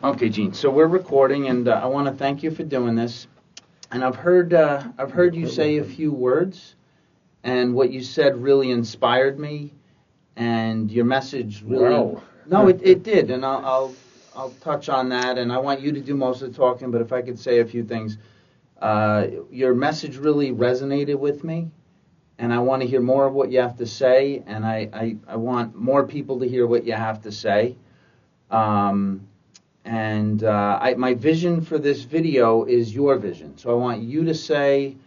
Okay, Gene. So we're recording, and I want to thank you for doing this. And I've heard you say a few words, and what you said really inspired me, and your message really. Wow. No, it did, and I'll touch on that, and I want you to do most of the talking. But if I could say a few things, your message really resonated with me, and I want to hear more of what you have to say, and I want more people to hear what you have to say. My vision for this video is your vision. So I want you to say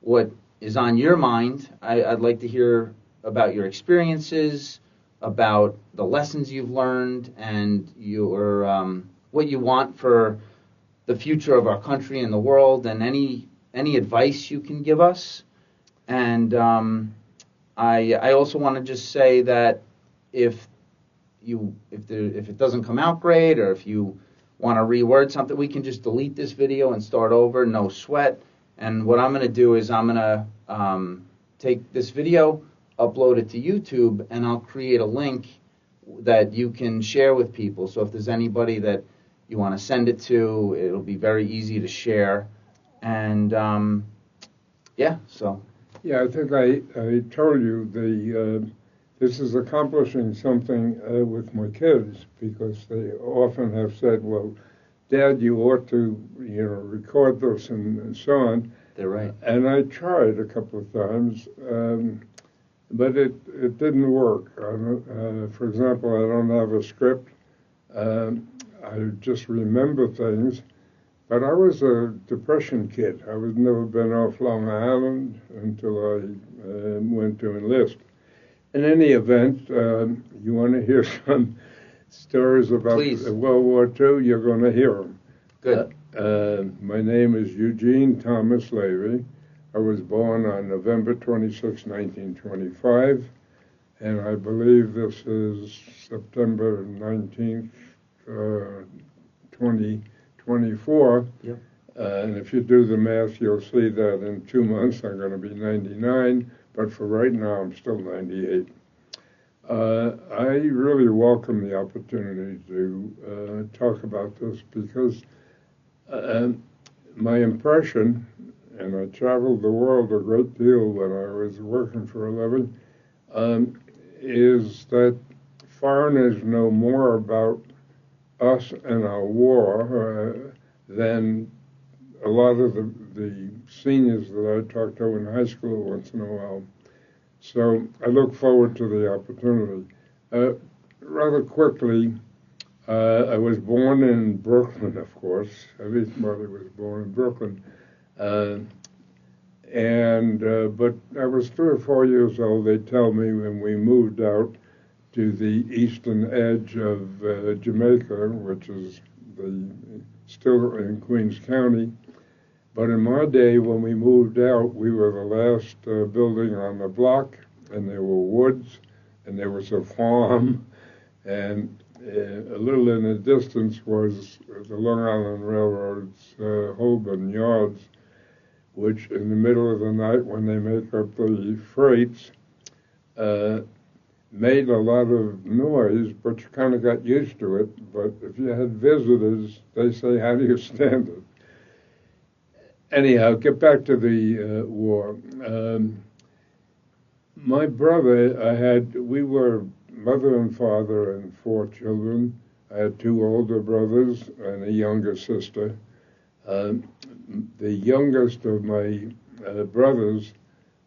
what is on your mind. I'd like to hear about your experiences, about the lessons you've learned, and your what you want for the future of our country and the world, and any advice you can give us. And I also want to just say that if it doesn't come out great, or if you want to reword something, we can just delete this video and start over, no sweat. And what I'm going to do is I'm going to take this video, upload it to YouTube, and I'll create a link that you can share with people. So if there's anybody that you want to send it to, it'll be very easy to share. And yeah, so. Yeah, I think I told you this is accomplishing something with my kids, because they often have said, well, Dad, you ought to, record this and so on. They're right. And I tried a couple of times, but it didn't work. For example, I don't have a script. I just remember things. But I was a depression kid. I was never been off Long Island until I went to enlist. In any event, you want to hear some stories about World War II, you're going to hear them. Good. My name is Eugene Thomas Leavy. I was born on November 26, 1925, and I believe this is September 19th, 2024. Yep. And if you do the math, you'll see that in 2 months I'm going to be 99. But for right now, I'm still 98. I really welcome the opportunity to talk about this, because my impression, and I traveled the world a great deal when I was working for a living, is that foreigners know more about us and our war than a lot of the seniors that I talk to in high school once in a while. So I look forward to the opportunity. Rather quickly, I was born in Brooklyn, of course. Everybody was born in Brooklyn. But I was 3 or 4 years old, they tell me, when we moved out to the eastern edge of Jamaica, which is still in Queens County. But in my day, when we moved out, we were the last building on the block, and there were woods, and there was a farm, and a little in the distance was the Long Island Railroad's Holborn Yards, which in the middle of the night, when they make up the freights, made a lot of noise, but you kind of got used to it. But if you had visitors, they say, how do you stand it? Anyhow, get back to the war. My brother, we were mother and father and 4 children. I had 2 older brothers and a younger sister. The youngest of my brothers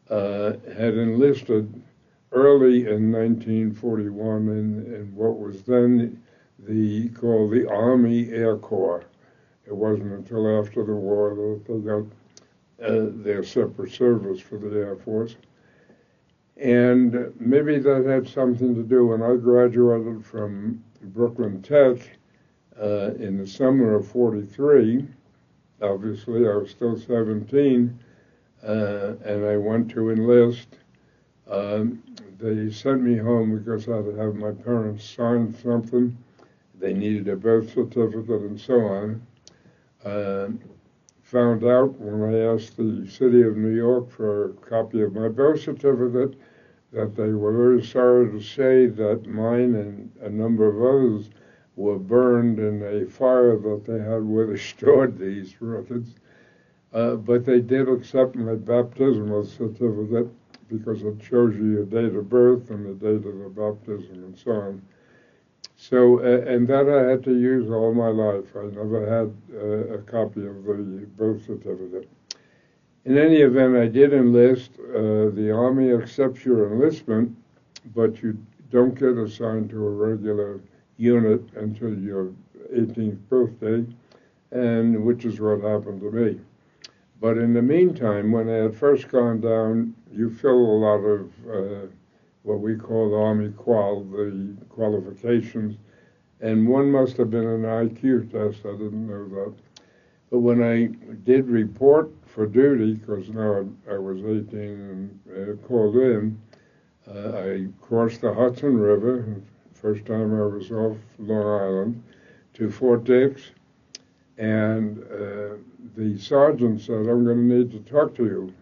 had enlisted early in 1941 in what was then called the Army Air Corps. It wasn't until after the war that they got their separate service for the Air Force. And maybe that had something to do when I graduated from Brooklyn Tech in the summer of 43. Obviously, I was still 17, and I went to enlist. They sent me home because I had to have my parents sign something. They needed a birth certificate and so on. Found out when I asked the city of New York for a copy of my birth certificate that they were very sorry to say that mine and a number of others were burned in a fire that they had where they stored these records. But they did accept my baptismal certificate because it shows you your date of birth and the date of the baptism and so on. So, and that I had to use all my life. I never had a copy of the birth certificate. In any event, I did enlist. The Army accepts your enlistment, but you don't get assigned to a regular unit until your 18th birthday, and which is what happened to me. But in the meantime, when I had first gone down, you fill a lot of what we call Army Qual, the qualifications, and one must have been an IQ test. I didn't know that. But when I did report for duty, because now I was 18 and called in, I crossed the Hudson River, first time I was off Long Island, to Fort Dix, and the sergeant said, "I'm going to need to talk to you."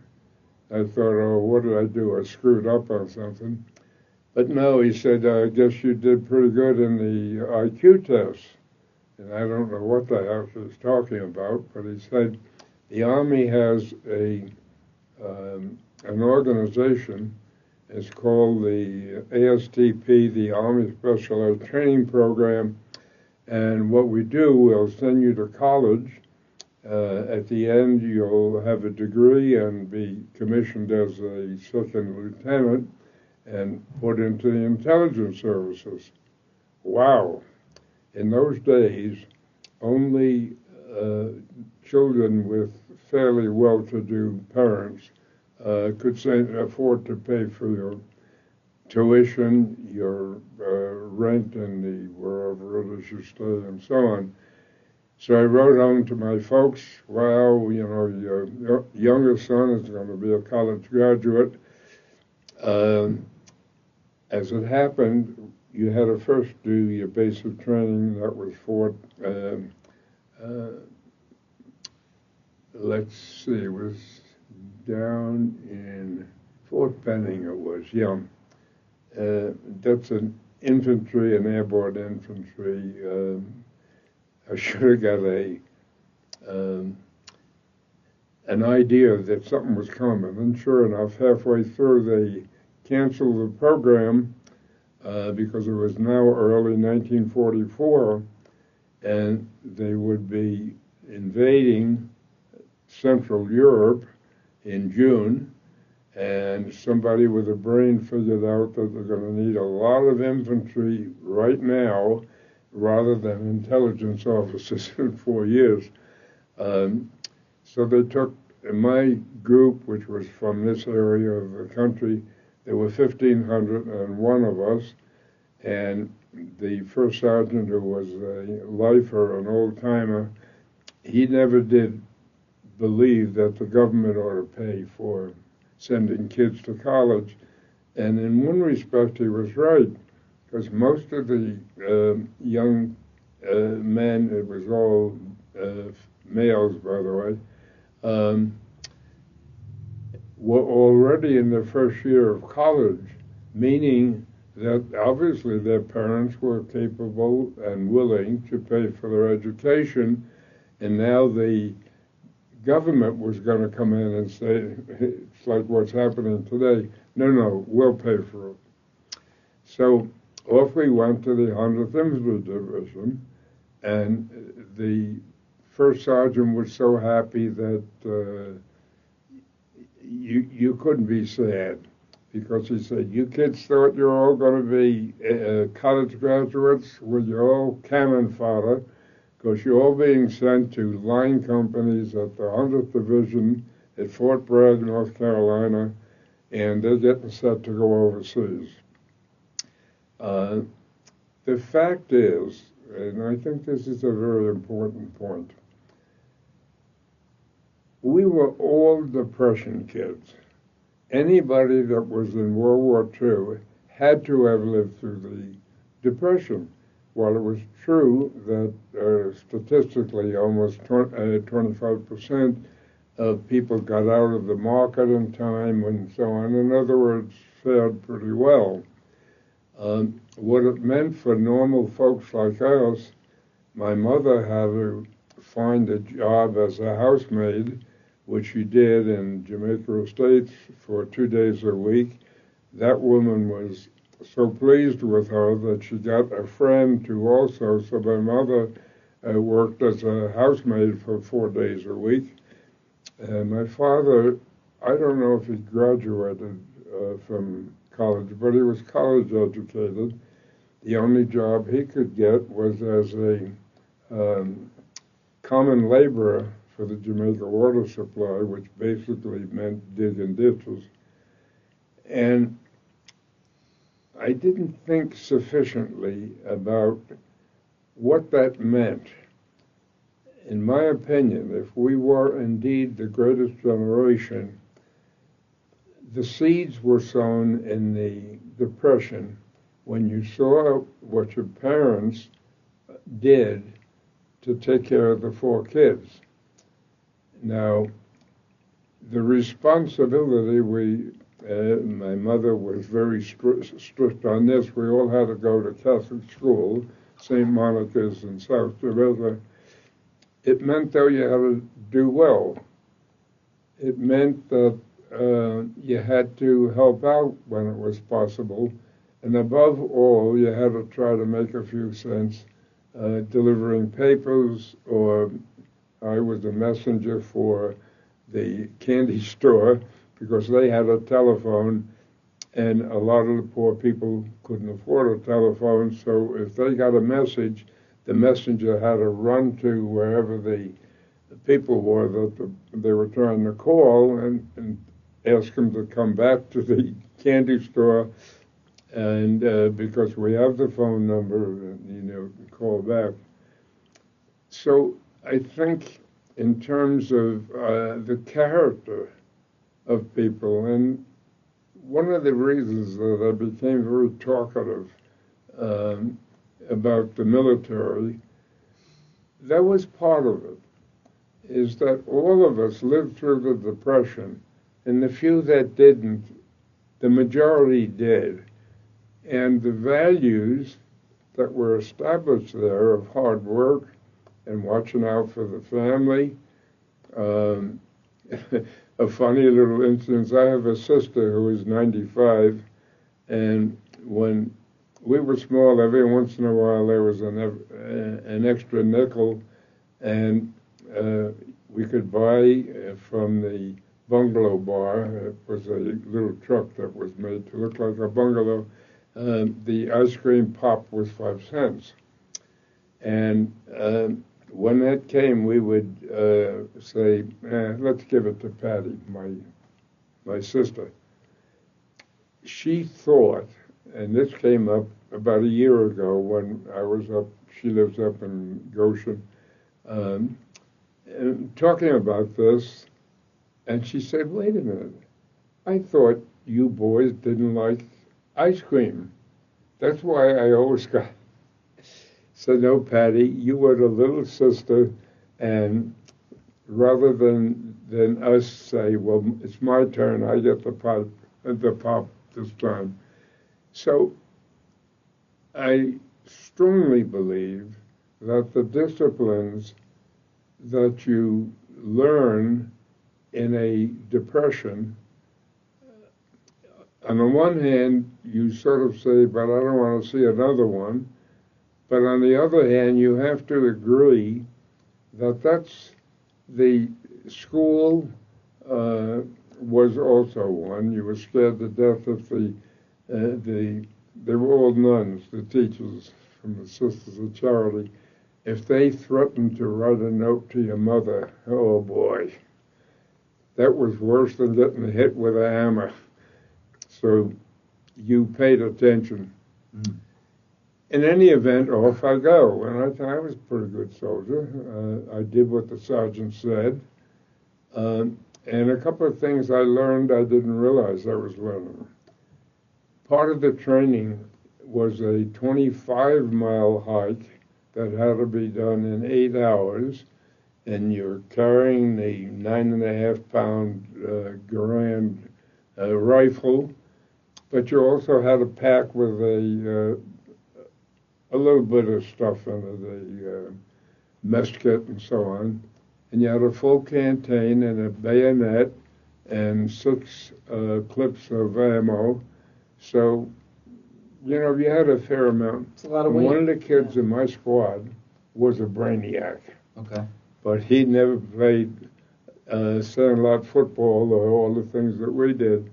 I thought, oh, what did I do? I screwed up on something. But no, he said, I guess you did pretty good in the IQ test. And I don't know what the hell he was talking about, but he said the Army has an organization. It's called the ASTP, the Army Specialized Training Program. And what we do, we'll send you to college. At the end, you'll have a degree and be commissioned as a second lieutenant and put into the intelligence services. Wow. In those days, only children with fairly well-to-do parents could afford to pay for your tuition, your rent, and the wherever it is you stay, and so on. So I wrote home to my folks, well, you know, your youngest son is going to be a college graduate. As it happened, you had to first do your basic training. That was let's see, it was down in Fort Benning it was, yeah. That's an infantry and airborne infantry. I should have got an idea that something was coming. And sure enough, halfway through, they canceled the program because it was now early 1944, and they would be invading Central Europe in June, and somebody with a brain figured out that they're going to need a lot of infantry right now rather than intelligence officers in 4 years. So they took my group, which was from this area of the country. There were 1,501 of us, and the first sergeant, who was a lifer, an old-timer, he never did believe that the government ought to pay for sending kids to college. And in one respect, he was right, because most of the young men, it was all males, by the way, were already in their first year of college, meaning that obviously their parents were capable and willing to pay for their education, and now the government was going to come in and say, it's like what's happening today, no, we'll pay for it. So off we went to the 100th Infantry Division, and the first sergeant was so happy that you couldn't be sad, because he said, you kids thought you're all going to be college graduates? Well, you're all cannon fodder, because you're all being sent to line companies at the 100th Division at Fort Bragg, North Carolina, and they're getting set to go overseas. The fact is, and I think this is a very important point, we were all Depression kids. Anybody that was in World War II had to have lived through the Depression. While it was true that statistically almost 25% of people got out of the market in time and so on, in other words, fared pretty well. What it meant for normal folks like us, my mother had to find a job as a housemaid, which she did in Jamaica Estates for 2 days a week. That woman was so pleased with her that she got a friend to also, so my mother worked as a housemaid for 4 days a week. And my father, I don't know if he graduated from college, but he was college educated. The only job he could get was as a common laborer for the Jamaica Water Supply, which basically meant digging ditches. And I didn't think sufficiently about what that meant. In my opinion, if we were indeed the greatest generation, the seeds were sown in the Depression when you saw what your parents did to take care of the 4 kids. Now, the responsibility my mother was very strict on this. We all had to go to Catholic school, St. Monica's in South Jamaica. It meant, though, you had to do well. It meant that you had to help out when it was possible. And above all, you had to try to make a few cents delivering papers, or I was a messenger for the candy store because they had a telephone, and a lot of the poor people couldn't afford a telephone. So if they got a message, the messenger had to run to wherever the people were that they were trying to call and ask them to come back to the candy store, and because we have the phone number, call back. So I think in terms of the character of people, and one of the reasons that I became very talkative about the military, that was part of it, is that all of us lived through the Depression, and the few that didn't, the majority did. And the values that were established there of hard work and watching out for the family. A funny little instance, I have a sister who is 95, and when we were small, every once in a while there was an extra nickel, and we could buy from the bungalow bar. It was a little truck that was made to look like a bungalow. The ice cream pop was 5 cents. And when that came, we would say, let's give it to Patty, my sister. She thought, and this came up about a year ago when I was up, she lives up in Goshen, and talking about this, and she said, wait a minute, I thought you boys didn't like ice cream. That's why I always got. So no, Patty, you were the little sister, and rather than us say, well, it's my turn, I get the pop this time. So I strongly believe that the disciplines that you learn in a depression, on the one hand, you sort of say, but I don't want to see another one. But on the other hand, you have to agree that that's the school was also one. You were scared to death of they were all nuns, the teachers from the Sisters of Charity. If they threatened to write a note to your mother, oh boy, that was worse than getting hit with a hammer. So you paid attention. Mm. In any event, off I go. And I was a pretty good soldier. I did what the sergeant said. And a couple of things I learned I didn't realize I was learning. Part of the training was a 25-mile hike that had to be done in 8 hours. And you're carrying the 9.5-pound Garand rifle. but you also had a pack with a little bit of stuff in it, a mess kit and so on. And you had a full canteen and a bayonet and 6 clips of ammo. So, you know, you had a fair amount. It's a lot of weight. One of the kids in my squad was a brainiac. Okay. But he never played sandlot football or all the things that we did.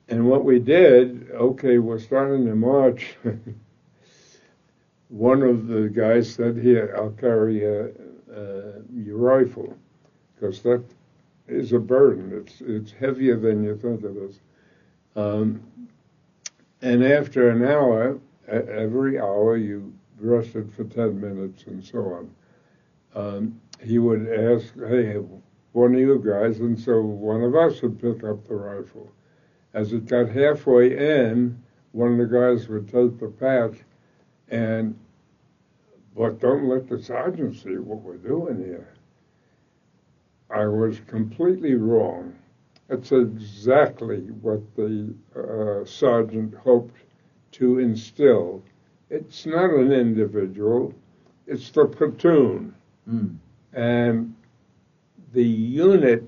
And what we did, okay, we're starting to march. One of the guys said, "Here, I'll carry your rifle, because that is a burden. It's heavier than you think it is." And after an hour, every hour you rested for 10 minutes and so on. He would ask, "Hey, one of you guys," and so one of us would pick up the rifle. As it got halfway in, one of the guys would take the patch but don't let the sergeant see what we're doing here. I was completely wrong. That's exactly what the sergeant hoped to instill. It's not an individual, it's the platoon. And the unit,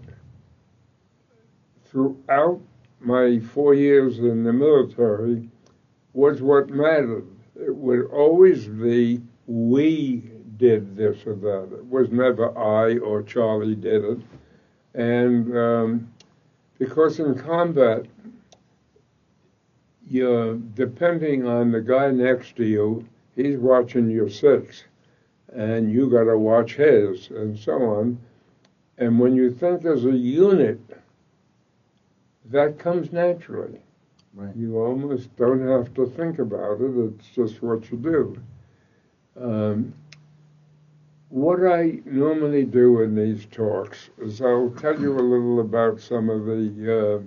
throughout my 4 years in the military, was what mattered. It would always be, we did this or that. It was never I or Charlie did it. And because in combat, you're depending on the guy next to you, he's watching your 6, and you got to watch his, and so on. And when you think as a unit, that comes naturally. Right. You almost don't have to think about it. It's just what you do. What I normally do in these talks is I'll tell you a little about some of the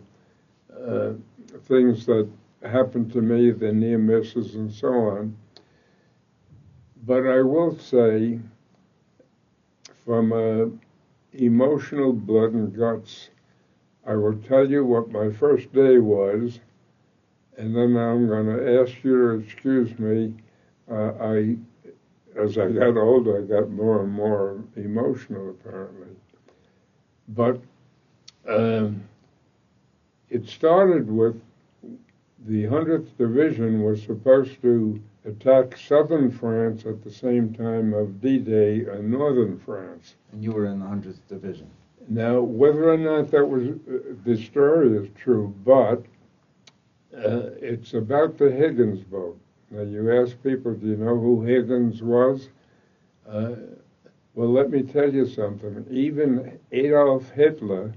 things that happened to me, the near misses and so on. But I will say, from emotional blood and guts, I will tell you what my first day was, and then I'm going to ask you to excuse me. As I got older, I got more and more emotional, apparently. But it started with the 100th Division was supposed to attack southern France at the same time of D-Day in northern France. And you were in the 100th Division. Now, whether or not that was the story is true, but it's about the Higgins Boat. Now, you ask people, do you know who Higgins was? Well, let me tell you something. Even Adolf Hitler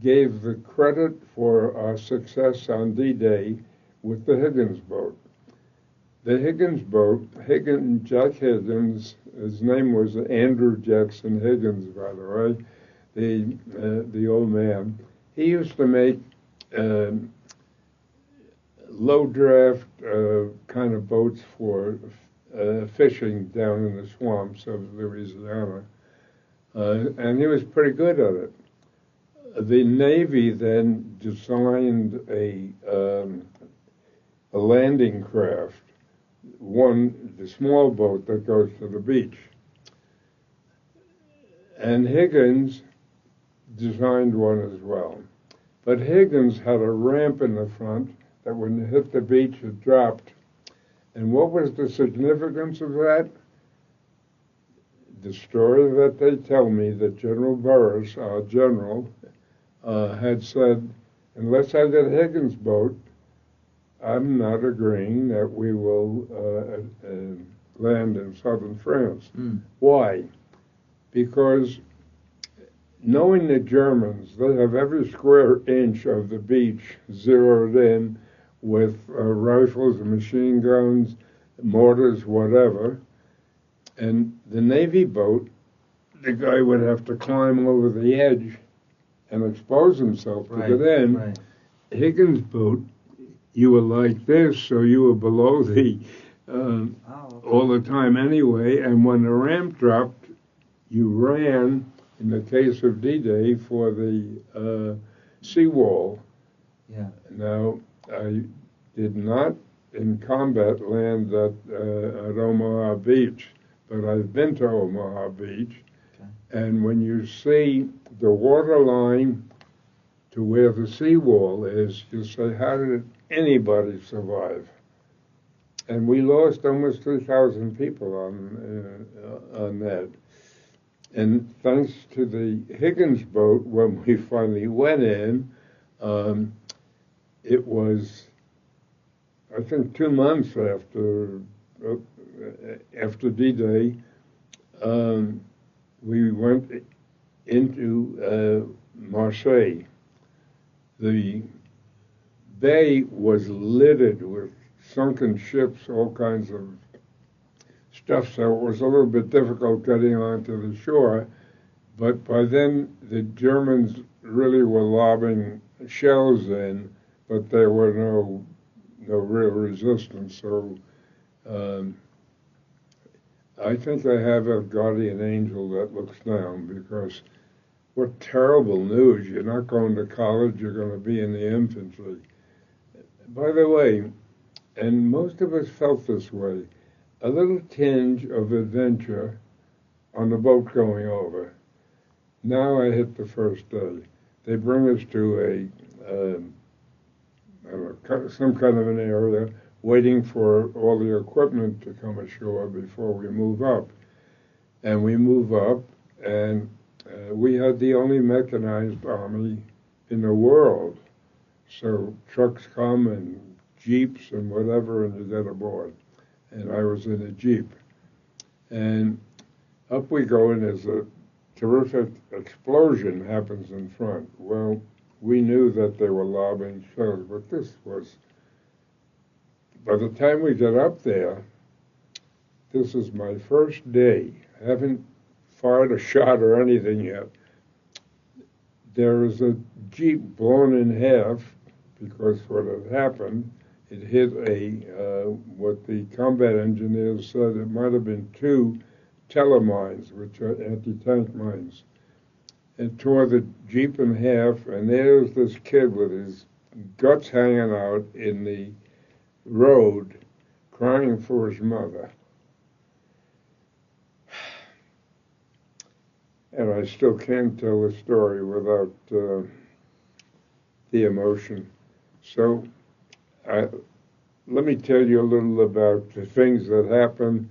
gave the credit for our success on D-Day with the Higgins Boat. The Higgins Boat, Jack Higgins, his name was Andrew Jackson Higgins, by the way, the old man. He used to make low draft kind of boats for fishing down in the swamps of Louisiana, and he was pretty good at it. The Navy then designed a landing craft, the small boat that goes to the beach. And Higgins designed one as well. But Higgins had a ramp in the front that when it hit the beach, it dropped. And what was the significance of that? The story that they tell me that General Burris, our general, had said, unless I get Higgins' boat, I'm not agreeing that we will land in southern France. Why? Because knowing the Germans, they have every square inch of the beach zeroed in with rifles and machine guns, mortars, whatever. And the Navy boat, the guy would have to climb over the edge and expose himself to get in. Right. Higgins' boat, you were like this, so you were below the all the time anyway. And when the ramp dropped, you ran, in the case of D-Day, for the seawall. Yeah. Now, I did not in combat land at Omaha Beach, but I've been to Omaha Beach. Okay. And when you see the water line to where the seawall is, you say, how did anybody survive? And we lost almost 3,000 people on that. And thanks to the Higgins boat, when we finally went in, it was, I think, 2 months after D-Day, we went into Marseille. The bay was littered with sunken ships, all kinds of stuff, so it was a little bit difficult getting onto the shore. But by then, the Germans really were lobbing shells in, but there were no real resistance. So I think I have a guardian angel that looks down, because what terrible news. You're not going to college, you're going to be in the infantry. By the way, and most of us felt this way, a little tinge of adventure on the boat going over. Now I hit the first day. They bring us to some kind of an area, waiting for all the equipment to come ashore before we move up. And we move up, and we had the only mechanized army in the world. So trucks come and jeeps and whatever, and you get aboard. And I was in a jeep. And up we go, and there's a terrific explosion happens in front. Well, we knew that they were lobbing shells, but this was, by the time we get up there, this is my first day. I haven't fired a shot or anything yet. There is a jeep blown in half, because what had happened, it hit what the combat engineers said it might have been 2 telemines, which are anti-tank mines. It tore the jeep in half, and there's this kid with his guts hanging out in the road, crying for his mother. And I still can't tell the story without the emotion. So let me tell you a little about the things that happened.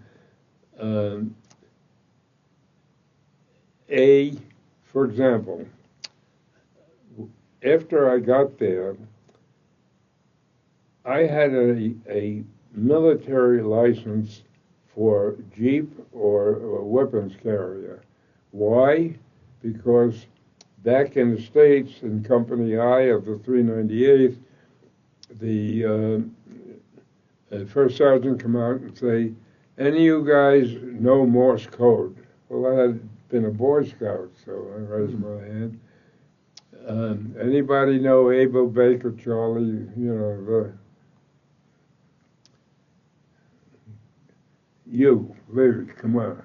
For example, after I got there, I had a military license for Jeep or a weapons carrier. Why? Because back in the States, in Company I of the 398th, the first sergeant come out and say, any of you guys know Morse code? Well, I had been a Boy Scout, so I raised my hand. Anybody know Abel, Baker, Charlie, you, Leavy, come on.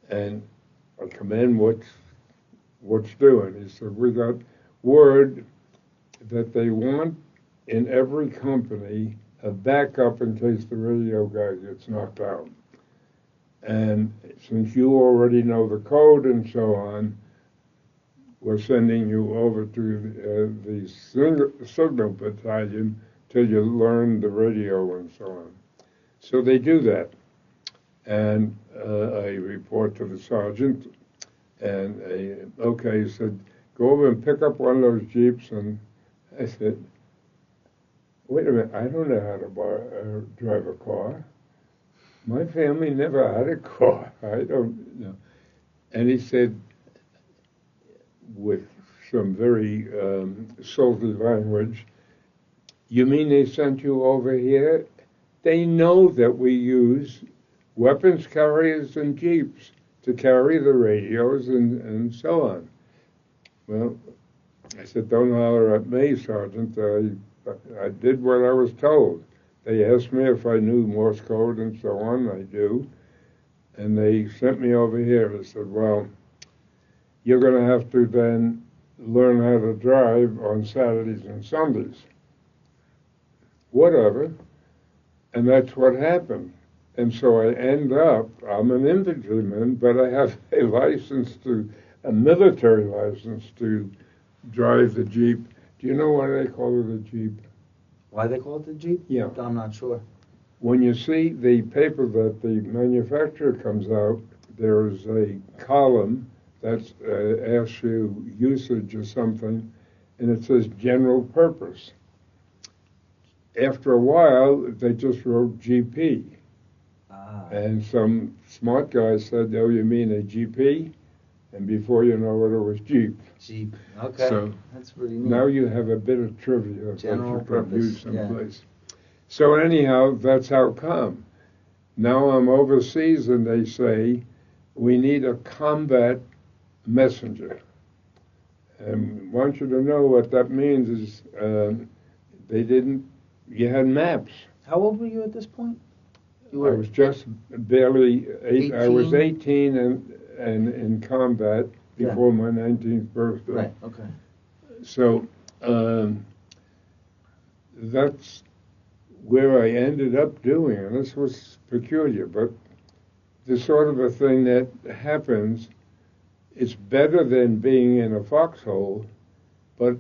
And I come in, what's doing? He said, we got word that they want in every company a backup in case the radio guy gets knocked out. And since you already know the code and so on, we're sending you over to the signal battalion till you learn the radio and so on. So they do that. And I report to the sergeant, and he said, go over and pick up one of those jeeps. And I said, wait a minute, I don't know how to drive a car. My family never had a car. I don't know. And he said, with some very salty language, you mean they sent you over here? They know that we use weapons carriers and jeeps to carry the radios and so on. Well, I said, don't holler at me, Sergeant. I did what I was told. They asked me if I knew Morse code and so on. I do. And they sent me over here and said, well, you're going to have to then learn how to drive on Saturdays and Sundays. Whatever. And that's what happened. And so I end up, I'm an infantryman, but I have a military license to drive the Jeep. Do you know why they call it a Jeep? Why they call it the Jeep? Yeah. I'm not sure. When you see the paper that the manufacturer comes out, there's a column that asks you usage or something, and it says general purpose. After a while, they just wrote GP. And some smart guy said, oh, you mean a GP? And before you know it, it was Jeep. Jeep. Okay. So that's pretty neat. now you have a bit of trivia General that you purpose, can use someplace. yeah. So anyhow, that's how come. Now I'm overseas and they say, we need a combat messenger. And I want you to know what that means is you had maps. How old were you at this point? I was just barely 18. I was 18 and in combat before my 19th birthday. Right, okay. So that's where I ended up doing, and this was peculiar, but the sort of a thing that happens, it's better than being in a foxhole, but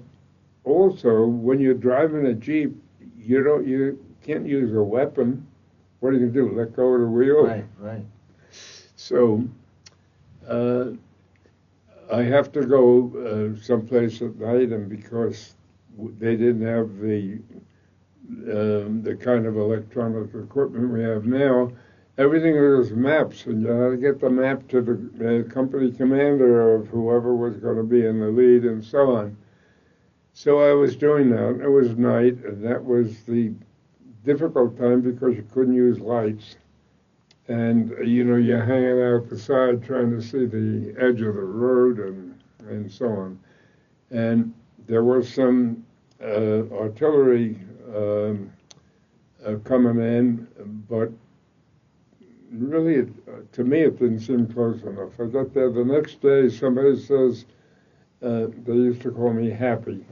also when you're driving a Jeep, you can't use a weapon. What are you going to do, let go of the wheel? Right, right. So I have to go someplace at night, and because they didn't have the kind of electronic equipment we have now, everything was maps, and you had to get the map to the company commander of whoever was going to be in the lead and so on. So I was doing that. It was night, and that was the difficult time because you couldn't use lights. And, you're hanging out the side trying to see the edge of the road and so on. And there was some artillery coming in, but really, to me, it didn't seem close enough. I got there the next day, somebody says, they used to call me Happy.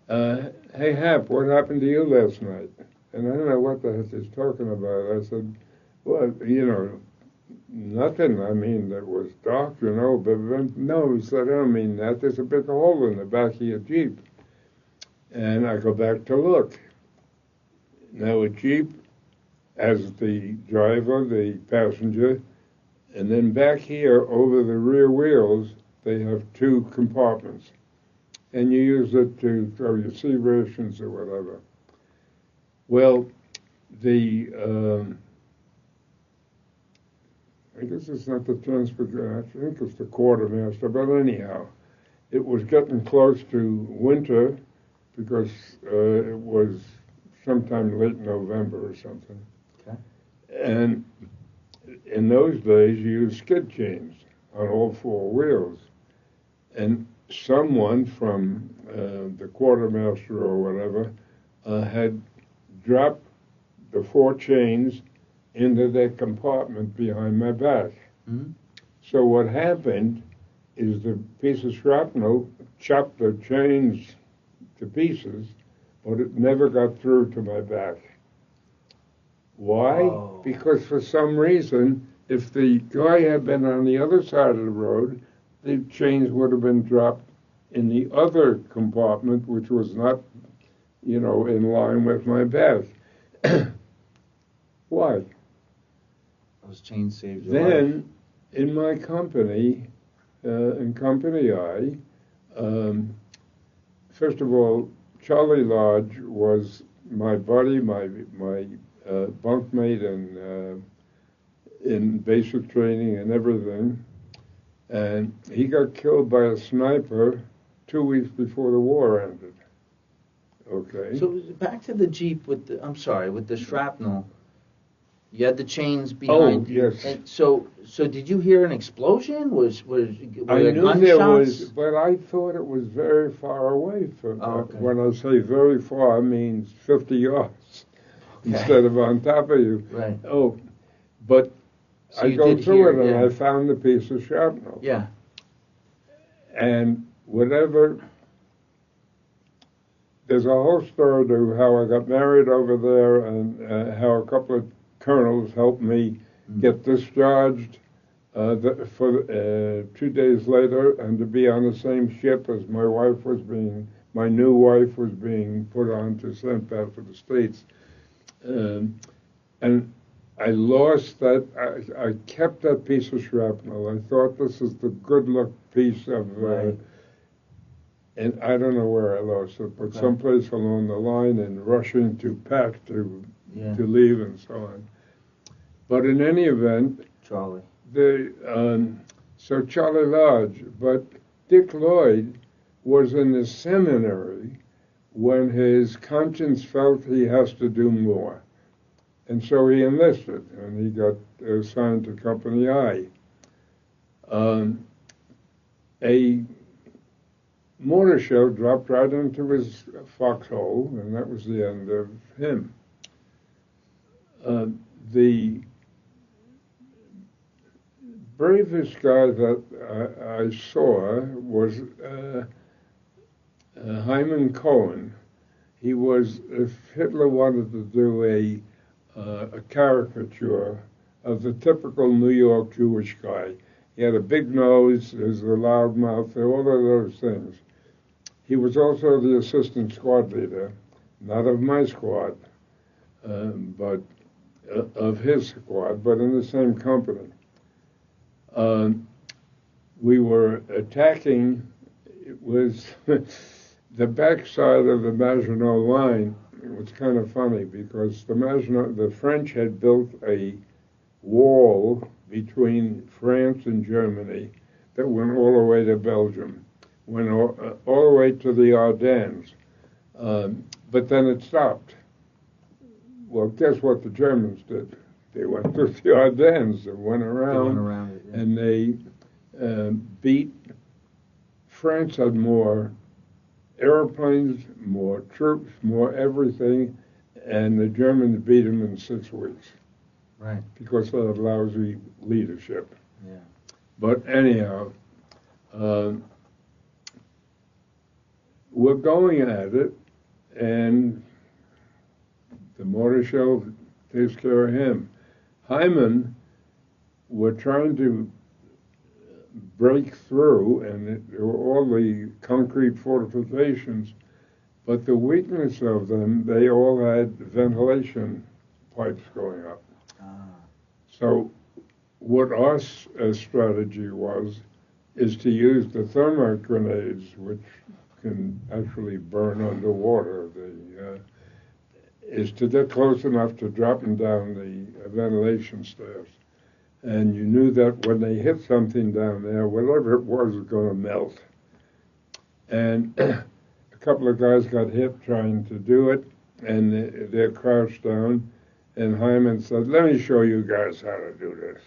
Hey, Hap, what happened to you last night? And I don't know what the heck he's talking about. I said, well, nothing. I mean, it was dark, but no, he said, I don't mean that. There's a big hole in the back of your Jeep. And I go back to look. Now a Jeep has the driver, the passenger, and then back here over the rear wheels, they have two compartments. And you use it to throw your sea rations or whatever. Well, I guess it's not the transport, I think it's the quartermaster, but anyhow, it was getting close to winter because it was sometime late November or something. Okay. And in those days, you used skid chains on all four wheels. And someone from the quartermaster or whatever had dropped the four chains into their compartment behind my back. Mm-hmm. So what happened is the piece of shrapnel chopped the chains to pieces, but it never got through to my back. Why? Oh. Because for some reason, if the guy had been on the other side of the road, the chains would have been dropped in the other compartment, which was not, in line with my back. Why? Those chains saved your life. Then, in my company, in Company I, first of all, Charlie Lodge was my buddy, my bunkmate in basic training and everything. And he got killed by a sniper 2 weeks before the war ended. Okay. So back to the Jeep with the shrapnel. You had the chains behind you. Oh, yes. And so did you hear an explosion? Were I knew gunshots? There was, but I thought it was very far away from. Okay. When I say very far, I mean 50 yards instead of on top of you. Right. Oh, but so I go through it and I found the piece of shrapnel. Yeah. And whatever. There's a whole story to how I got married over there and how a couple of colonels helped me get discharged for 2 days later, and to be on the same ship as my new wife was being put on to sent back to the States. And I lost that. I kept that piece of shrapnel. I thought this is the good luck piece of, and I don't know where I lost it, but someplace along the line and rushing to pack to leave and so on. But in any event, Charlie. So Charlie Lodge, but Dick Lloyd was in the seminary when his conscience felt he has to do more. And so he enlisted, and he got assigned to Company I. A mortar shell dropped right into his foxhole, and that was the end of him. The bravest guy that I saw was Hyman Cohen. He was, if Hitler wanted to do a caricature of the typical New York Jewish guy. He had a big nose, he was a loud mouth, all of those things. He was also the assistant squad leader, not of my squad, but of his squad, but in the same company. We were attacking, it was the backside of the Maginot Line. It was kind of funny because the French had built a wall between France and Germany that went all the way to Belgium, went all the way to the Ardennes, but then it stopped. Well, guess what the Germans did? They went to the Ardennes and went around it, and they beat. France had more airplanes, more troops, more everything, and the Germans beat them in 6 weeks. Right. Because of that lousy leadership. Yeah. But anyhow, we're going at it, and the mortar shell takes care of him. Hyman, we're trying to break through, and there were all the concrete fortifications, but the weakness of them, they all had ventilation pipes going up. So what our strategy was, is to use the thermite grenades, which can actually burn underwater, is to get close enough to drop them down the ventilation stairs. And you knew that when they hit something down there, whatever it was going to melt. And a couple of guys got hit trying to do it, and they're crouched down. And Hyman said, "Let me show you guys how to do this."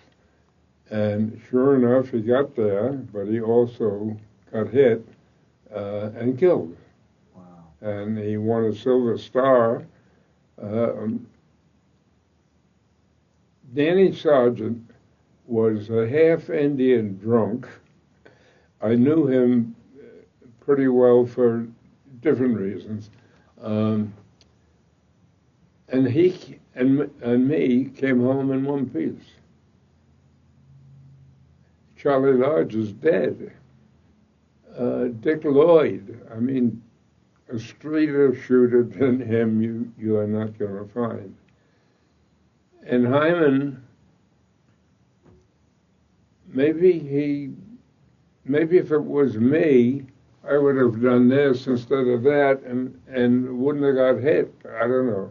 And sure enough, he got there, but he also got hit and killed. Wow. And he won a Silver Star. Danny Sargent was a half Indian drunk. I knew him pretty well for different reasons. And he and me came home in one piece. Charlie Lodge is dead. Dick Lloyd, I mean, a straighter shooter than him you are not going to find. And Hyman, maybe if it was me, I would have done this instead of that and wouldn't have got hit. I don't know.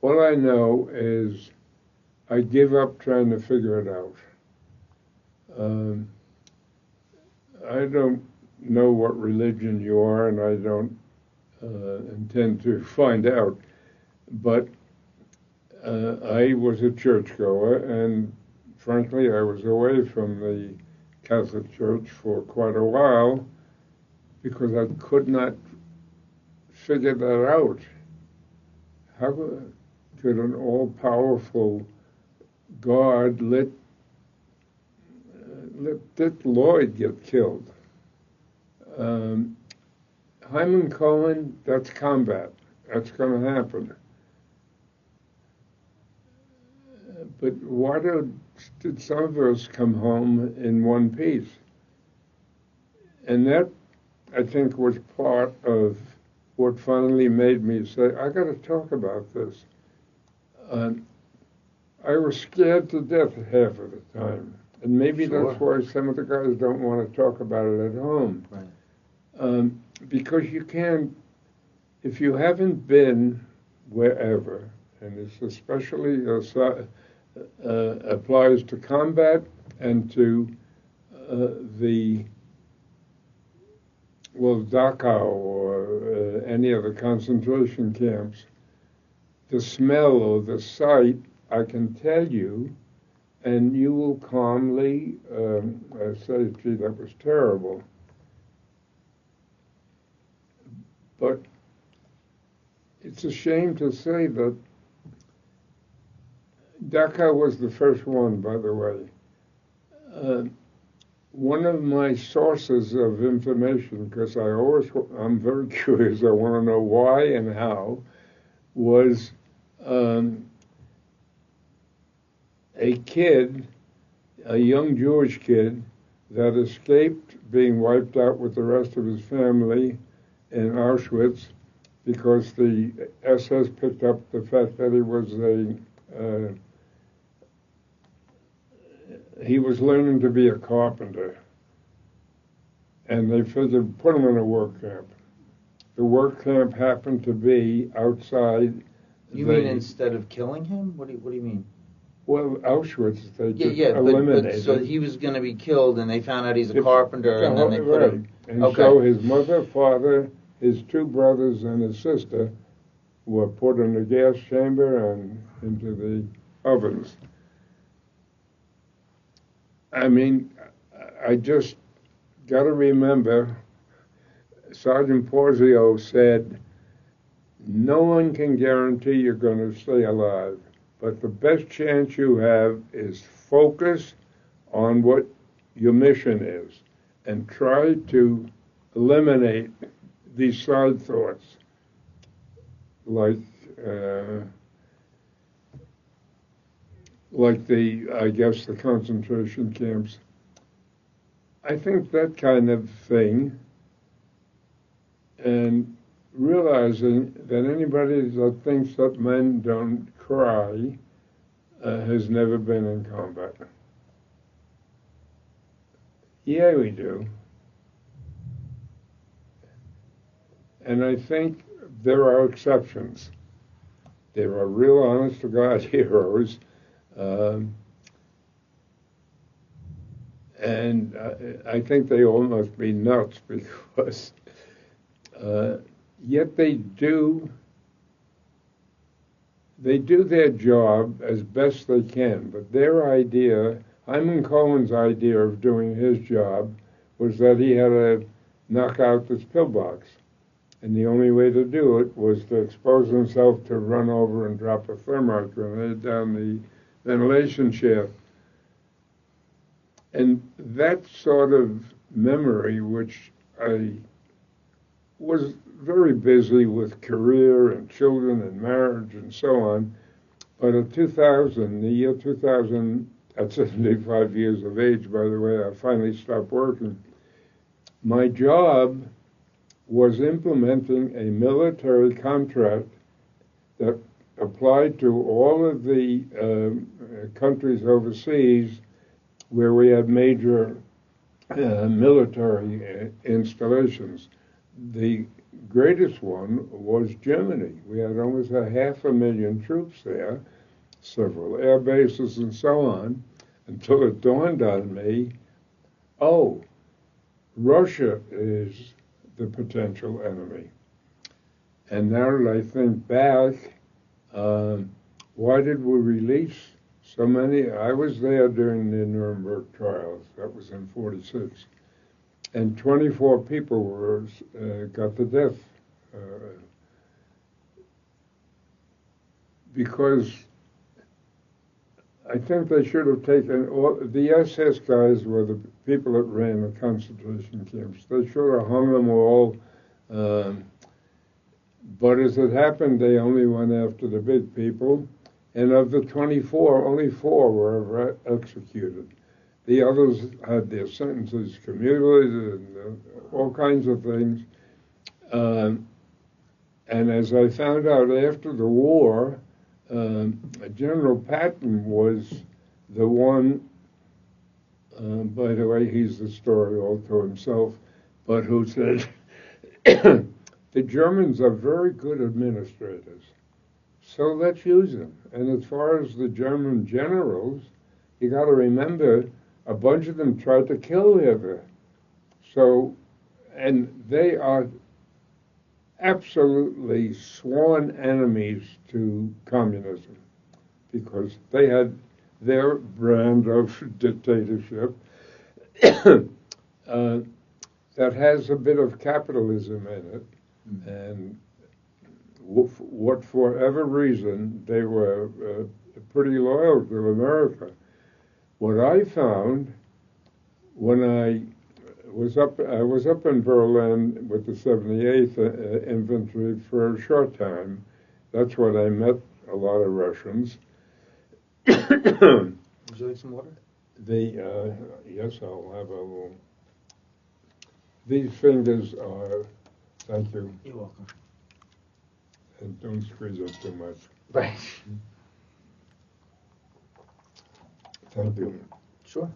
All I know is I give up trying to figure it out. I don't know what religion you are, and I don't intend to find out. But I was a churchgoer, and frankly, I was away from the Catholic Church for quite a while because I could not figure that out. How could an all-powerful God let Dick Lloyd get killed? Hyman Cohen, that's combat. That's going to happen. But why did some of us come home in one piece? And that, I think, was part of what finally made me say, I got to talk about this. I was scared to death half of the time. And maybe that's why some of the guys don't want to talk about it at home. Right. Because you can't, if you haven't been wherever, and this especially applies to combat and to Dachau or any of the concentration camps, the smell or the sight, I can tell you, and you will calmly say, gee, that was terrible. But it's a shame to say that Dachau was the first one, by the way. One of my sources of information, because I'm very curious, I want to know why and how, was a kid, a young Jewish kid, that escaped being wiped out with the rest of his family in Auschwitz because the SS picked up the fact that he was learning to be a carpenter. And they figured, put him in a work camp. The work camp happened to be outside. You mean instead of killing him? What do you mean? Well, Auschwitz, they just eliminated. But so he was going to be killed, and they found out he's a carpenter, and then they put him. And so his mother, father, his two brothers, and his sister were put in the gas chamber and into the ovens. I mean, I just got to remember, Sergeant Porzio said, no one can guarantee you're going to stay alive, but the best chance you have is focus on what your mission is and try to eliminate these side thoughts, like the concentration camps. I think that kind of thing, and realizing that anybody that thinks that men don't cry has never been in combat. Yeah, we do. And I think there are exceptions. There are real honest-to-God heroes. And I think they all must be nuts because yet they do their job as best they can. But their idea, Hyman Cohen's idea of doing his job, was that he had to knock out this pillbox. And the only way to do it was to expose himself to run over and drop a thermite grenade down the ventilation shaft. And that sort of memory, which I was very busy with career and children and marriage and so on, but in the year 2000, at 75 years of age, by the way, I finally stopped working. My job was implementing a military contract that applied to all of the countries overseas where we had major military installations. The greatest one was Germany. We had almost 500,000 troops there, several air bases and so on, until it dawned on me, oh, Russia is the potential enemy. And now that I think back, why did we release so many? I was there during the Nuremberg trials. That was in '46. And 24 people got the death. Because I think they should have taken, the SS guys were the people that ran the concentration camps. They should have hung them all. But as it happened, they only went after the big people. And of the 24, only 4 were ever executed. The others had their sentences commuted and all kinds of things. And as I found out after the war, General Patton was the one, by the way, he's the story all to himself, but who said, the Germans are very good administrators, so let's use them. And as far as the German generals, you got to remember, a bunch of them tried to kill Hitler. So, and they are absolutely sworn enemies to communism because they had their brand of dictatorship that has a bit of capitalism in it. And what for whatever reason, they were pretty loyal to America. What I found when I was up in Berlin with the 78th Infantry for a short time. That's when I met a lot of Russians. Would you like some water? Yes, I'll have a little. These fingers are, thank you. You're welcome. And don't squeeze it too much. Right. Thank you. Sure.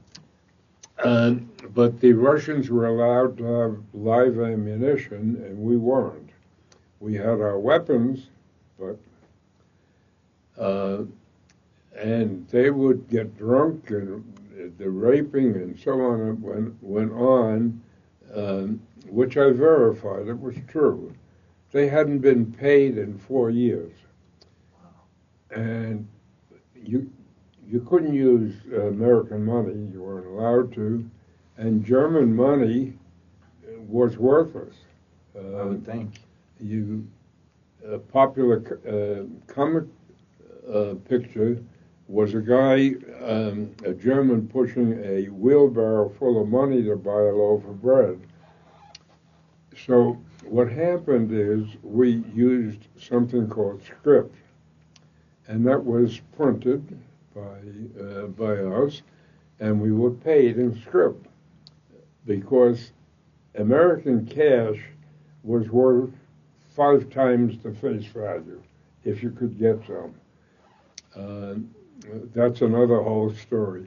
But the Russians were allowed to have live ammunition, and we weren't. We had our weapons, but and they would get drunk, and the raping and so on went on, which I verified. It was true. They hadn't been paid in 4 years, and you couldn't use American money. You weren't allowed to, and German money was worthless. I would think. A popular comic picture was a guy, a German, pushing a wheelbarrow full of money to buy a loaf of bread. So what happened is we used something called script, and that was printed by us, and we were paid in script because American cash was worth 5 times the face value if you could get some. That's another whole story.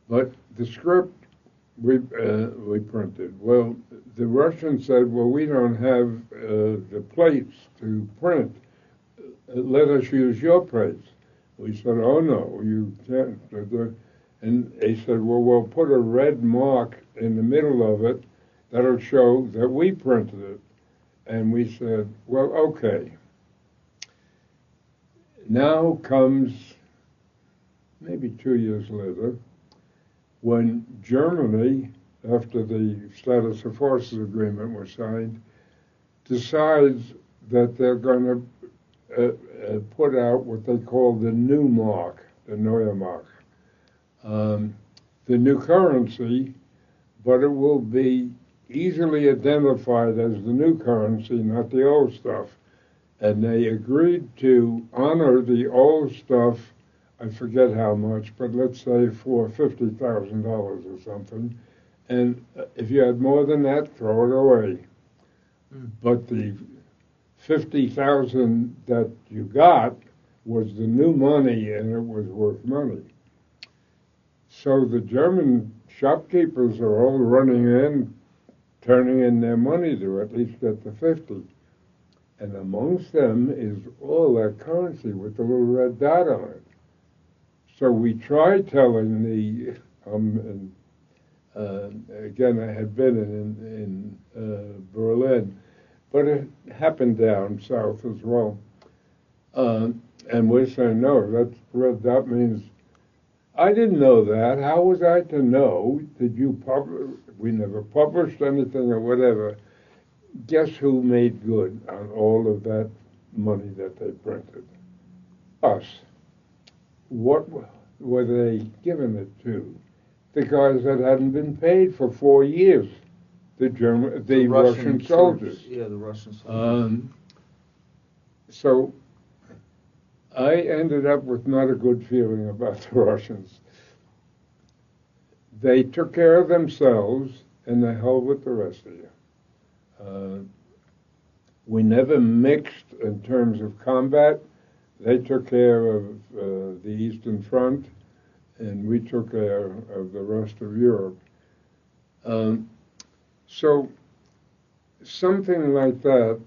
But the script we printed. Well, the Russians said, well, we don't have the plates to print. Let us use your plates. We said, oh, no, you can't. And they said, well, we'll put a red mark in the middle of it that'll show that we printed it. And we said, well, okay. Now comes maybe 2 years later, when Germany, after the Status of Forces Agreement was signed, decides that they're going to put out what they call the new mark, the Neue Mark, the new currency, but it will be easily identified as the new currency, not the old stuff. And they agreed to honor the old stuff, I forget how much, but let's say for $50,000 or something. And if you had more than that, throw it away. But the 50,000 that you got was the new money, and it was worth money. So the German shopkeepers are all running in, turning in their money to at least get the 50. And amongst them is all that currency with the little red dot on it. So we tried telling the, again, I had been in Berlin, but it happened down south as well. And we're saying, no, that red dot means, I didn't know that. How was I to know? Did you publish? We never published anything or whatever. Guess who made good on all of that money that they printed? Us. What were they giving it to? the guys that hadn't been paid for 4 years, the Russian soldiers. Yeah, the Russian soldiers. So I ended up with not a good feeling about the Russians. They took care of themselves, and the hell with the rest of you. We never mixed in terms of combat. They took care of the Eastern Front, and we took care of the rest of Europe. So something like that,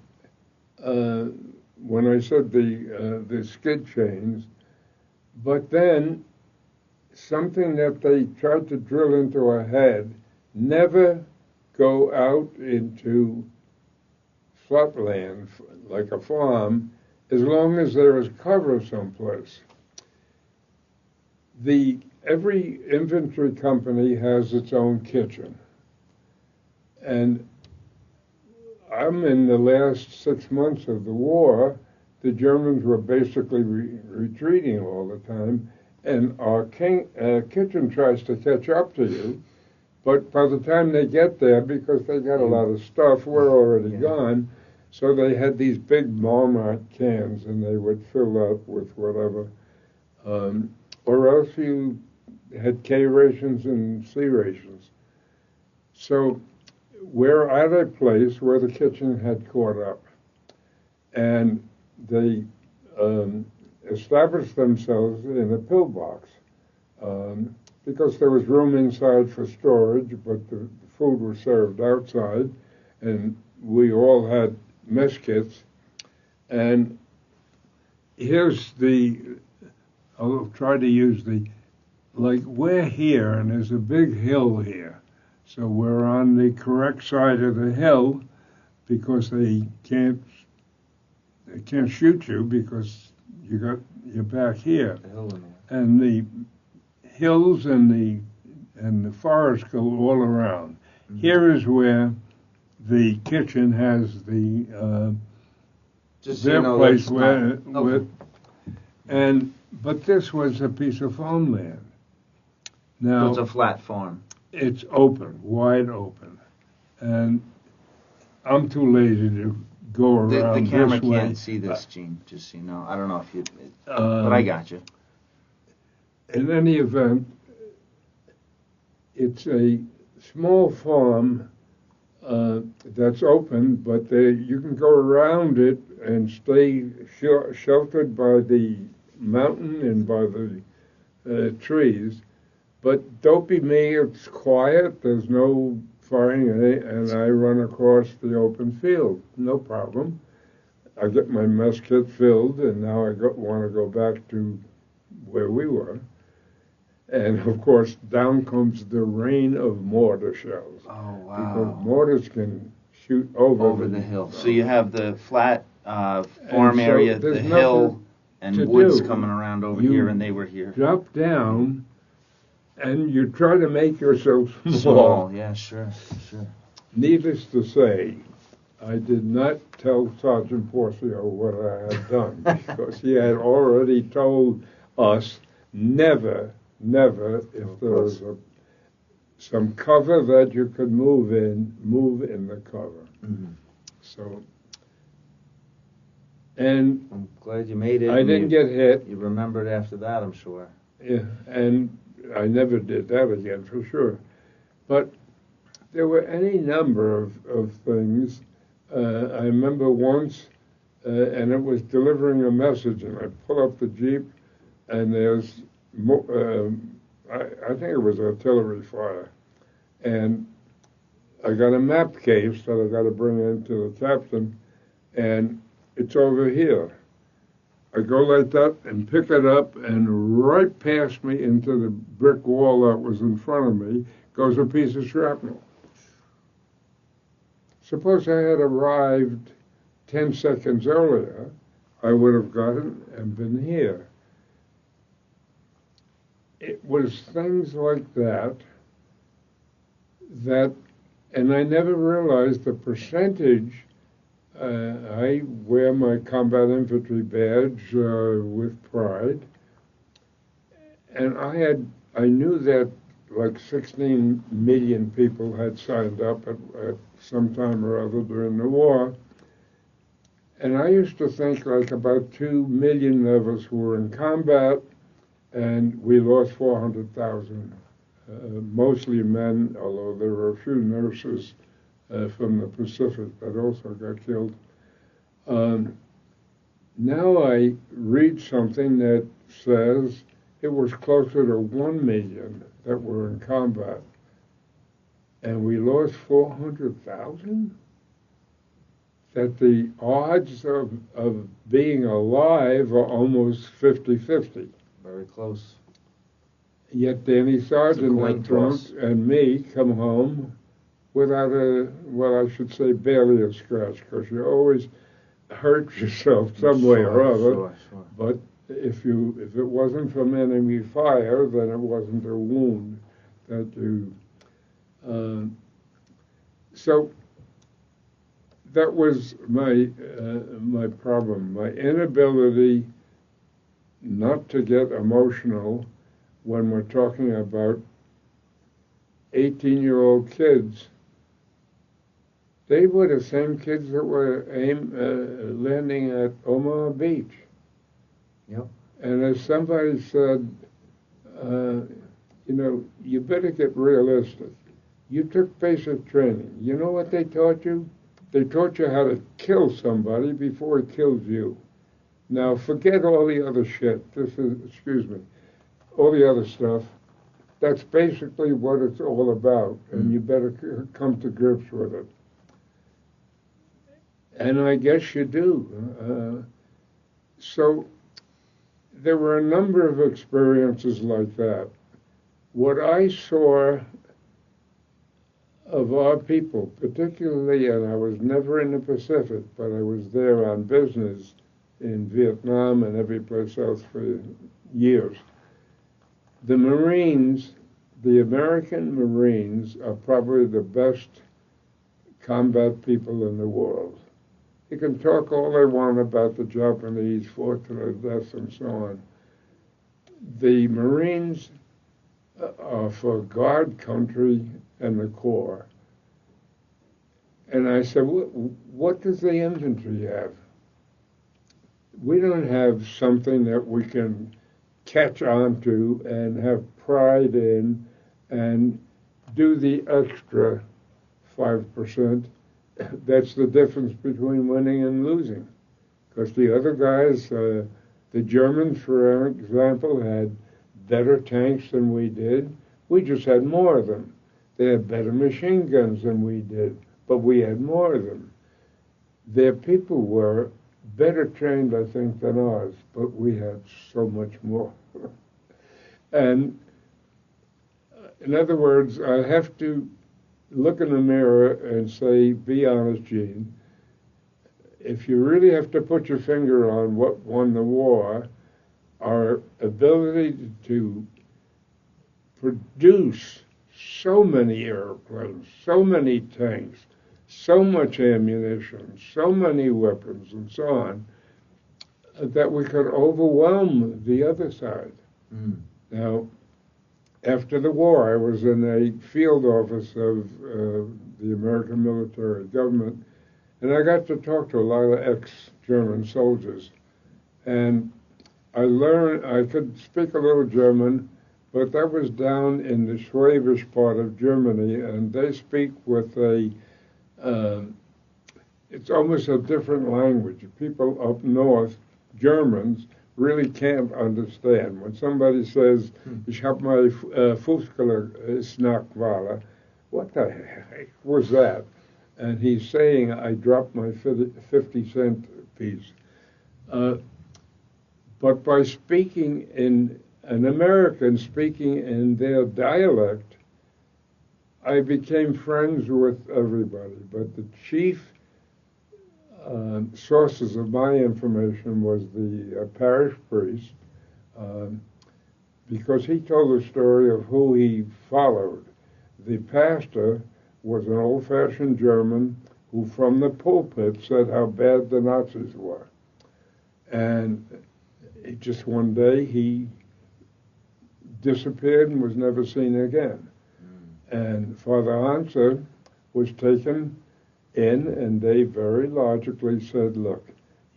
when I said the skid chains, but then something that they tried to drill into our head, never go out into flat land like a farm as long as there is cover someplace. Every infantry company has its own kitchen. And I'm in the last 6 months of the war, the Germans were basically retreating all the time, and our kitchen tries to catch up to you, but by the time they get there, because they got a lot of stuff, we're already gone, so they had these big Marmite cans, and they would fill up with whatever, or else you had K rations and C rations. So we're at a place where the kitchen had caught up, and they established themselves in a pillbox because there was room inside for storage, but the food was served outside, and we all had mess kits. And here's I'll try to use like we're here, and there's a big hill here. So we're on the correct side of the hill because they can't shoot you because you're back here. And the hills and the forest go all around. Mm-hmm. Here is where the kitchen has their place but this was a piece of farmland. Now it's a flat farm. It's open, wide open, and I'm too lazy to go around. The camera this way. Can't see this, Gene. Just so you know, I don't know if you, but I got you. In any event, it's a small farm that's open, but you can go around it and stay sheltered by the mountain and by the trees. But don't be me, it's quiet, there's no firing, and I run across the open field, no problem. I get my mess kit filled, and now I want to go back to where we were. And of course, down comes the rain of mortar shells. Oh, wow. Because mortars can shoot over the hill. So you have the flat farm area, the hill, and woods coming around over here, and they were here. Drop down, and you try to make yourself small. Small, yeah, sure. Needless to say, I did not tell Sergeant Porcio what I had done, because he had already told us never, if there was some cover that you could move in the cover. Mm-hmm. So, and I'm glad you made it. I didn't get hit. You remembered after that, I'm sure. Yeah, and I never did that again, for sure. But there were any number of things. I remember once, and it was delivering a message, and I pull up the Jeep, and there's, I think it was artillery fire. And I got a map case that I got to bring in to the captain, and it's over here. I go like that and pick it up, and right past me into the brick wall that was in front of me goes a piece of shrapnel. Suppose I had arrived 10 seconds earlier, I would have gotten and been here. It was things like that, and I never realized the percentage. I wear my combat infantry badge with pride, and I knew that like 16 million people had signed up at some time or other during the war. And I used to think like about 2 million of us were in combat, and we lost 400,000, mostly men, although there were a few nurses from the Pacific that also got killed. Now I read something that says it was closer to 1 million that were in combat, and we lost 400,000? That the odds of being alive are almost 50-50. Very close. Yet Danny Sargent and me come home without I should say barely a scratch, because you always hurt yourself some way or other. Sure. But if it wasn't from enemy fire, then it wasn't a wound that you. So that was my problem, my inability not to get emotional when we're talking about 18-year-old kids. They were the same kids that were landing at Omaha Beach. Yep. And as somebody said, you better get realistic. You took basic training. You know what they taught you? They taught you how to kill somebody before he kills you. Now, forget all the other shit. All the other stuff. That's basically what it's all about, and you better come to grips with it. And I guess you do. So there were a number of experiences like that. What I saw of our people, particularly, and I was never in the Pacific, but I was there on business in Vietnam and every place else for years. The Marines, the American Marines, are probably the best combat people in the world. You can talk all they want about the Japanese fought to their death and so on. The Marines are for guard country and the Corps. And I said, what does the infantry have? We don't have something that we can catch on to and have pride in and do the extra 5%. That's the difference between winning and losing. Because the other guys, the Germans, for example, had better tanks than we did. We just had more of them. They had better machine guns than we did, but we had more of them. Their people were better trained, I think, than ours, but we had so much more. And in other words, I have to look in the mirror and say, be honest, Gene. If you really have to put your finger on what won the war, our ability to produce so many airplanes, so many tanks, so much ammunition, so many weapons, and so on, that we could overwhelm the other side. Now, after the war, I was in a field office of the American military government, and I got to talk to a lot of ex-German soldiers. And I learned, I could speak a little German, but that was down in the Schwäbisch part of Germany, and they speak with it's almost a different language. People up north, Germans, really can't understand. When somebody says, ich hab my Fußgänger what the heck was that? And he's saying, I dropped my 50-cent piece. But by speaking in an American speaking in their dialect, I became friends with everybody. But the chief sources of my information was the parish priest, because he told the story of who he followed. The pastor was an old-fashioned German who from the pulpit said how bad the Nazis were. And just one day he disappeared and was never seen again. And Father Hansa was taken in, and they very logically said, look,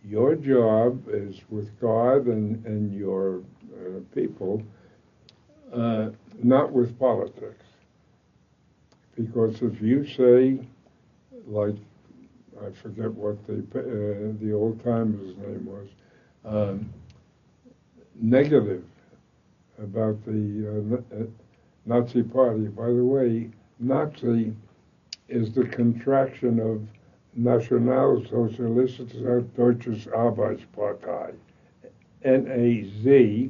your job is with God and your people, not with politics. Because if you say, like, I forget what the old-timer's name was, negative about the Nazi Party. By the way, Nazi is the contraction of Nationalsozialistische Deutsches Arbeitspartei, NAZ,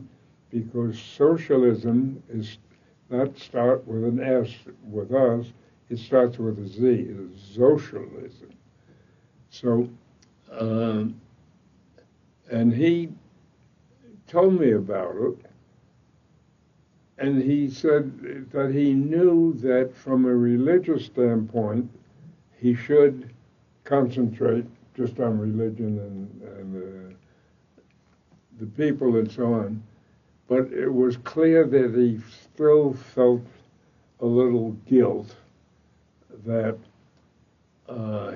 because socialism is not start with an S with us, it starts with a Z, it's socialism. So, and he told me about it, and he said that he knew that from a religious standpoint, he should concentrate just on religion and the people and so on. But it was clear that he still felt a little guilt that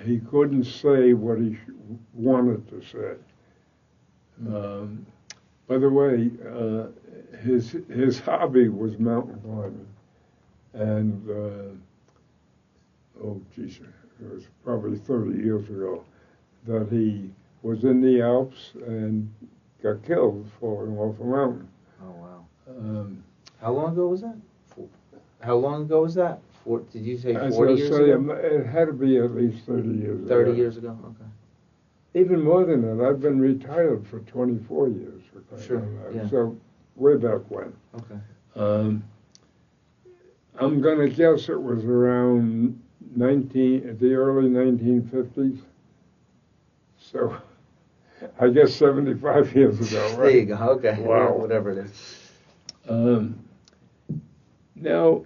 he couldn't say what he wanted to say. By the way, his hobby was mountain climbing, and oh geez, it was probably 30 years ago that he was in the Alps and got killed falling off a mountain. Oh wow! How long ago was that? How long ago was that? Did you say 40 years ago? It had to be at least 30 years ago. 30 years ago, okay. Even more than that, I've been retired for 24 years. Sure, yeah. So, way back when. Okay. I'm going to guess it was around the early 1950s. So, I guess 75 years ago, right? There you go, okay. Wow. Whatever it is. Now,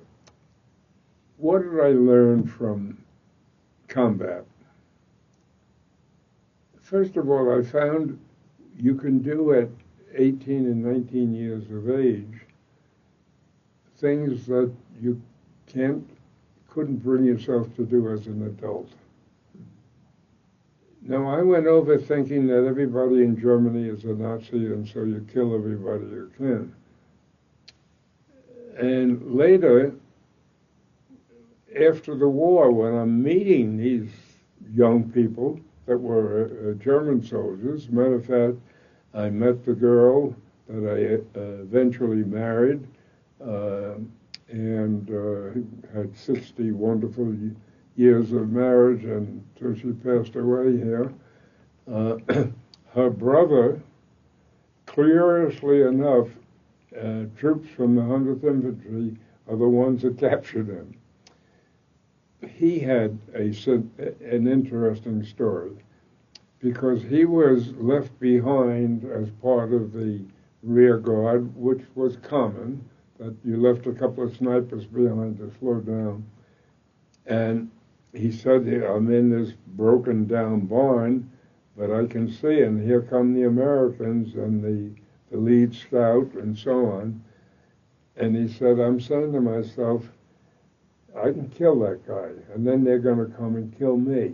what did I learn from combat? First of all, I found you can do at 18 and 19 years of age things that you couldn't bring yourself to do as an adult. Now, I went over thinking that everybody in Germany is a Nazi, and so you kill everybody you can. And later, after the war, when I'm meeting these young people that were German soldiers, matter of fact, I met the girl that I eventually married, and had 60 wonderful years of marriage until she passed away here. Her brother, curiously enough, troops from the 100th Infantry are the ones that captured him. He had an interesting story because he was left behind as part of the rear guard, which was common, that you left a couple of snipers behind to slow down. And he said, I'm in this broken down barn, but I can see, and here come the Americans and the lead scout and so on. And he said, I'm saying to myself, I can kill that guy, and then they're going to come and kill me.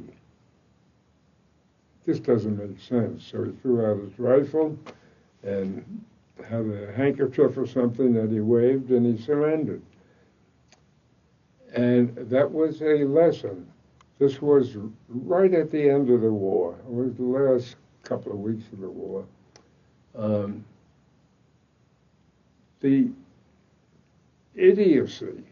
This doesn't make sense. So he threw out his rifle and had a handkerchief or something that he waved, and he surrendered. And that was a lesson. This was right at the end of the war. It was the last couple of weeks of the war. The idiocy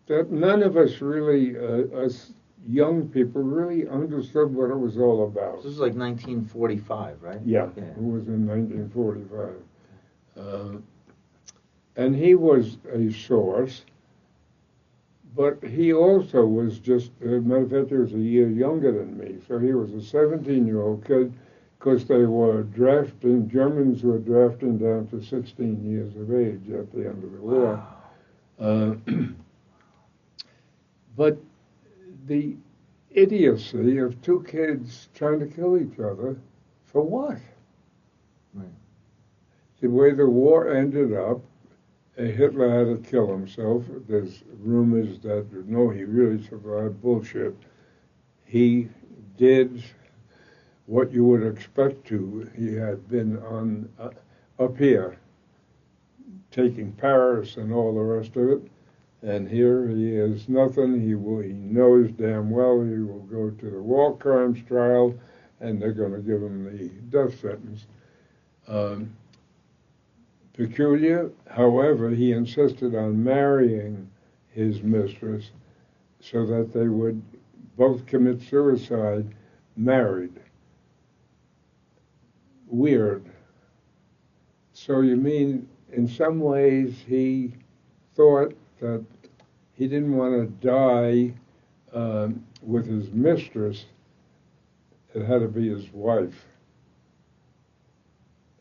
that none of us really, us young people, really understood what it was all about. This was like 1945, right? Yeah, it was in 1945. And he was a source, but he also was just, as a matter of fact, he was a year younger than me. So he was a 17-year-old kid, because they were drafting, Germans were drafting down to 16 years of age at the end of the war. Wow. But the idiocy of two kids trying to kill each other, for what? Right. The way the war ended up, Hitler had to kill himself. There's rumors that, no, he really survived. Bullshit. He did what you would expect to. He had been on up here, taking Paris and all the rest of it, and here he is nothing. He knows damn well he will go to the war crimes trial, and they're going to give him the death sentence. Peculiar, however, he insisted on marrying his mistress so that they would both commit suicide married. Weird. So you mean, in some ways, he thought that he didn't want to die with his mistress. It had to be his wife.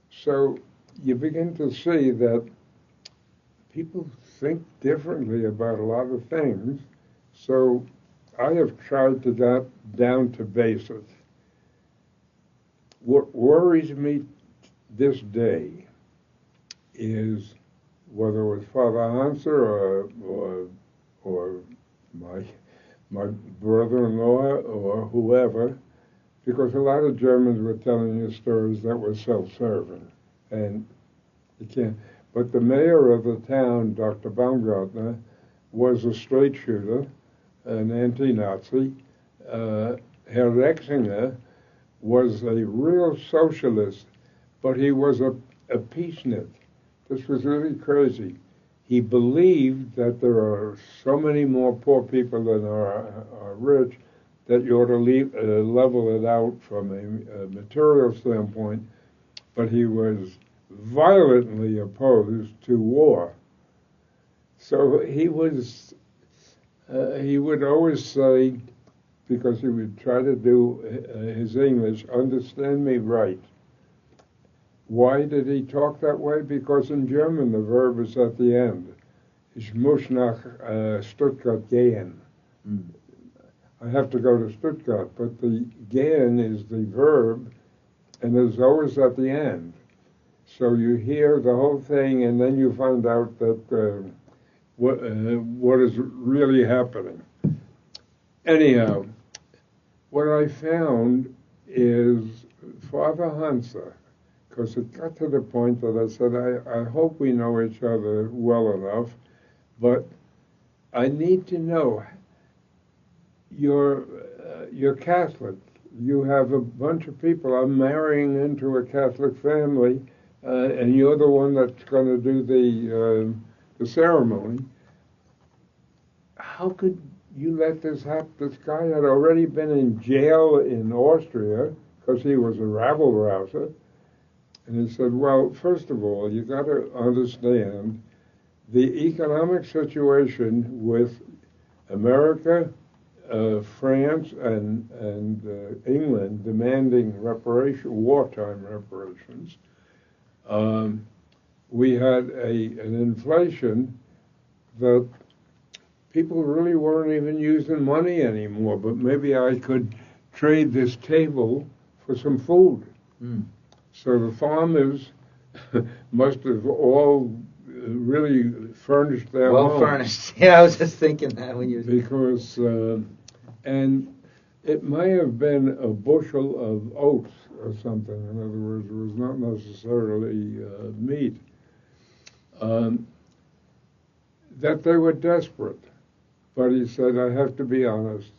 So you begin to see that people think differently about a lot of things. So I have tried to get down to basics. What worries me this day is whether it was Father Hanser or my brother-in-law or whoever, because a lot of Germans were telling you stories that were self-serving, and you can't. But the mayor of the town, Dr. Baumgartner, was a straight shooter, an anti-Nazi. Herr Rexinger was a real socialist, but he was a peacenik. This was really crazy. He believed that there are so many more poor people than are rich that you ought to level it out from a material standpoint, but he was violently opposed to war. So he would always say, because he would try to do his English, understand me right. Why did he talk that way? Because in German the verb is at the end. Ich muss nach Stuttgart gehen. I have to go to Stuttgart, but the gehen is the verb, and it's always at the end. So you hear the whole thing, and then you find out that what is really happening. Anyhow, what I found is Father Hanser, because it got to the point that I said, I hope we know each other well enough, but I need to know, you're Catholic. You have a bunch of people. I'm marrying into a Catholic family, and you're the one that's going to do the ceremony. How could you let this happen? This guy had already been in jail in Austria because he was a rabble-rouser. And he said, well, first of all, you got to understand the economic situation with America, France, and England demanding wartime reparations. We had an inflation that people really weren't even using money anymore, but maybe I could trade this table for some food. So the farmers must have all really furnished their well homes. Furnished. Yeah, I was just thinking that when you... Because, and it may have been a bushel of oats or something. In other words, it was not necessarily meat. That they were desperate. But he said, I have to be honest,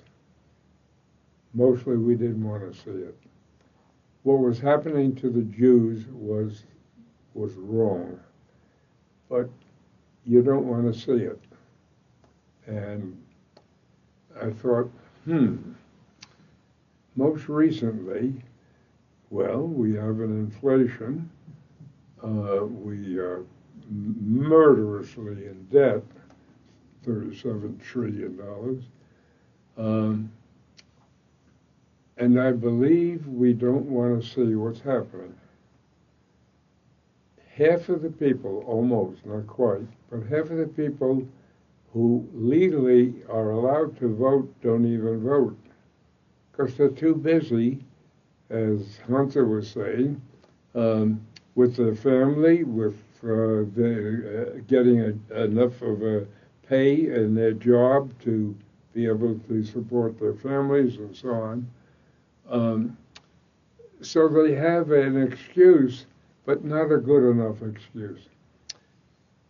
mostly we didn't want to see it. What was happening to the Jews was wrong, but you don't want to see it. And I thought, most recently, well, we have an inflation, we are murderously in debt, $37 trillion. And I believe we don't want to see what's happening. Half of the people, almost, not quite, but half of the people who legally are allowed to vote don't even vote because they're too busy, as Hunter was saying, with their family, with getting enough of a pay in their job to be able to support their families and so on. So they have an excuse, but not a good enough excuse.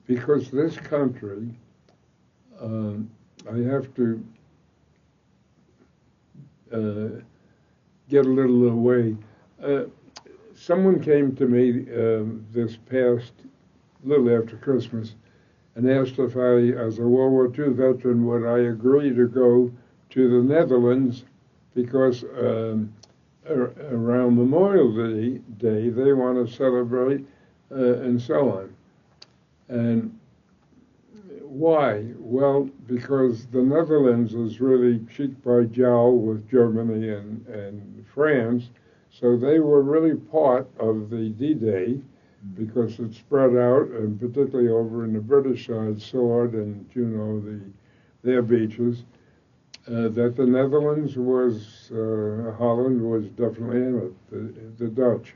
Because this country, I have to get a little away. Someone came to me this past, little after Christmas, and asked if I, as a World War II veteran, would I agree to go to the Netherlands because around Memorial Day they want to celebrate and so on. And why? Well, because the Netherlands is really cheek by jowl with Germany and France, so they were really part of the D-Day because it spread out, and particularly over in the British side, Sword and their beaches, that the Netherlands was, Holland was definitely in it, the Dutch.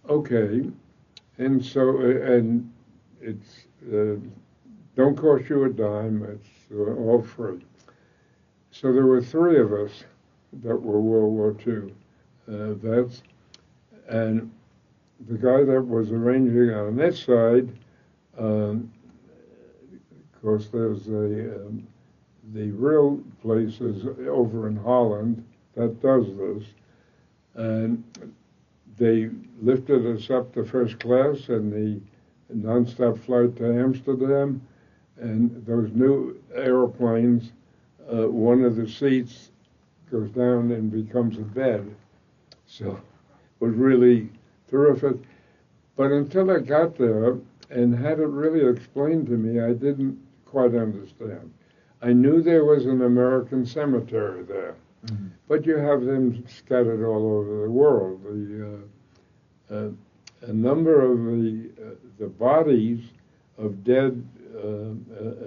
Okay, and so, and it's, don't cost you a dime, it's all free. So there were three of us that were World War II vets, and the guy that was arranging on this side, of course there's the real place is over in Holland that does this, and they lifted us up to first class in the nonstop flight to Amsterdam, and those new airplanes, one of the seats goes down and becomes a bed. So it was really terrific. But until I got there and had it really explained to me, I didn't quite understand. I knew there was an American cemetery there, but you have them scattered all over the world. A number of the bodies of dead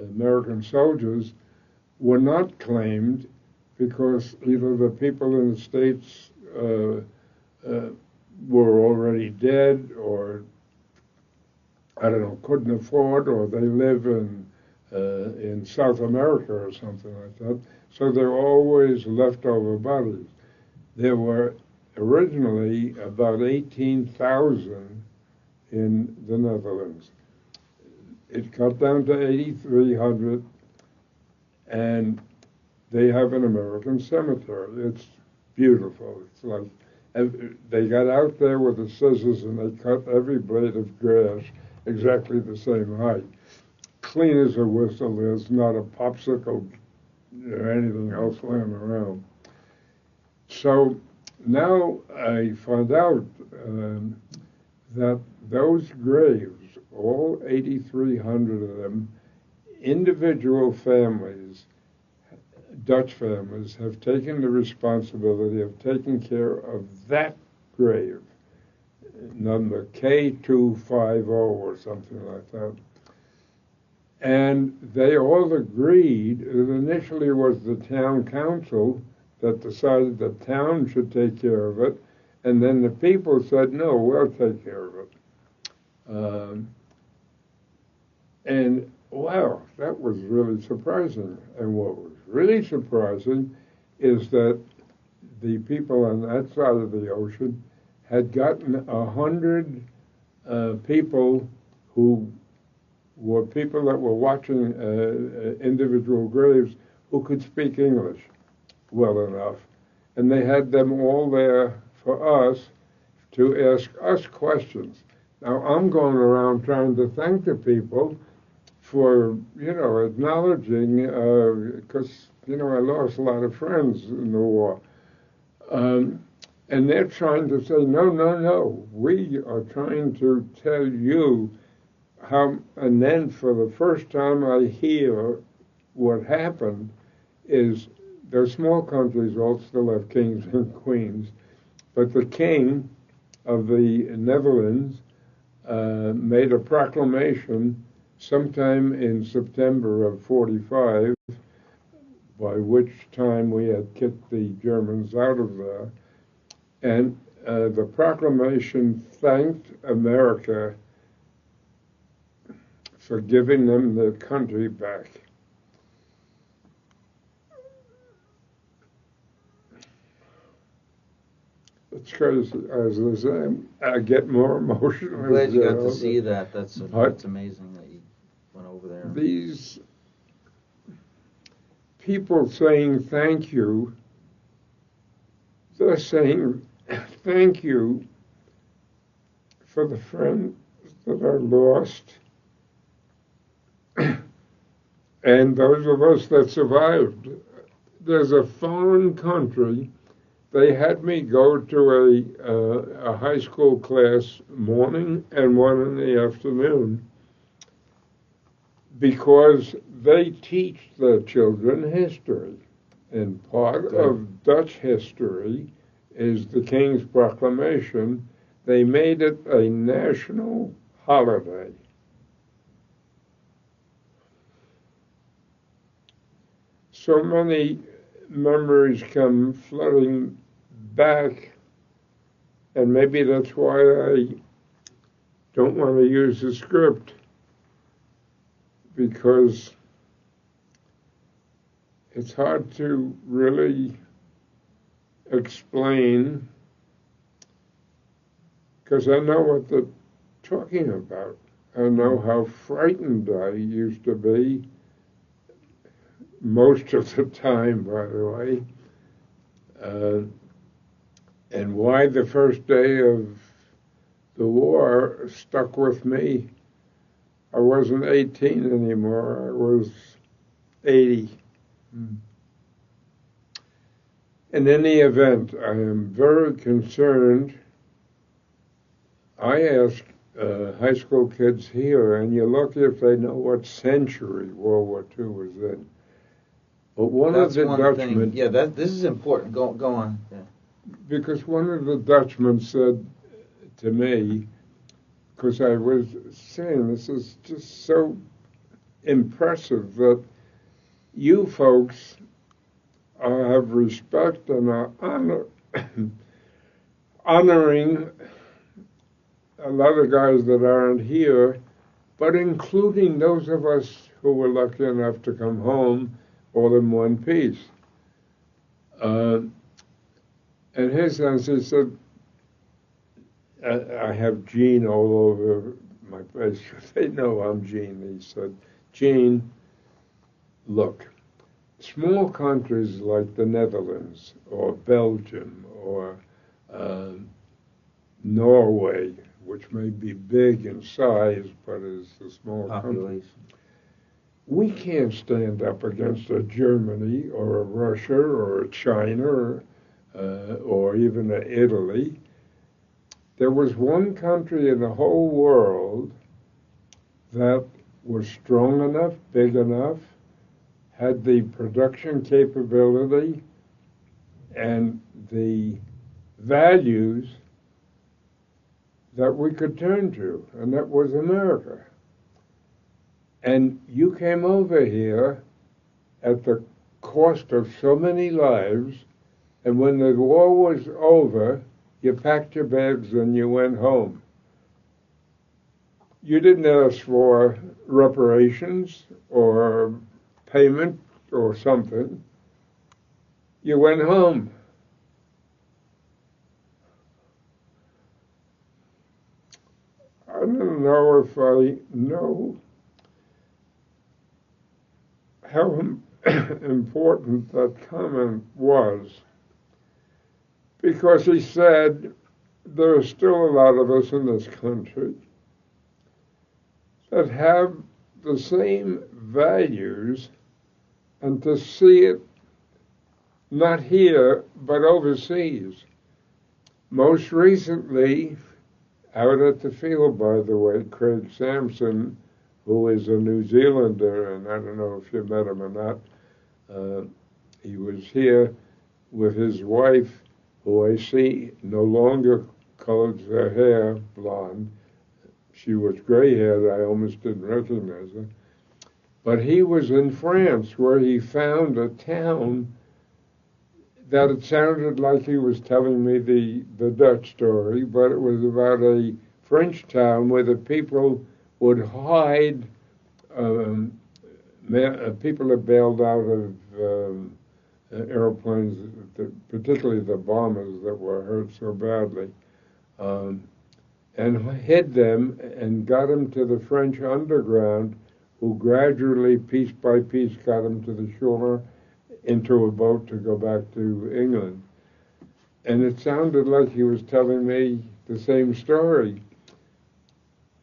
American soldiers were not claimed because either the people in the States were already dead, or I don't know, couldn't afford, or they live in South America or something like that. So they're always leftover bodies. There were originally about 18,000 in the Netherlands. It got down to 8,300, and they have an American cemetery. It's beautiful. It's like they got out there with the scissors and they cut every blade of grass exactly the same height. Clean as a whistle. There's not a popsicle or anything else laying around. So now I find out that those graves, all 8,300 of them, individual families, Dutch families, have taken the responsibility of taking care of that grave, number K250 or something like that. And they all agreed. It initially was the town council that decided the town should take care of it, and then the people said, no, we'll take care of it. And wow, that was really surprising. And what was really surprising is that the people on that side of the ocean had gotten 100 people who were people that were watching individual graves who could speak English well enough. And they had them all there for us to ask us questions. Now, I'm going around trying to thank the people for, acknowledging, because, I lost a lot of friends in the war. And they're trying to say, no, we are trying to tell you how, and then for the first time I hear what happened is they're small countries, all still have kings and queens, but the king of the Netherlands made a proclamation sometime in September of 45, by which time we had kicked the Germans out of there. And the proclamation thanked America for giving them their country back. It's crazy. As I say, I get more emotional. I'm glad you got to see that. That's amazing that you went over there. These people saying thank you, they're saying thank you for the friends that are lost and those of us that survived. There's a foreign country. They had me go to a high school class morning and one in the afternoon because they teach their children history. And part of Dutch history is the King's Proclamation. They made it a national holiday. So many memories come flooding back, and maybe that's why I don't want to use the script, because it's hard to really explain, because I know what they're talking about. I know how frightened I used to be, most of the time, by the way, and why the first day of the war stuck with me. I wasn't 18 anymore, I was 80. In any event, I am very concerned. I ask high school kids here, and you're lucky if they know what century World War II was in. But one of the Dutchmen... Yeah, this is important. Go on. Yeah. Because one of the Dutchmen said to me, because I was saying this is just so impressive that you folks have respect and are honoring a lot of guys that aren't here, but including those of us who were lucky enough to come home all in one piece. And his answer said, I have Gene all over my face. They know I'm Gene. He said, Gene, look, small countries like the Netherlands or Belgium or Norway, which may be big in size but is a small country, we can't stand up against a Germany or a Russia or a China or even a Italy. There was one country in the whole world that was strong enough, big enough, had the production capability and the values that we could turn to, and that was America. And you came over here at the cost of so many lives, and when the war was over, you packed your bags and you went home. You didn't ask for reparations or payment or something. You went home. I don't know if I know how important that comment was, because he said there are still a lot of us in this country that have the same values, and to see it not here but overseas. Most recently, out at the field, by the way, Craig Sampson, who is a New Zealander, and I don't know if you met him or not, he was here with his wife, who I see no longer colors her hair blonde. She was gray-haired. I almost didn't recognize her. But he was in France, where he found a town that it sounded like he was telling me the Dutch story, but it was about a French town where the people would hide people that bailed out of airplanes, particularly the bombers that were hurt so badly, and hid them and got them to the French underground, who gradually, piece by piece, got them to the shore into a boat to go back to England. And it sounded like he was telling me the same story.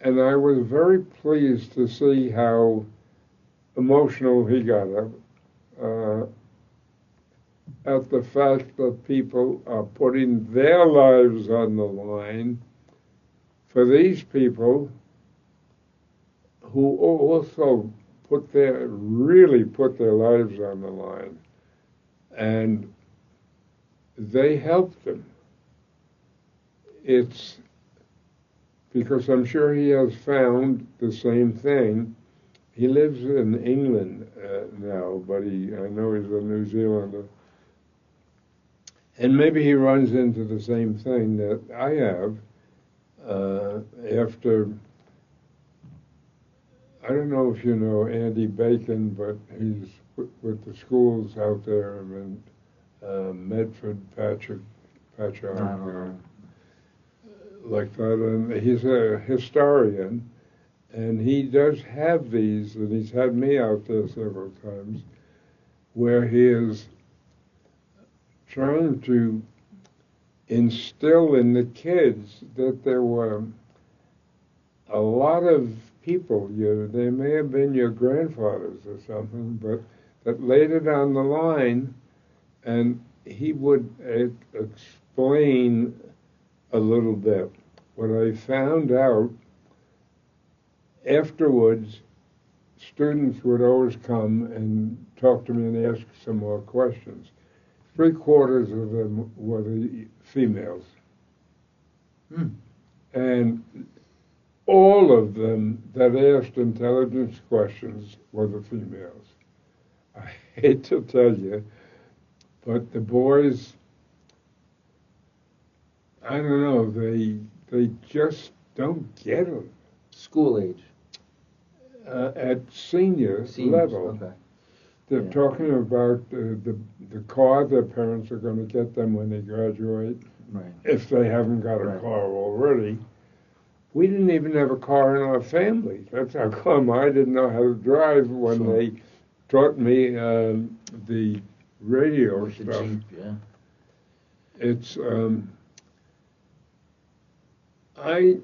And I was very pleased to see how emotional he got at the fact that people are putting their lives on the line for these people who also really put their lives on the line. And they helped him. It's because I'm sure he has found the same thing. He lives in England now, but I know he's a New Zealander. And maybe he runs into the same thing that I have after, I don't know if you know Andy Bacon, but he's with the schools out there in Medford, Patchogue, like that. And he's a historian, and he does have these, and he's had me out there several times, where he is trying to instill in the kids that there were a lot of people, they may have been your grandfathers or something, but that later down the line, and he would explain a little bit. What I found out afterwards, students would always come and talk to me and ask some more questions. 3/4 of them were the females. And all of them that asked intelligence questions were the females. I hate to tell you, but the boys, I don't know, they just don't get it. School age? At senior Seniors, level. Okay. They're talking about the car their parents are going to get them when they graduate, Right. if they haven't got a car already. We didn't even have a car in our family. That's how come I didn't know how to drive when they taught me the radio With stuff. the Jeep, yeah. It's I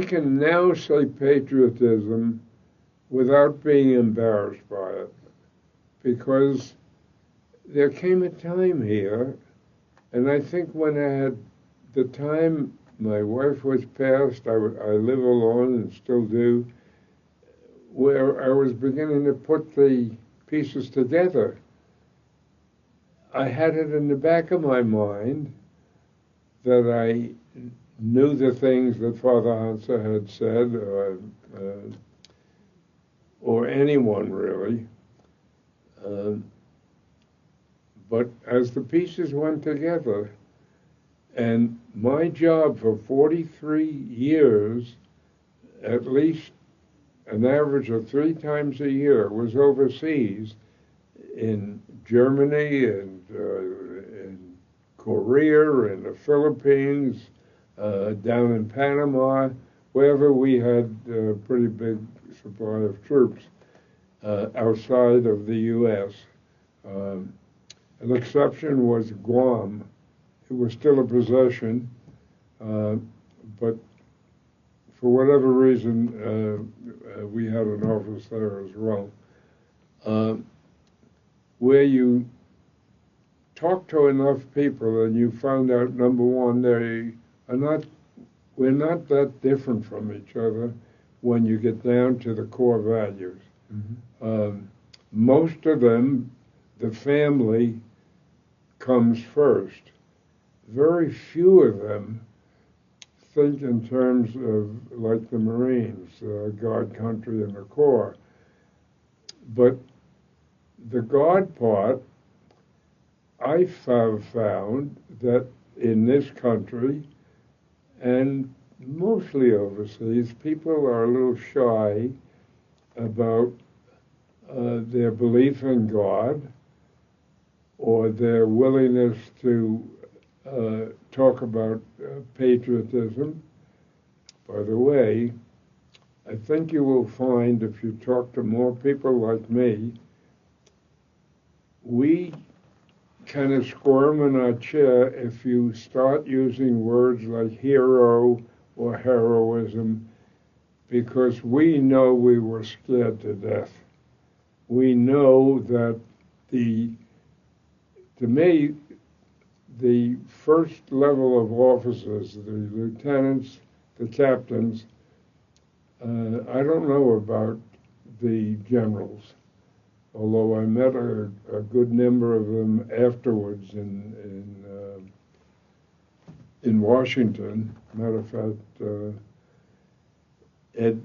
can now say patriotism without being embarrassed by it, because there came a time here, and I think when I had the time my wife was passed, I live alone and still do, where I was beginning to put the pieces together. I had it in the back of my mind that I knew the things that Father Hansa had said, or anyone really. But as the pieces went together, and my job for 43 years, at least an average of 3 times a year, was overseas in Germany and in Korea and the Philippines, down in Panama, wherever we had a pretty big supply of troops outside of the U.S. An exception was Guam. It was still a possession, but for whatever reason, we had an office there as well, where you talk to enough people and you find out, number one, we're not that different from each other when you get down to the core values. Most of them, the family comes first. Very few of them think in terms of, like the Marines, God, country, and the Corps. But the God part, I have found that in this country and mostly overseas, people are a little shy about their belief in God or their willingness to talk about patriotism. By the way, I think you will find if you talk to more people like me, we kind of squirm in our chair if you start using words like hero or heroism, because we know we were scared to death. We know that to me, the first level of officers, the lieutenants, the captains, I don't know about the generals, although I met a good number of them afterwards in Washington. Matter of fact, Ed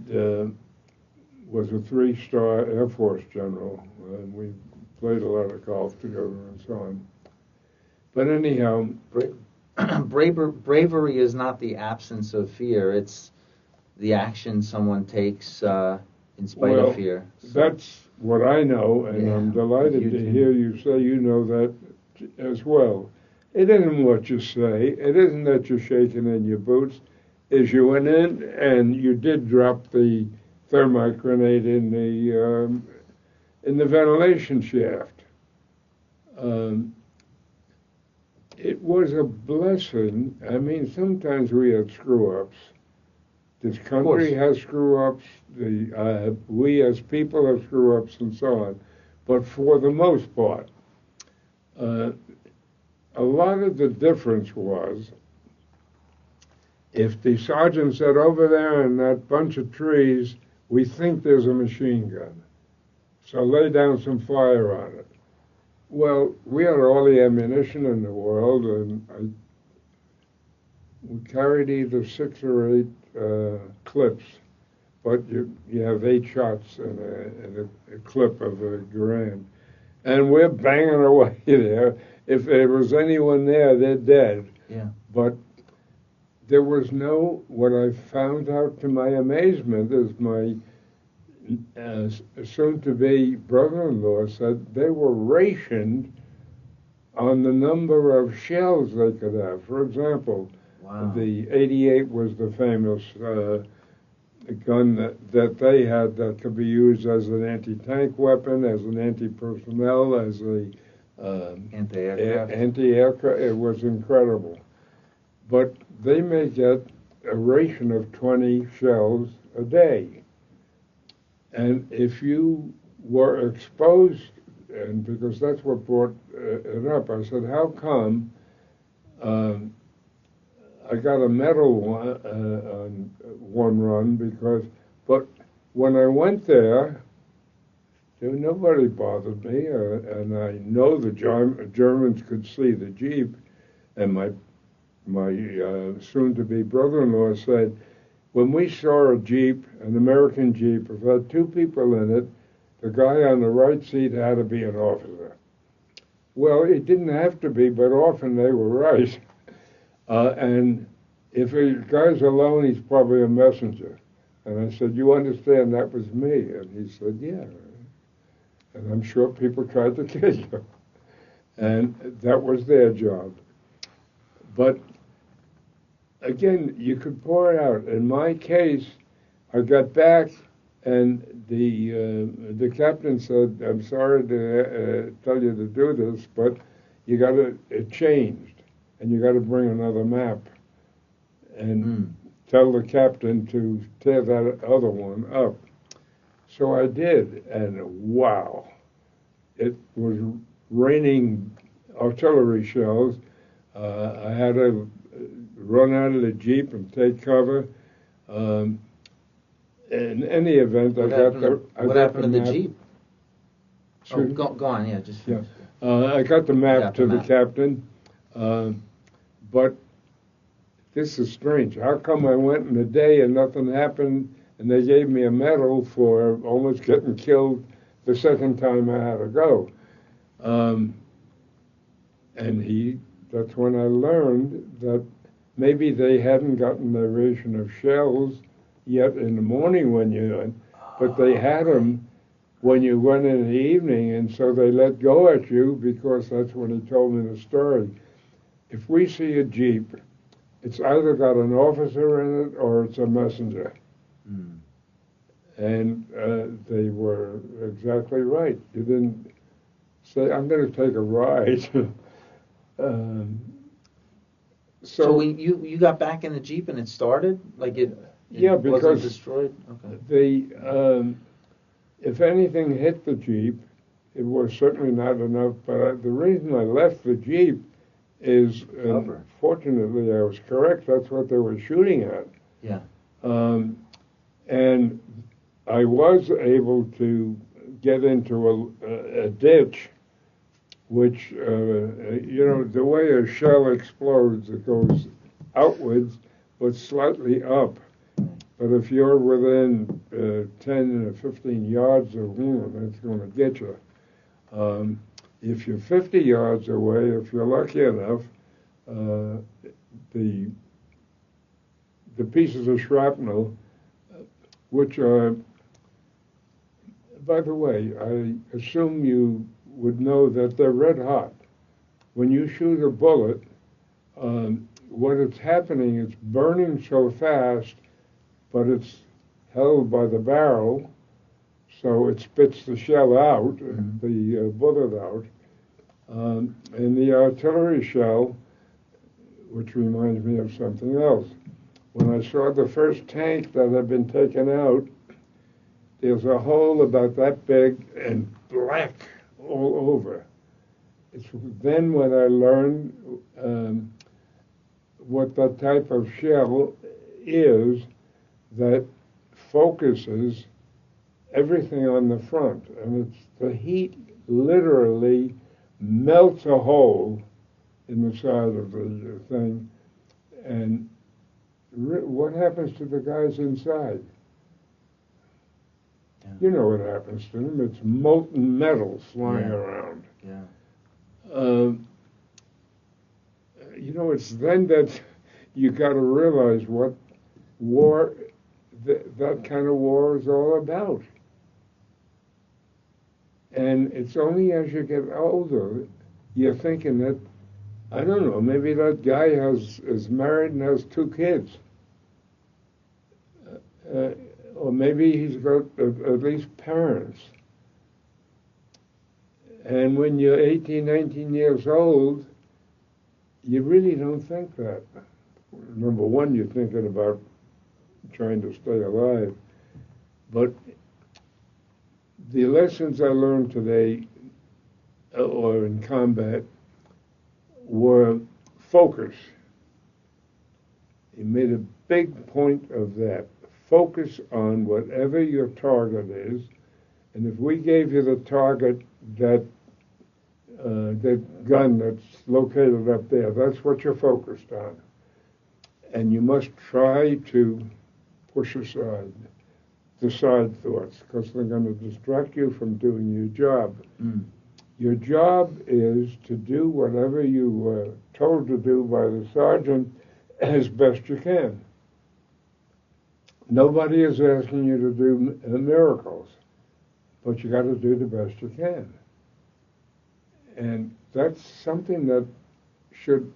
was a 3-star Air Force general, and we played a lot of golf together and so on. But anyhow, bravery is not the absence of fear. It's the action someone takes in spite of fear. So. That's what I know, and I'm delighted to hear you say you know that as well. It isn't what you say. It isn't that you're shaking in your boots. Is you went in and you did drop the thermite grenade in the ventilation shaft. It was a blessing. I mean, sometimes we had screw-ups. This country has screw-ups. We as people have screw-ups and so on. But for the most part, a lot of the difference was if the sergeant said, over there in that bunch of trees, we think there's a machine gun, so lay down some fire on it. Well, we had all the ammunition in the world, and we carried either 6 or 8 clips, but you have 8 shots in a clip of a Garand. And we're banging away there. If there was anyone there, they're dead. Yeah. But there was no, what I found out to my amazement is my soon-to-be brother-in-law said they were rationed on the number of shells they could have. For example, the 88 was the famous gun that they had that could be used as an anti-tank weapon, as an anti-personnel, as a anti-aircraft. It was incredible. But they may get a ration of 20 shells a day. And if you were exposed, and because that's what brought it up, I said, how come I got a medal on one run but when I went there nobody bothered me, and I know the Germans could see the Jeep, and my soon-to-be brother-in-law said, when we saw a Jeep, an American Jeep, if it had 2 people in it, the guy on the right seat had to be an officer. Well, it didn't have to be, but often they were right. And if a guy's alone, he's probably a messenger. And I said, you understand that was me? And he said, yeah. And I'm sure people tried to kill you. And that was their job. But again, you could pour it out. In my case, I got back, and the captain said, I'm sorry to tell you to do this, but it changed, and you got to bring another map and tell the captain to tear that other one up. So I did, and wow, it was raining artillery shells. I had to run out of the Jeep and take cover. In any event, what happened to the Jeep? Go on, yeah, just finish. Yeah. I got the map to the captain, but this is strange. How come I went in a day and nothing happened, and they gave me a medal for almost getting killed the second time I had to go? And that's when I learned that maybe they hadn't gotten their ration of shells yet in the morning when you went, but they had them when you went in the evening, and so they let go at you because that's when he told me the story. If we see a Jeep, it's either got an officer in it or it's a messenger. Mm. And they were exactly right. You didn't say, I'm going to take a ride. So when you got back in the Jeep and it started? Like it yeah, wasn't because destroyed? Okay. If anything hit the Jeep, it was certainly not enough. But the reason I left the Jeep is, fortunately, I was correct. That's what they were shooting at. Yeah. And I was able to get into a ditch, which, the way a shell explodes, it goes outwards, but slightly up. But if you're within 10 or 15 yards of one, it's going to get you. If you're 50 yards away, if you're lucky enough, the pieces of shrapnel, which are, by the way, I assume you would know that they're red hot. When you shoot a bullet, what is happening, it's burning so fast, but it's held by the barrel, so it spits the shell out, the bullet out. And the artillery shell, which reminds me of something else. When I saw the first tank that had been taken out, there's a hole about that big and black all over. It's then when I learned what that type of shell is that focuses everything on the front. And it's the heat literally melts a hole in the side of the thing. And what happens to the guys inside? Yeah. You know what happens to them. It's molten metal flying around. Yeah. It's then that you got to realize what war, that kind of war is all about. And it's only as you get older, you're thinking that, I don't know, maybe that guy is married and has 2 kids. Or maybe he's got at least parents. And when you're 18, 19 years old, you really don't think that. Number one, you're thinking about trying to stay alive. But the lessons I learned today, or in combat, were focus. He made a big point of that. Focus on whatever your target is, and if we gave you the target, that gun that's located up there, that's what you're focused on. And you must try to push aside the side thoughts, because they're going to distract you from doing your job. Mm. Your job is to do whatever you were told to do by the sergeant as best you can. Nobody is asking you to do miracles, but you got to do the best you can. And that's something that should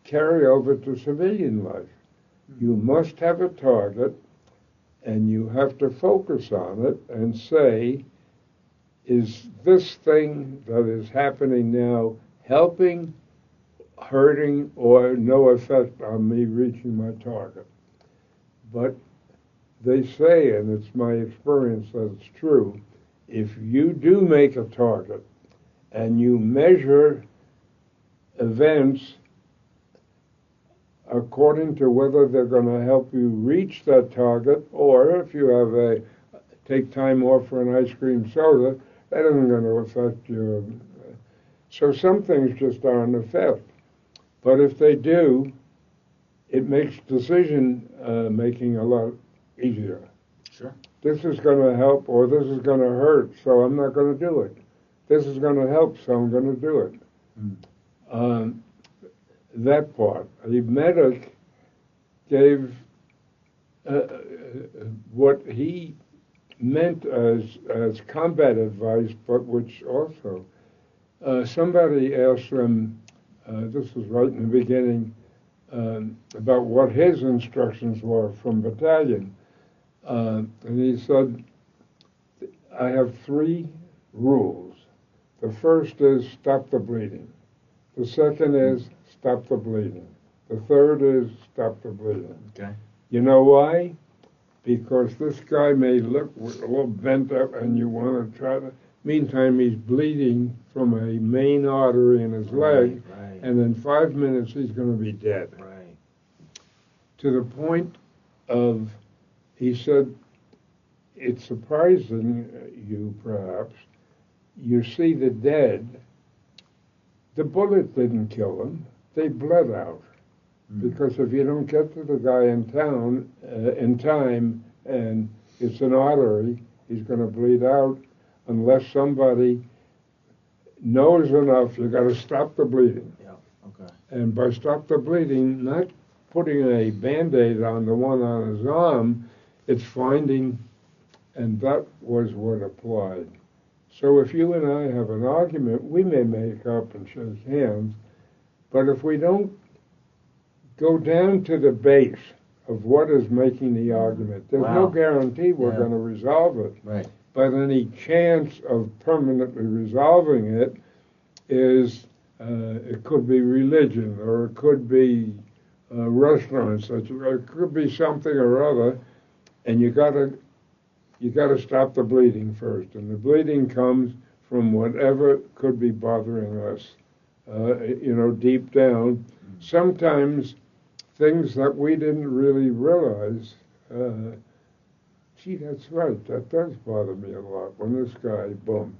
carry over to civilian life. You must have a target, and you have to focus on it and say, is this thing that is happening now helping, hurting, or no effect on me reaching my target? But they say, and it's my experience that it's true, if you do make a target and you measure events according to whether they're going to help you reach that target, or if you have take time off for an ice cream soda, that isn't going to affect your... So some things just aren't effect. But if they do, it makes decision making a lot easier. Sure. This is going to help, or this is going to hurt, so I'm not going to do it. This is going to help, so I'm going to do it. Mm. That part. A medic gave what he meant as combat advice, but which also somebody asked him, this was right in the beginning, about what his instructions were from battalion. And he said, I have 3 rules. The first is stop the bleeding. The second is stop the bleeding. The third is stop the bleeding. Okay. You know why? Because this guy may look a little bent up and you want to try to... Meantime, he's bleeding from a main artery in his leg, right. And in 5 minutes he's going to be dead. Right. To the point of, he said, it's surprising you perhaps, you see the dead, the bullet didn't kill them, they bled out. Because if you don't get to the guy in town in time, and it's an artery, he's going to bleed out unless somebody knows enough. You got to stop the bleeding. Yeah. Okay. And by stop the bleeding, not putting a Band-Aid on the one on his arm, it's finding, and that was what applied. So if you and I have an argument, we may make up and shake hands, but if we don't go down to the base of what is making the argument, there's no guarantee we're going to resolve it. Right. But any chance of permanently resolving it is, it could be religion, or it could be restaurants, or it could be something or other, and you got to stop the bleeding first, and the bleeding comes from whatever could be bothering us, deep down. Sometimes things that we didn't really realize. Gee, that's right. That does bother me a lot when this guy, boom.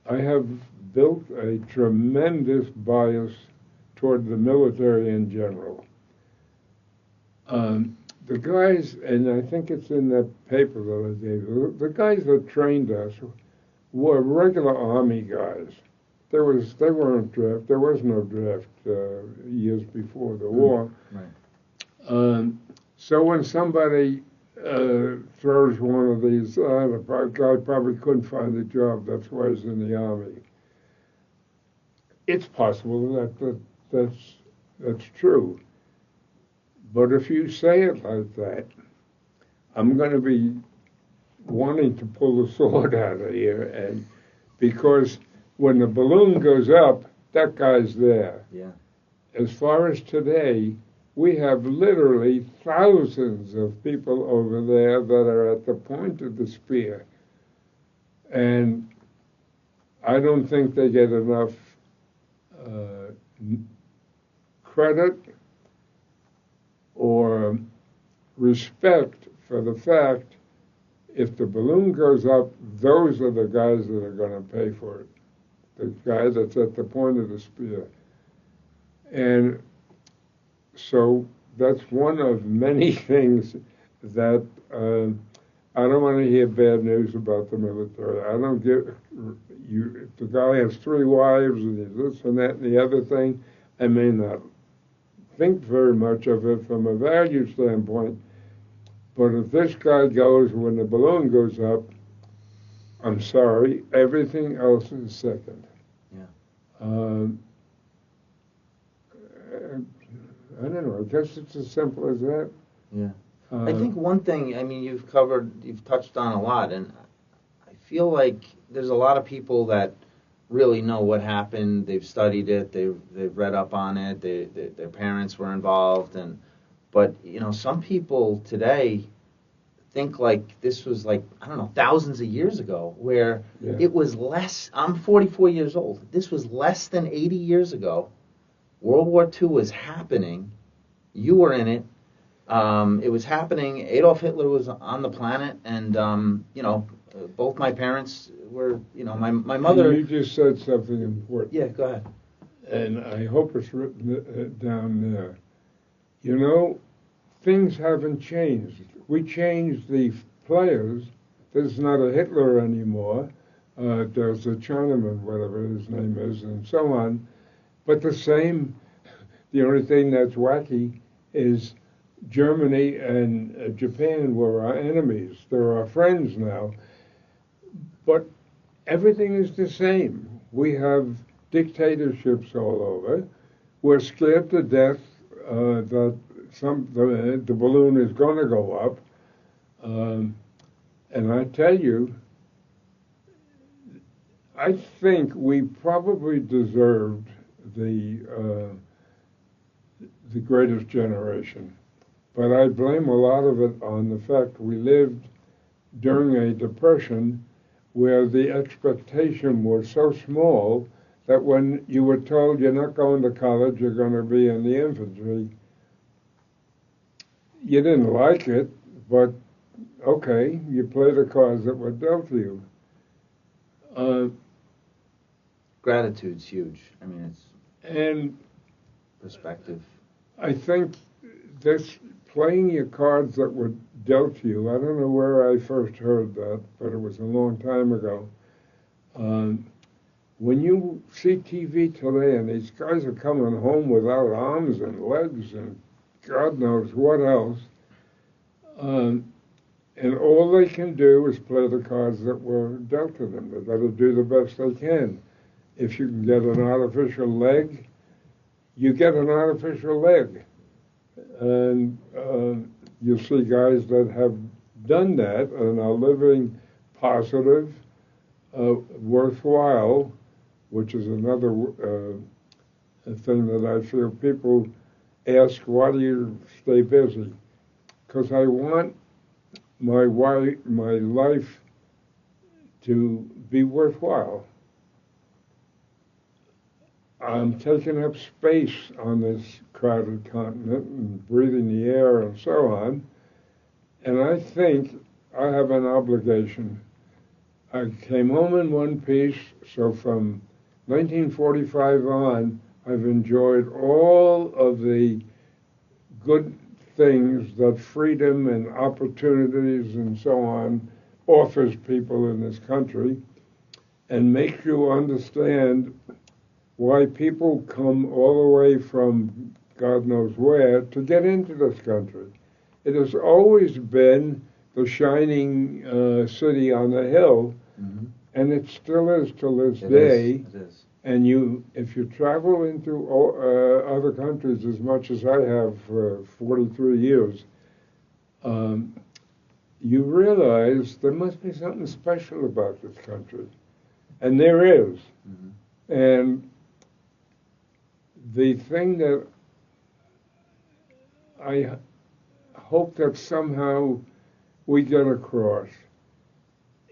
I have built a tremendous bias toward the military in general. The guys, and I think it's in that paper that I gave you, the guys that trained us were regular Army guys. They weren't draft. There was no draft years before the war. Right. So when somebody throws one of these, the guy probably couldn't find a job. That's why he's in the Army. It's possible that's true. But if you say it like that, I'm going to be wanting to pull the sword out of here, and because when the balloon goes up, that guy's there. Yeah. As far as today, we have literally thousands of people over there that are at the point of the spear. And I don't think they get enough credit or respect for the fact, if the balloon goes up, those are the guys that are going to pay for it. The guy that's at the point of the spear. And so that's one of many things that I don't want to hear bad news about the military. I don't give you. If the guy has 3 wives and this and that and the other thing, I may not think very much of it from a value standpoint. But if this guy goes when the balloon goes up, I'm sorry, everything else is second. Yeah. I don't know. I guess it's as simple as that. Yeah. I think one thing, I mean, you've touched on a lot, and I feel like there's a lot of people that really know what happened. They've studied it. They've read up on it. Their parents were involved, but some people today think like this was like, I don't know, thousands of years ago, where it was less. I'm 44 years old. This was less than 80 years ago. World War II was happening. You were in it. It was happening. Adolf Hitler was on the planet, and both my parents were. My mother. You just said something important. Yeah, go ahead. And I hope it's written down there. Things haven't changed. We changed the players. There's not a Hitler anymore. There's a Chinaman, whatever his name is, and so on. But the same The only thing that's wacky is Germany and Japan were our enemies. They're our friends now. But everything is the same. We have dictatorships all over. We're scared to death that the balloon is going to go up. And I tell you, I think we probably deserved the greatest generation. But I blame a lot of it on the fact we lived during a depression where the expectation was so small that when you were told you're not going to college, you're going to be in the infantry, you didn't like it, but okay, you play the cards that were dealt to you. Gratitude's huge. I mean, it's perspective. I think this playing your cards that were dealt to you, I don't know where I first heard that, but it was a long time ago. When you see TV today and these guys are coming home without arms and legs and God knows what else, and all they can do is play the cards that were dealt to them. They've got to do the best they can. If you can get an artificial leg, you get an artificial leg. And you see guys that have done that and are living positive, worthwhile, which is another thing that I feel people ask, why do you stay busy? Because I want my life to be worthwhile. I'm taking up space on this crowded continent and breathing the air and so on. And I think I have an obligation. I came home in one piece, so from 1945 on, I've enjoyed all of the good things that freedom and opportunities and so on offers people in this country, and makes you understand why people come all the way from God knows where to get into this country. It has always been the shining city on the hill, and it still is till this day. It is. And if you travel into other countries as much as I have for 43 years, you realize there must be something special about this country. And there is. And the thing that I hope that somehow we get across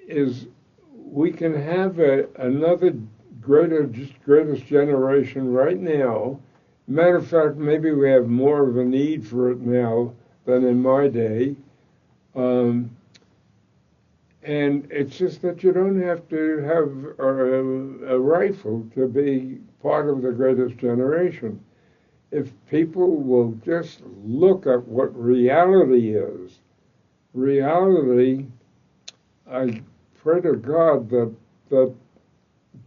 is we can have another greatest generation right now. Matter of fact, maybe we have more of a need for it now than in my day. And it's just that you don't have to have a rifle to be part of the greatest generation. If people will just look at what reality is, I pray to God that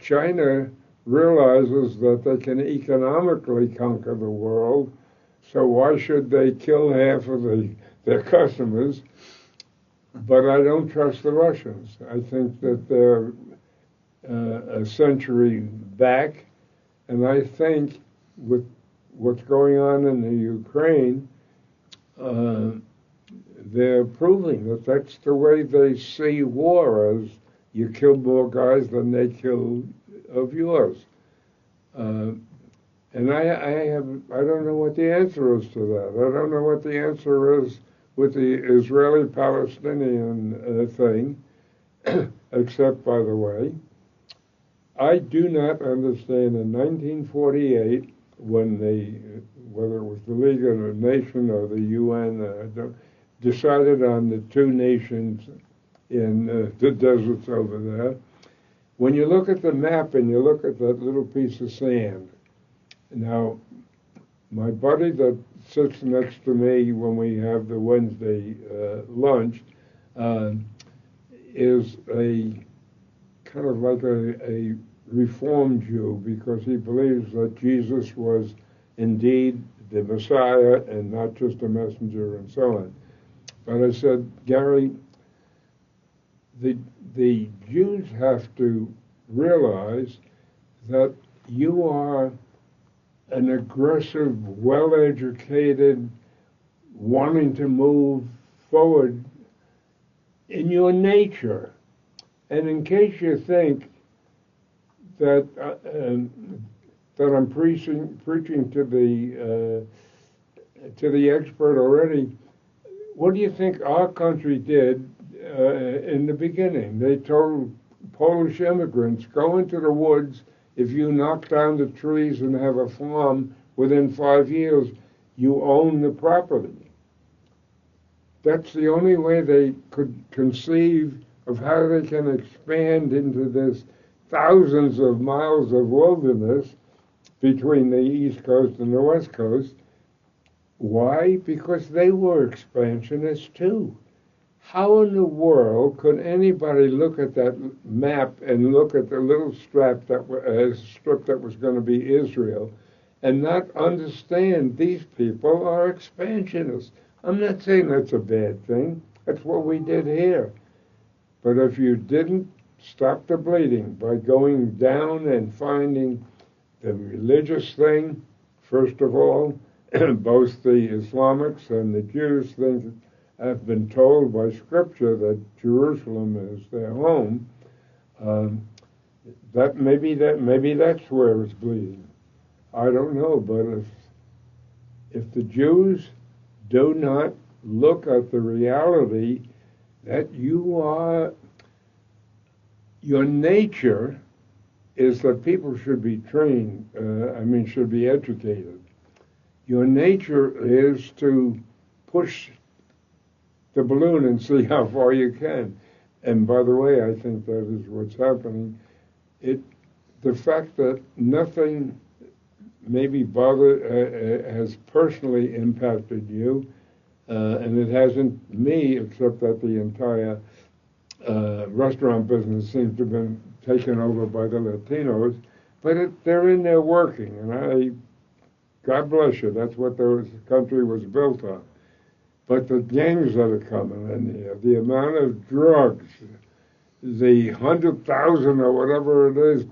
China realizes that they can economically conquer the world, so why should they kill half of their customers? But I don't trust the Russians. I think that they're a century back, and I think with what's going on in the Ukraine, they're proving that that's the way they see war, as you kill more guys than they kill of yours. And I don't know what the answer is to that. I don't know what the answer is with the Israeli-Palestinian thing, except, by the way, I do not understand in 1948, when whether it was the League of the Nations or the UN decided on the two nations in the deserts over there, when you look at the map and you look at that little piece of sand, now, my buddy that sits next to me when we have the Wednesday lunch is a kind of like a Reformed Jew, because he believes that Jesus was indeed the Messiah and not just a messenger and so on. But I said, Gary, the Jews have to realize that you are an aggressive, well-educated, wanting to move forward in your nature. And in case you think that that I'm preaching to the expert already, what do you think our country did in the beginning? They told Polish immigrants, go into the woods. If you knock down the trees and have a farm within 5 years, you own the property. That's the only way they could conceive of how they can expand into this thousands of miles of wilderness between the East Coast and the West Coast. Why? Because they were expansionists too. How in the world could anybody look at that map and look at the little strip that was going to be Israel and not understand these people are expansionists? I'm not saying that's a bad thing. That's what we did here. But if you didn't stop the bleeding by going down and finding the religious thing, first of all, both the Islamics and the Jews think have been told by Scripture that Jerusalem is their home. Maybe that's where it's bleeding. I don't know, but if the Jews do not look at the reality that your nature is that people should be trained, should be educated. Your nature is to push the balloon and see how far you can. And by the way, I think that is what's happening. The fact that nothing maybe has personally impacted you, and it hasn't me, except that the entire restaurant business seems to have been taken over by the Latinos, but they're in there working, and God bless you, that's what the country was built on. But the gangs that are coming in here, the amount of drugs, the 100,000 or whatever it is,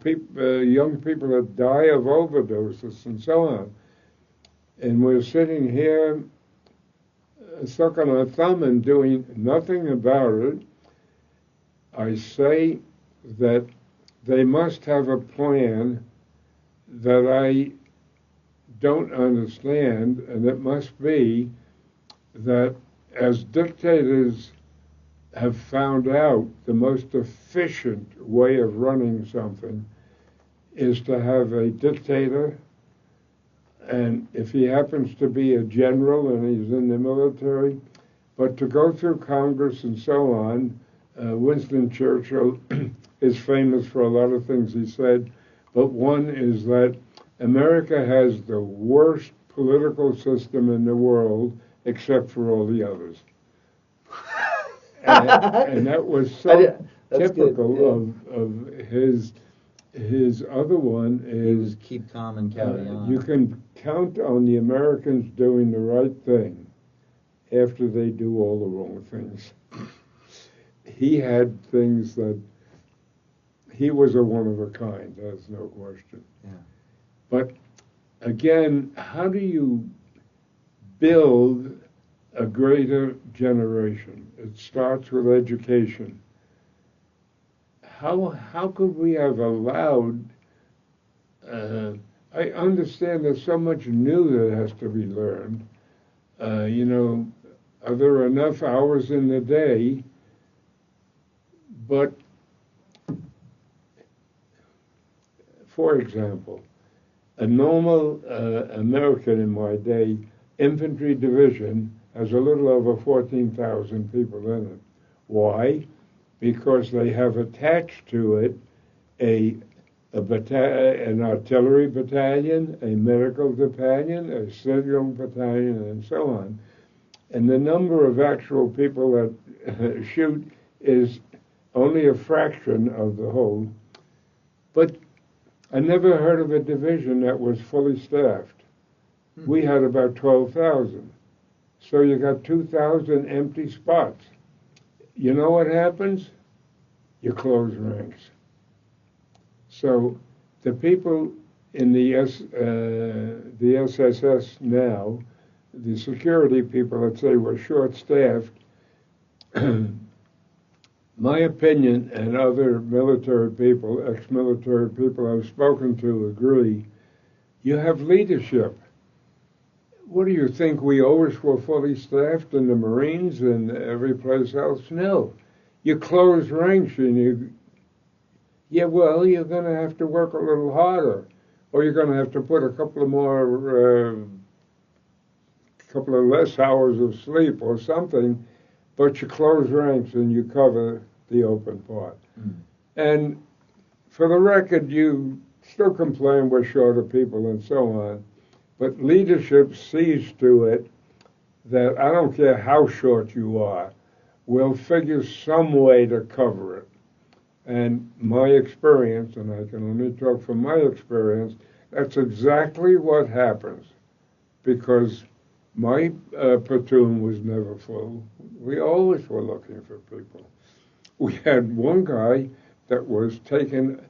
young people that die of overdoses and so on. And we're sitting here sucking our thumb and doing nothing about it. I say that they must have a plan that I don't understand, and it must be that as dictators have found out, the most efficient way of running something is to have a dictator, and if he happens to be a general and he's in the military, but to go through Congress and so on. Winston Churchill is famous for a lot of things he said, but one is that America has the worst political system in the world except for all the others. and that was so typical of his other one is keep calm and carry on. You can count on the Americans doing the right thing after they do all the wrong things. He had things that he was a one of a kind, there's no question. Yeah. But again, how do you build a greater generation? It starts with education. How could we have allowed, I understand there's so much new that has to be learned. Are there enough hours in the day? But, for example, a normal American in my day, infantry division, has a little over 14,000 people in it. Why? Because they have attached to it an artillery battalion, a medical battalion, a signal battalion, and so on. And the number of actual people that shoot is only a fraction of the whole. But I never heard of a division that was fully staffed. We had about 12,000. So you got 2,000 empty spots. You know what happens? You close ranks. So the people in the SSS now, the security people, let's say, were short-staffed. My opinion and other military people, ex-military people I've spoken to agree, you have leadership. What do you think, we always were fully staffed in the Marines and every place else? No. You close ranks and you're going to have to work a little harder, or you're going to have to put a couple of less hours of sleep or something, but you close ranks and you cover the open part. And for the record, you still complain we're short of people and so on, but leadership sees to it that I don't care how short you are, we'll figure some way to cover it. And my experience, and I can only talk from my experience, that's exactly what happens, because my platoon was never full. We always were looking for people. We had one guy that was taken,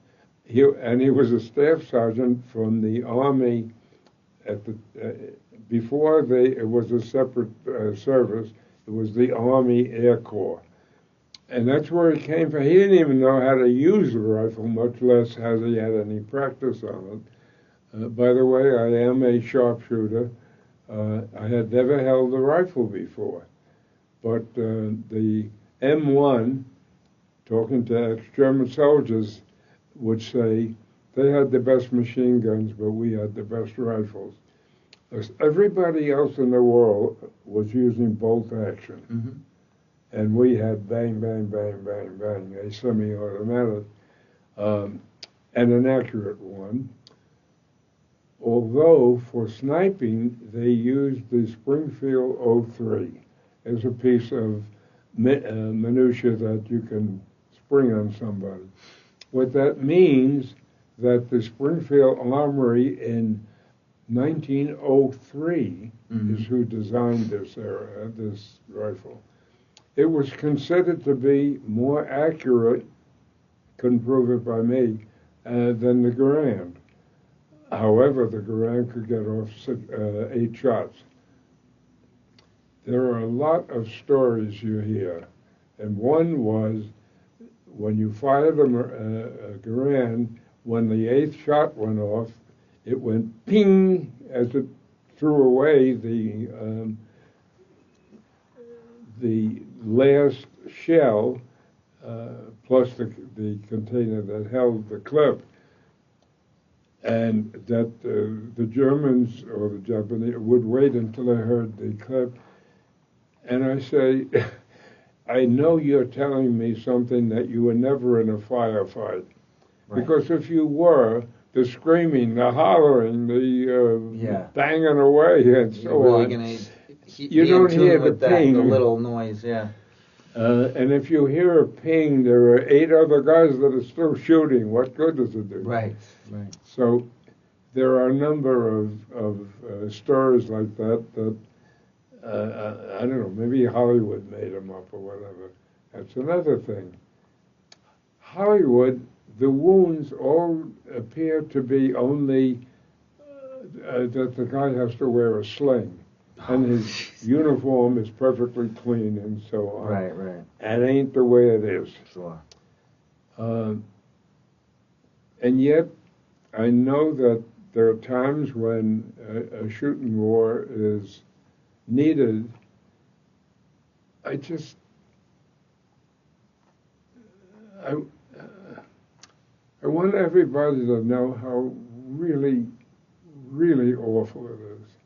he was a staff sergeant from the Army at the before it was a separate service. It was the Army Air Corps, and that's where he came from. He didn't even know how to use the rifle, much less has he had any practice on it. By the way, I am a sharpshooter. I had never held a rifle before, but the M1, talking to ex-German soldiers, would say they had the best machine guns, but we had the best rifles. Everybody else in the world was using bolt action, and we had bang, bang, bang, bang, bang, a semi-automatic, and an accurate one. Although for sniping, they used the Springfield 03 as a piece of minutia that you can spring on somebody. What that means, that the Springfield Armory in 1903 is who designed this rifle. It was considered to be more accurate, couldn't prove it by me, than the Garand. However, the Garand could get off 8 shots. There are a lot of stories you hear, and one was when you fired a Garand, when the 8th shot went off, it went ping as it threw away the last shell, plus the container that held the clip. And that the Germans or the Japanese would wait until they heard the clip. And I say, I know you're telling me something that you were never in a firefight. Right. Because if you were, the screaming, the hollering, the banging away and so on, you don't hear the ping. The little noise, yeah. And if you hear a ping, there are 8 other guys that are still shooting. What good does it do? Right, right. So there are a number of stories like that I don't know, maybe Hollywood made them up or whatever. That's another thing. Hollywood, the wounds all appear to be only that the guy has to wear a sling. And his uniform is perfectly clean and so on. Right, right. And ain't the way it is. Sure. And yet, I know that there are times when a shooting war is needed. I want everybody to know how really, really awful it is.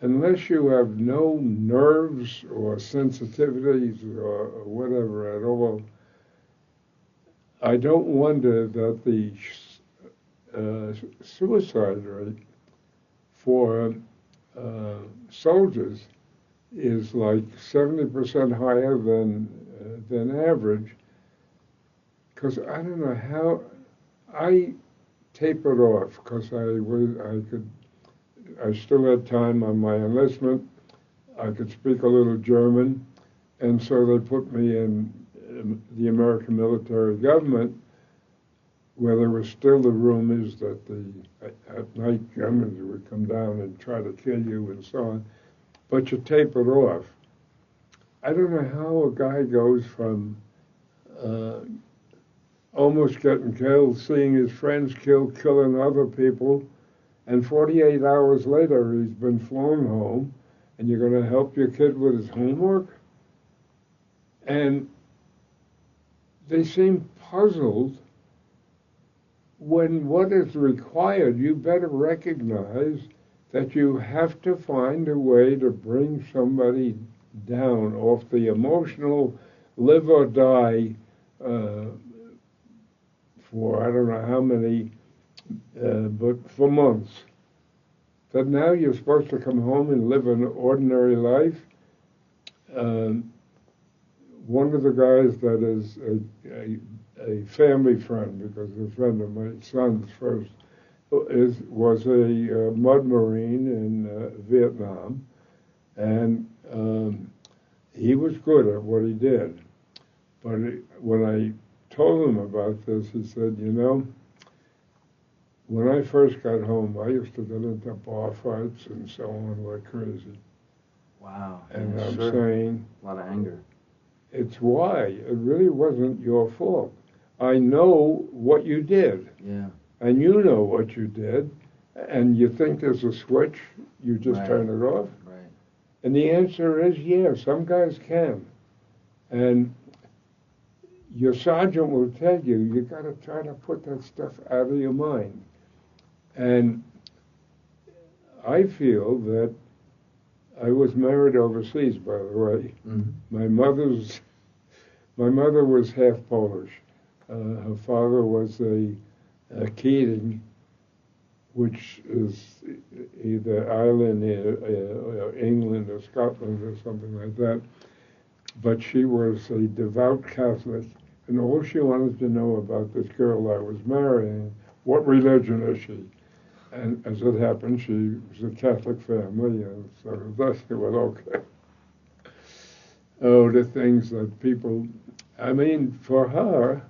Unless you have no nerves or sensitivities or whatever at all, I don't wonder that the suicide rate for soldiers is like 70% higher than average. Because I don't know how I tapered off because I could I still had time on my enlistment. I could speak a little German, and so they put me in the American military government, where there was still the rumors that at night Germans would come down and try to kill you and so on, but you tape it off. I don't know how a guy goes from almost getting killed, seeing his friends killed, killing other people, and 48 hours later he's been flown home, and you're going to help your kid with his homework? And they seem puzzled when what is required, you better recognize that you have to find a way to bring somebody down off the emotional live or die for I don't know how many, but for months. That now you're supposed to come home and live an ordinary life. One of the guys that is a family friend, because a friend of my son's first, was a mud marine in Vietnam, and he was good at what he did. But when I told him about this, he said, you know, when I first got home, I used to get into bar fights and so on like crazy. Wow. And yeah, I'm sure. saying, A lot of anger. it's why. It really wasn't your fault. I know what you did. Yeah. And you know what you did. And you think there's a switch, you just Right. turn it off. Right. And the answer is yes, some guys can. And your sergeant will tell you, you got to try to put that stuff out of your mind. And I feel that I was married overseas, by the way. Mm-hmm. My mother was half Polish. Her father was a Keating, which is either Ireland or England or Scotland or something like that. But she was a devout Catholic, and all she wanted to know about this girl I was marrying, what religion is she? And as it happened, she was a Catholic family, and so thus it was okay. Oh, the things that people, I mean, for her,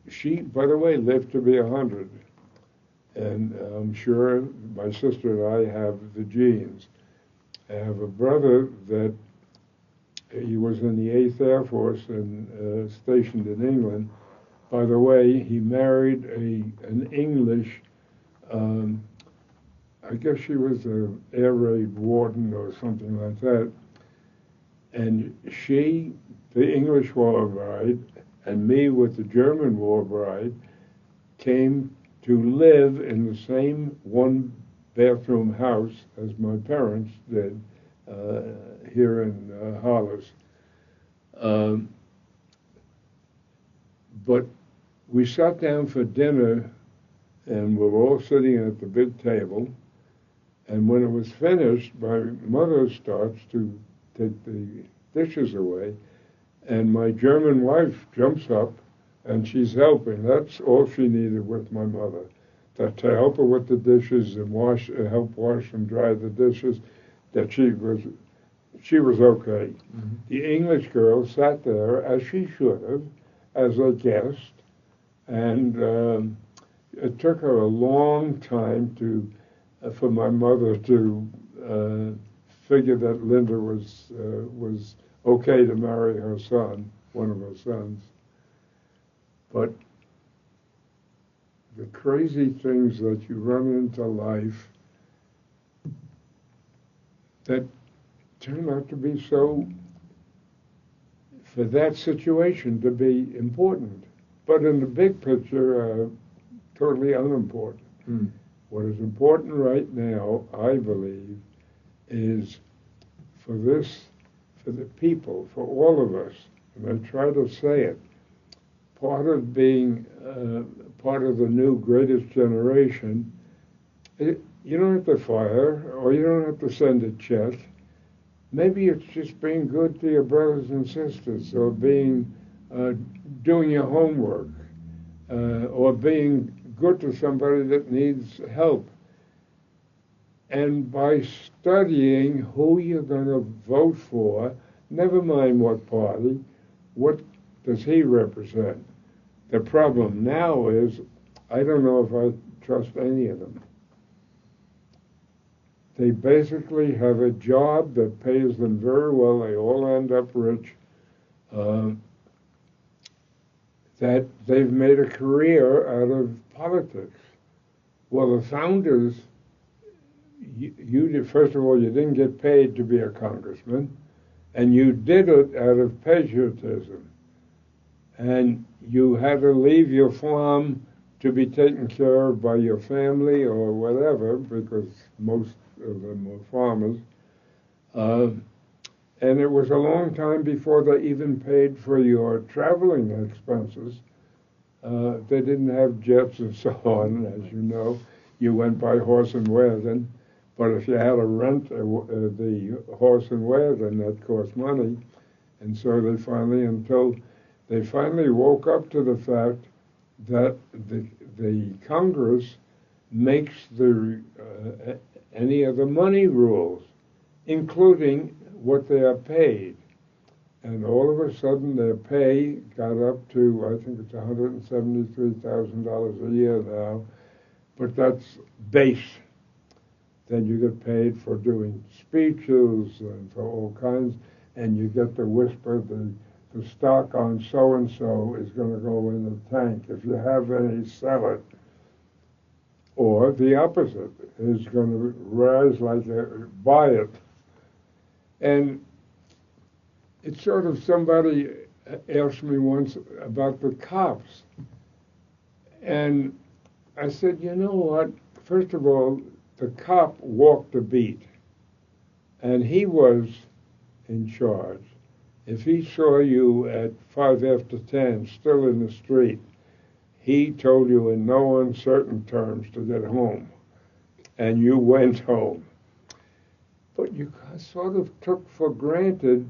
she, by the way, lived to be 100. And I'm sure my sister and I have the genes. I have a brother that he was in the 8th Air Force and stationed in England. By the way, he married an English, I guess she was an air raid warden or something like that. And she, the English war bride, and me with the German war bride, came to live in the same one-bathroom house as my parents did here in Hollis. But we sat down for dinner, and we were all sitting at the big table. And when it was finished, my mother starts to take the dishes away, and my German wife jumps up, and she's helping. That's all she needed with my mother, to help her with the dishes and help wash and dry the dishes. That she was okay. Mm-hmm. The English girl sat there, as she should have, as a guest, and it took her a long time for my mother to figure that Linda was okay to marry her son, one of her sons. But the crazy things that you run into life that turn out to be so, for that situation to be important. But in the big picture, totally unimportant. Mm. What is important right now, I believe, is for the people, for all of us, and I try to say it, part of being part of the new greatest generation, you don't have to fire, or you don't have to send a check. Maybe it's just being good to your brothers and sisters, or being doing your homework, or being good to somebody that needs help. And by studying who you're going to vote for, never mind what party, what does he represent? The problem now is I don't know if I trust any of them. They basically have a job that pays them very well. They all end up rich. That they've made a career out of politics. Well, the founders, you did, first of all, you didn't get paid to be a congressman, and you did it out of patriotism. And you had to leave your farm to be taken care of by your family or whatever, because most of them were farmers. And it was a long time before they even paid for your traveling expenses. They didn't have jets and so on, as you know. You went by horse and wagon. But if you had to rent the horse and wagon, that cost money. And so they finally woke up to the fact that the Congress makes any of the money rules, including what they are paid. And all of a sudden their pay got up to, I think it's $173,000 a year now, but that's base. Then you get paid for doing speeches and for all kinds, and you get the whisper, the stock on so-and-so is going to go in the tank. If you have any, sell it. Or the opposite is going to rise buy it. And it's sort of, somebody asked me once about the cops. And I said, you know what? First of all, the cop walked the beat. And he was in charge. If he saw you at 5 after 10 still in the street, he told you in no uncertain terms to get home. And you went home. But you sort of took for granted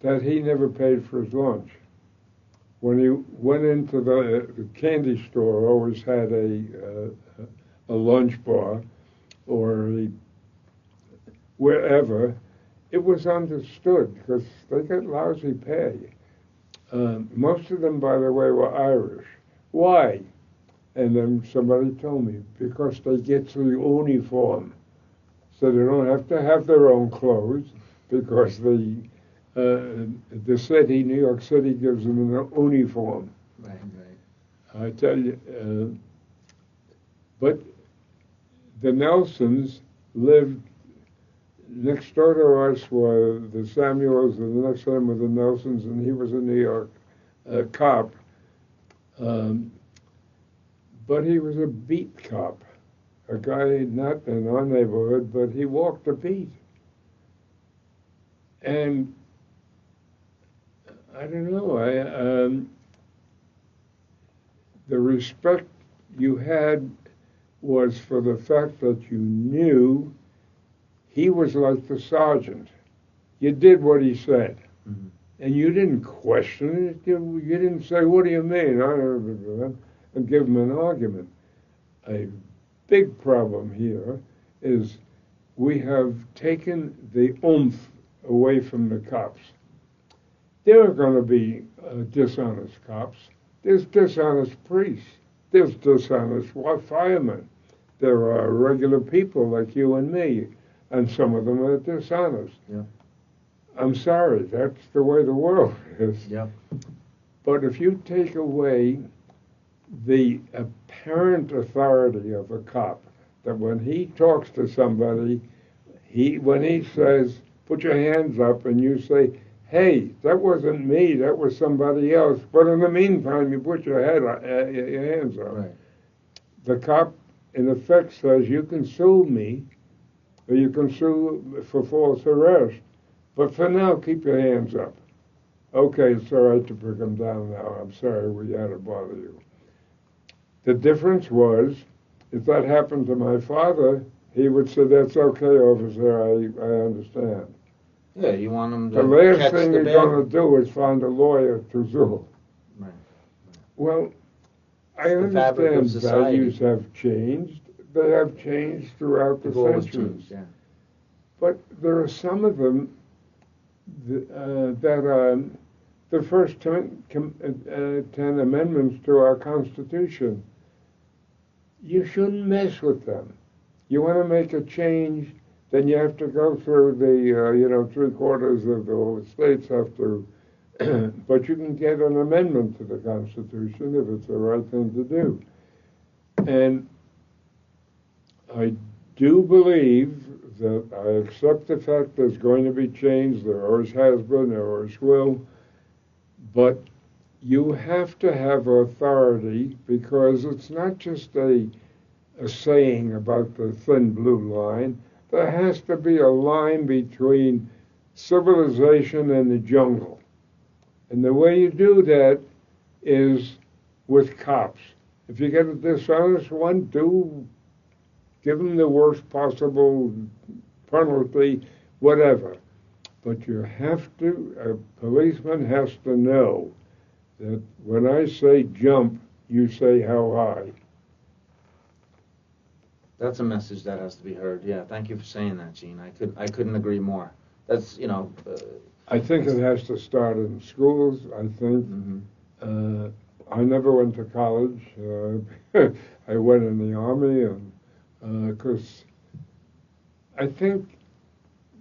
that he never paid for his lunch. When he went into the candy store, always had a lunch bar, or wherever, it was understood because they got lousy pay. Most of them, by the way, were Irish. Why? And then somebody told me, because they get the uniform. So they don't have to have their own clothes, because the city, New York City, gives them an uniform. Right. I tell you, but the Nelsons lived next door to us were the Samuels, and the next one were the Nelsons, and he was a New York cop. But he was a beat cop, a guy not in our neighborhood, but he walked the beat. And I don't know, the respect you had was for the fact that you knew he was like the sergeant. You did what he said. Mm-hmm. And you didn't question it. You didn't say, what do you mean? And give him an argument. A big problem here is we have taken the oomph away from the cops. There are going to be dishonest cops. There's dishonest priests. There's dishonest firemen. There are regular people like you and me, and some of them are dishonest. Yeah. I'm sorry, that's the way the world is. Yeah. But if you take away the apparent authority of a cop, that when he talks to somebody, when he says, put your hands up, and you say, hey, that wasn't me, that was somebody else, but in the meantime, you put your hands up. Right. The cop, in effect, says, you can sue me, or you can sue for false arrest, but for now, keep your hands up. Okay, it's all right to pick them down now. I'm sorry we had to bother you. The difference was, if that happened to my father, he would say, that's okay, officer, I understand. Yeah, you want him to the last thing you're going to do is find a lawyer to sue. Right. Well, I understand values have changed. they have changed throughout the goal has centuries. changed, yeah. But there are some of them that are the first 10 amendments to our Constitution. You shouldn't mess with them. You want to make a change, then you have to go through the, 3/4 of the states have to, but you can get an amendment to the Constitution if it's the right thing to do. And I do believe that I accept the fact there's going to be change, there always has been, there always will, but you have to have authority because it's not just a saying about the thin blue line. There has to be a line between civilization and the jungle. And the way you do that is with cops. If you get a dishonest one, give them the worst possible penalty, whatever. But you have to, a policeman has to know that when I say jump, you say how high. That's a message that has to be heard. Yeah, thank you for saying that, Gene. I couldn't agree more. That's, I think it has to start in schools. I think. I never went to college. I went in the Army, and because I think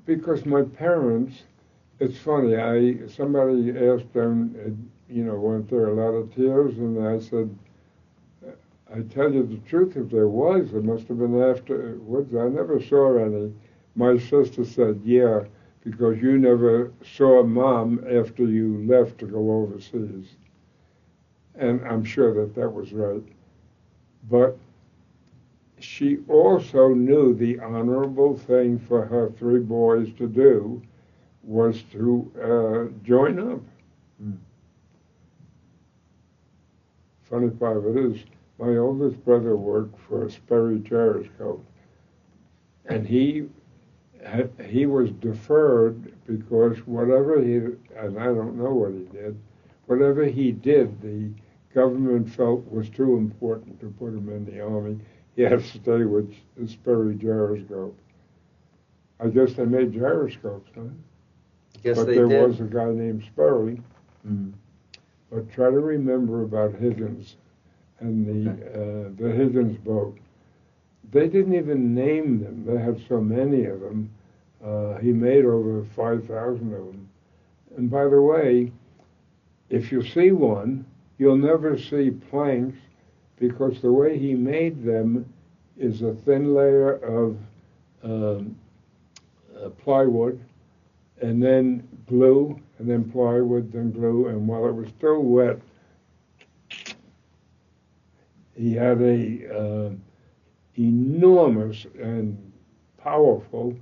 because my parents. It's funny. Somebody asked them, weren't there a lot of tears? And I said, I tell you the truth, if there was, it must have been afterwards. I never saw any. My sister said, yeah, because you never saw Mom after you left to go overseas. And I'm sure that was right. But she also knew the honorable thing for her 3 boys to do was to join up. Funny part of it is, my oldest brother worked for Sperry Gyroscope, and he was deferred because whatever and I don't know what he did, whatever he did, the government felt was too important to put him in the Army. He had to stay with the Sperry Gyroscope. I guess they made gyroscopes, huh? But there was a guy named Sperry. But try to remember about Higgins and the Higgins Boat. They didn't even name them. They had so many of them. He made over 5,000 of them. And by the way, if you see one, you'll never see planks because the way he made them is a thin layer of plywood and then glue, and then plywood, then glue, and while it was still wet, he had a enormous and powerful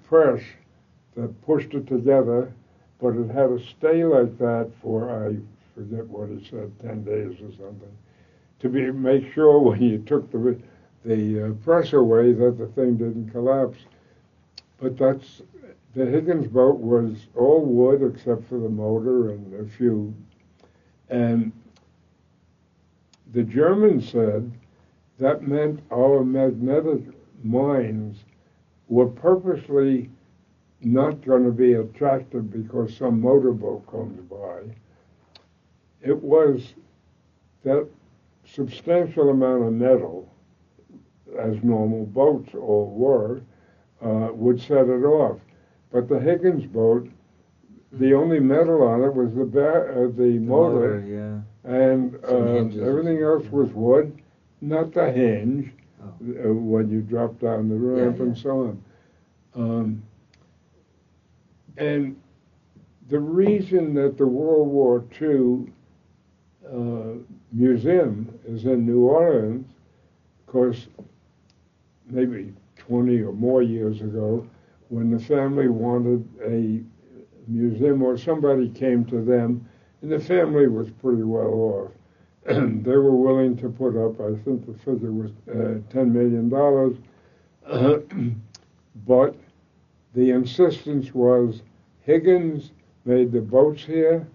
press that pushed it together, but it had to stay like that for, I forget what he said, 10 days or something, to make sure when you took the press away that the thing didn't collapse. But the Higgins boat was all wood except for the motor and a few. And the Germans said that meant our magnetic mines were purposely not going to be attracted because some motorboat comes by. It was that substantial amount of metal, as normal boats all were, would set it off. But the Higgins boat, the only metal on it was the motor, yeah. And everything else was wood, not the hinge, when you drop down the ramp and so on. And the reason that the World War II museum is in New Orleans, because maybe 20 or more years ago, when the family wanted a museum, or somebody came to them, and the family was pretty well off. They were willing to put up, I think the figure was $10 million, but the insistence was Higgins made the boats here.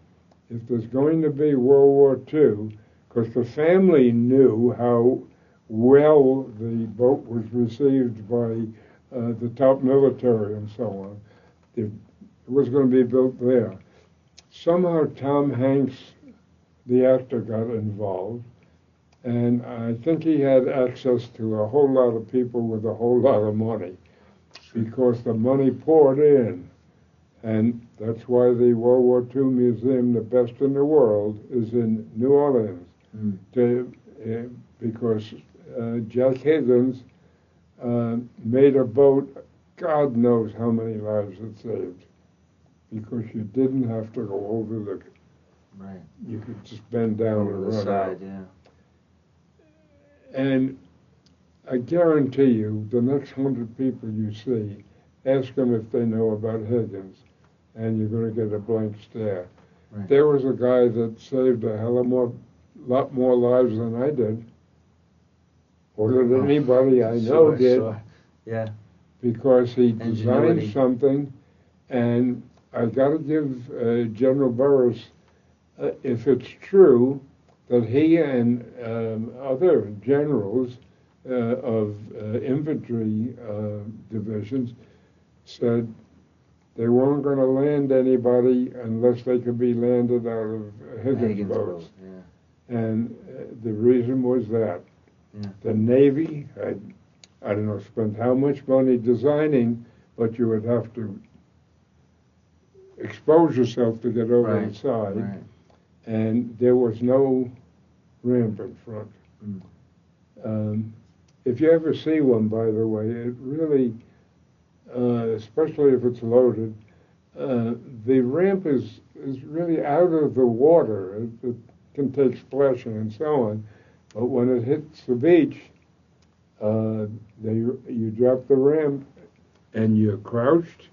If there's going to be World War II, because the family knew how well the boat was received by the top military and so on. It was going to be built there. Somehow Tom Hanks, the actor, got involved, and I think he had access to a whole lot of people with a whole lot of money, because the money poured in. And that's why the World War II Museum, the best in the world, is in New Orleans. Because Jack Higgins made a boat, God knows how many lives it saved. Because you didn't have to go over the... Right. You could just bend down over and the run side, out. yeah. And I guarantee you, the next 100 people you see, ask them if they know about Higgins, and you're going to get a blank stare. Right. There was a guy that saved a lot more lives than I did, or than anybody I know did, Sure. Yeah. because he Ingenuity. designed something, and I got to give General Burris, if it's true, that he and other generals of infantry divisions said they weren't going to land anybody unless they could be landed out of Higgins boats. Boat, yeah. And the reason was that. Yeah. The Navy had, I don't know, spent how much money designing, but you would have to expose yourself to get over the side. Right. And there was no ramp in front. If you ever see one, by the way, it really, especially if it's loaded, the ramp is really out of the water. It can take splashing and so on. But when it hits the beach, you drop the ramp and you're crouched,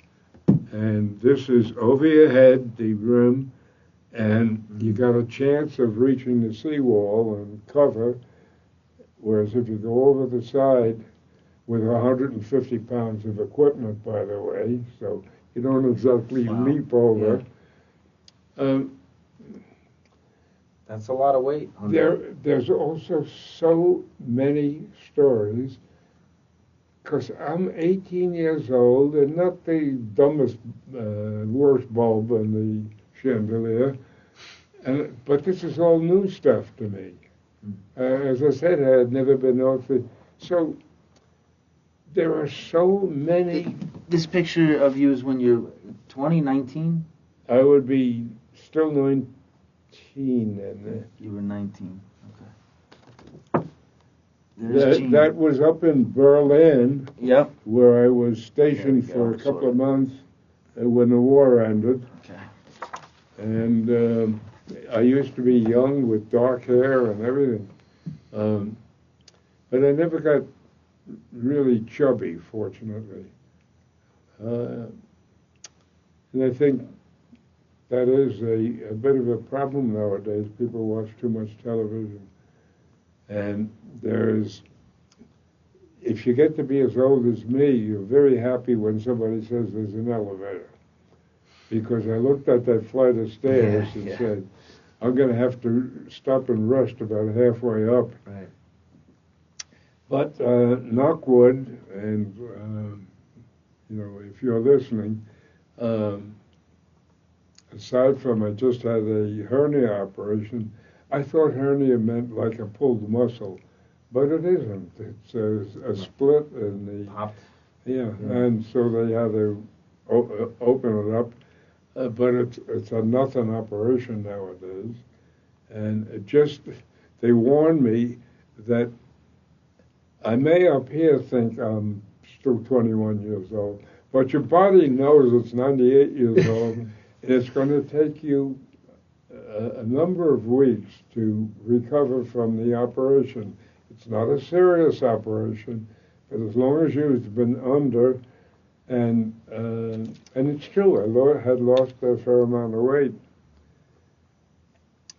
and this is over your head, the rim, and you got a chance of reaching the seawall and cover, whereas if you go over the side with 150 pounds of equipment, by the way, so you don't exactly leap over. Yeah. That's a lot of weight. There's also so many stories, because I'm 18 years old and not the dumbest, worst bulb in the chandelier, but this is all new stuff to me. As I said, I had never been off the... So there are so many... This picture of you is when you're 20, 19? I would be still 19 then. You were 19, okay. That was up in Berlin, yep, where I was stationed for a couple of months when the war ended. Okay. And I used to be young with dark hair and everything. But I never got really chubby, fortunately. And I think that is a bit of a problem nowadays. People watch too much television. And if you get to be as old as me, you're very happy when somebody says there's an elevator. Because I looked at that flight of stairs and said, I'm going to have to stop and rest about halfway up. Right. But knock wood, and if you're listening, aside from I just had a hernia operation, I thought hernia meant like a pulled muscle, but it isn't. It's a split in the... Popped. Yeah, and so they had to open it up. But it's a nothing operation nowadays. And they warned me that I may up here think I'm still 21 years old, but your body knows it's 98 years old, and it's going to take you a number of weeks to recover from the operation. It's not a serious operation, but as long as you've been under, and it's true, I had lost a fair amount of weight.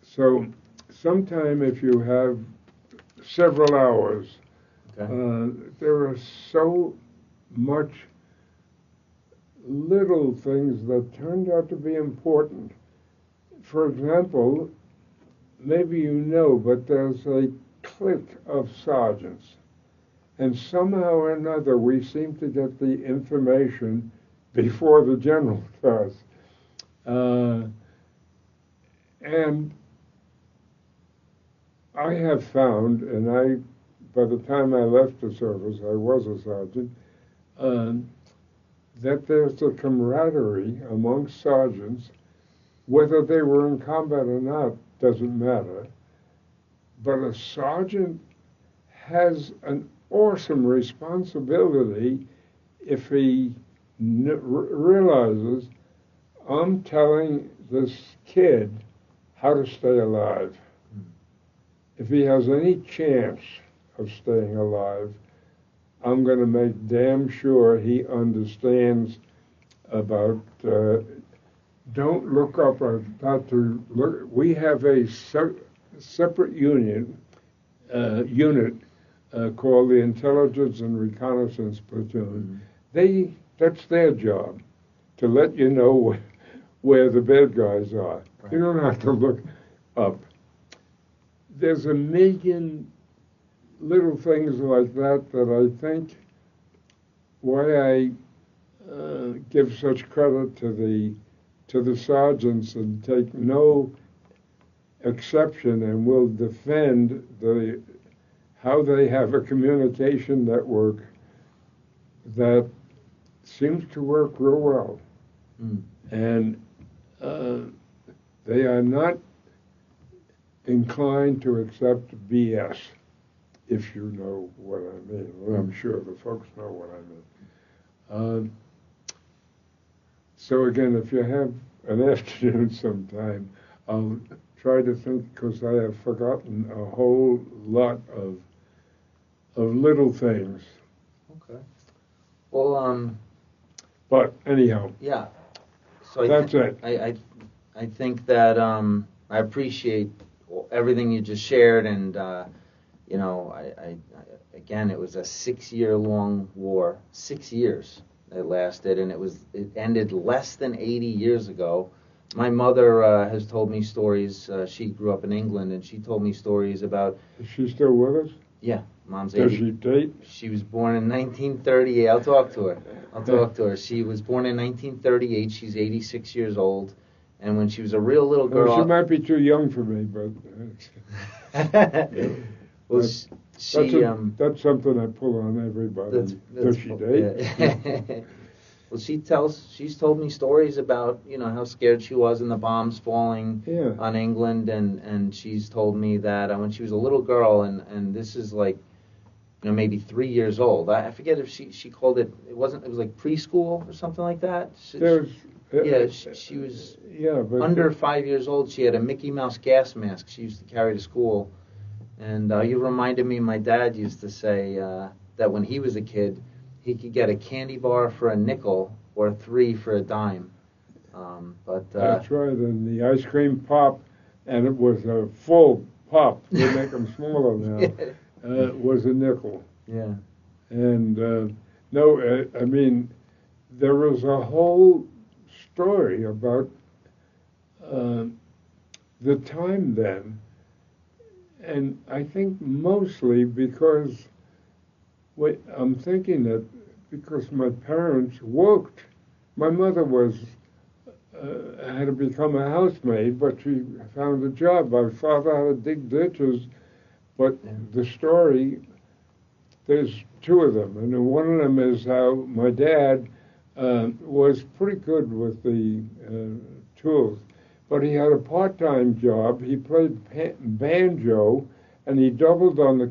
So sometime if you have several hours, there are so much little things that turned out to be important. For example, maybe you know, but there's a clique of sergeants. And somehow or another, we seem to get the information before the general does. And I have found, and by the time I left the service, I was a sergeant, that there's a camaraderie among sergeants, whether they were in combat or not, doesn't matter. But a sergeant has an awesome responsibility if he realizes, I'm telling this kid how to stay alive. If he has any chance of staying alive, I'm going to make damn sure he understands about, don't look up, not to look, we have a separate unit called the Intelligence and Reconnaissance Platoon. That's their job, to let you know where the bad guys are. Right. You don't have to look up. There's a million little things like that I think why I give such credit to the sergeants and take no exception and will defend how they have a communication network that seems to work real well. And they are not inclined to accept BS, if you know what I mean. Well, I'm sure the folks know what I mean. So again, if you have an afternoon sometime, I'll try to think, because I have forgotten a whole lot of little things. Okay. Well, but anyhow. Yeah. So that's it. I think that I appreciate everything you just shared, and you know, again, it was a 6-year-long war. 6 years it lasted, and it ended less than 80 years ago. My mother has told me stories. She grew up in England, and she told me stories about. Is she still with us? Yeah, Mom's 80. Does she date? She was born in 1938. I'll talk to her. She was born in 1938. She's 86 years old. And when she was a real little girl... She might be too young for me, but... Well, that's something I pull on everybody. Does she date? Yeah. Well, she's told me stories about, you know, how scared she was in the bombs falling on England, and she's told me that when she was a little girl, and this is like, you know, maybe 3 years old. I forget if she called it. It was like preschool or something like that. She was under 5 years old. She had a Mickey Mouse gas mask she used to carry to school, and you reminded me. My dad used to say that when he was a kid, he could get a candy bar for a nickel or 3 for a dime. That's right, and the ice cream pop, and it was a full pop. They make them smaller now. Was a nickel. Yeah. And I mean, there was a whole story about the time then, and I think mostly because I'm thinking that because my parents worked. My mother had to become a housemaid, but she found a job. My father had to dig ditches, but the story, there's 2 of them, and one of them is how my dad was pretty good with the tools, but he had a part-time job. He played banjo, and he doubled on the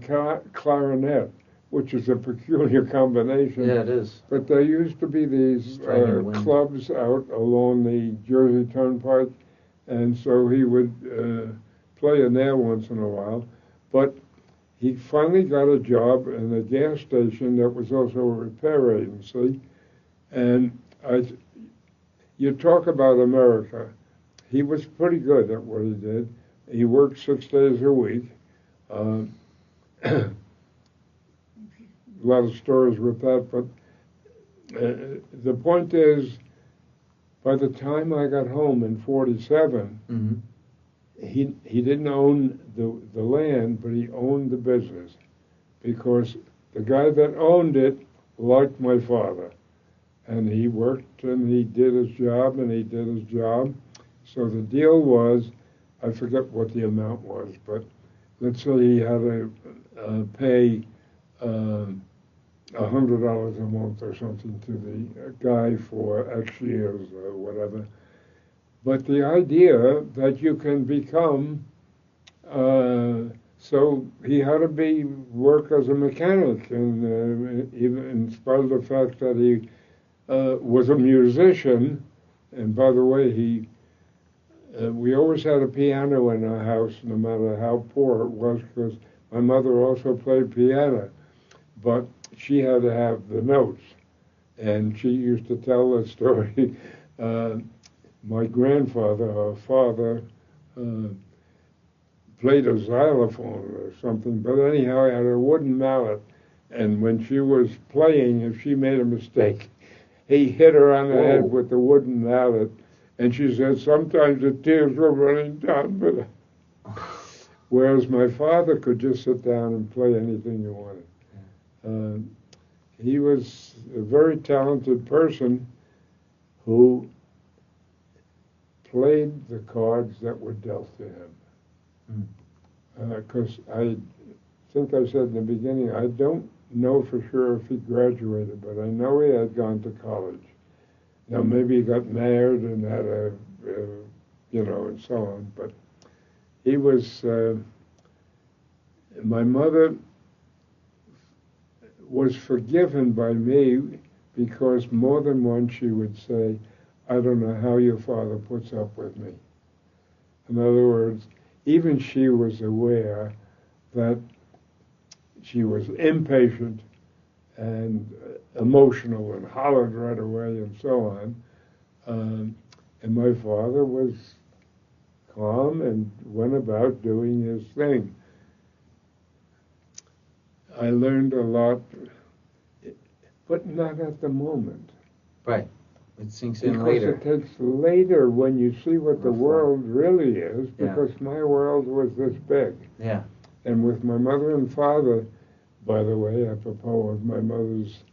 clarinet, which is a peculiar combination. Yeah, it is. But there used to be these clubs out along the Jersey Turnpike, and so he would play in there once in a while. But he finally got a job in a gas station that was also a repair agency. And you talk about America. He was pretty good at what he did. He worked 6 days a week. A lot of stories with that, but the point is, by the time I got home in 47, he didn't own the land, but he owned the business, because the guy that owned it liked my father, and he worked and he did his job and he did his job. So the deal was, I forget what the amount was, but let's say he had to pay $100 a month or something to the guy for X years or whatever. But the idea that you can become, so he had to work as a mechanic, and even in spite of the fact that he was a musician. And by the way, we always had a piano in our house, no matter how poor it was, because my mother also played piano, but she had to have the notes. And she used to tell the story. My grandfather, her father, played a xylophone or something, but anyhow, he had a wooden mallet, and when she was playing, if she made a mistake, he hit her on the head with the wooden mallet, and she said sometimes the tears were running down, but whereas my father could just sit down and play anything he wanted. He was a very talented person who played the cards that were dealt to him. Because I think I said in the beginning, I don't know for sure if he graduated, but I know he had gone to college. Now, maybe he got married and had and so on, but he was, my mother was forgiven by me, because more than once she would say, I don't know how your father puts up with me. In other words, even she was aware that she was impatient and emotional and hollered right away and so on. And my father was calm and went about doing his thing. I learned a lot, but not at the moment. Right. It sinks in later. Because it takes later when you see what the world really is, because my world was this big. Yeah. And with my mother and father, by the way, apropos of my mother's,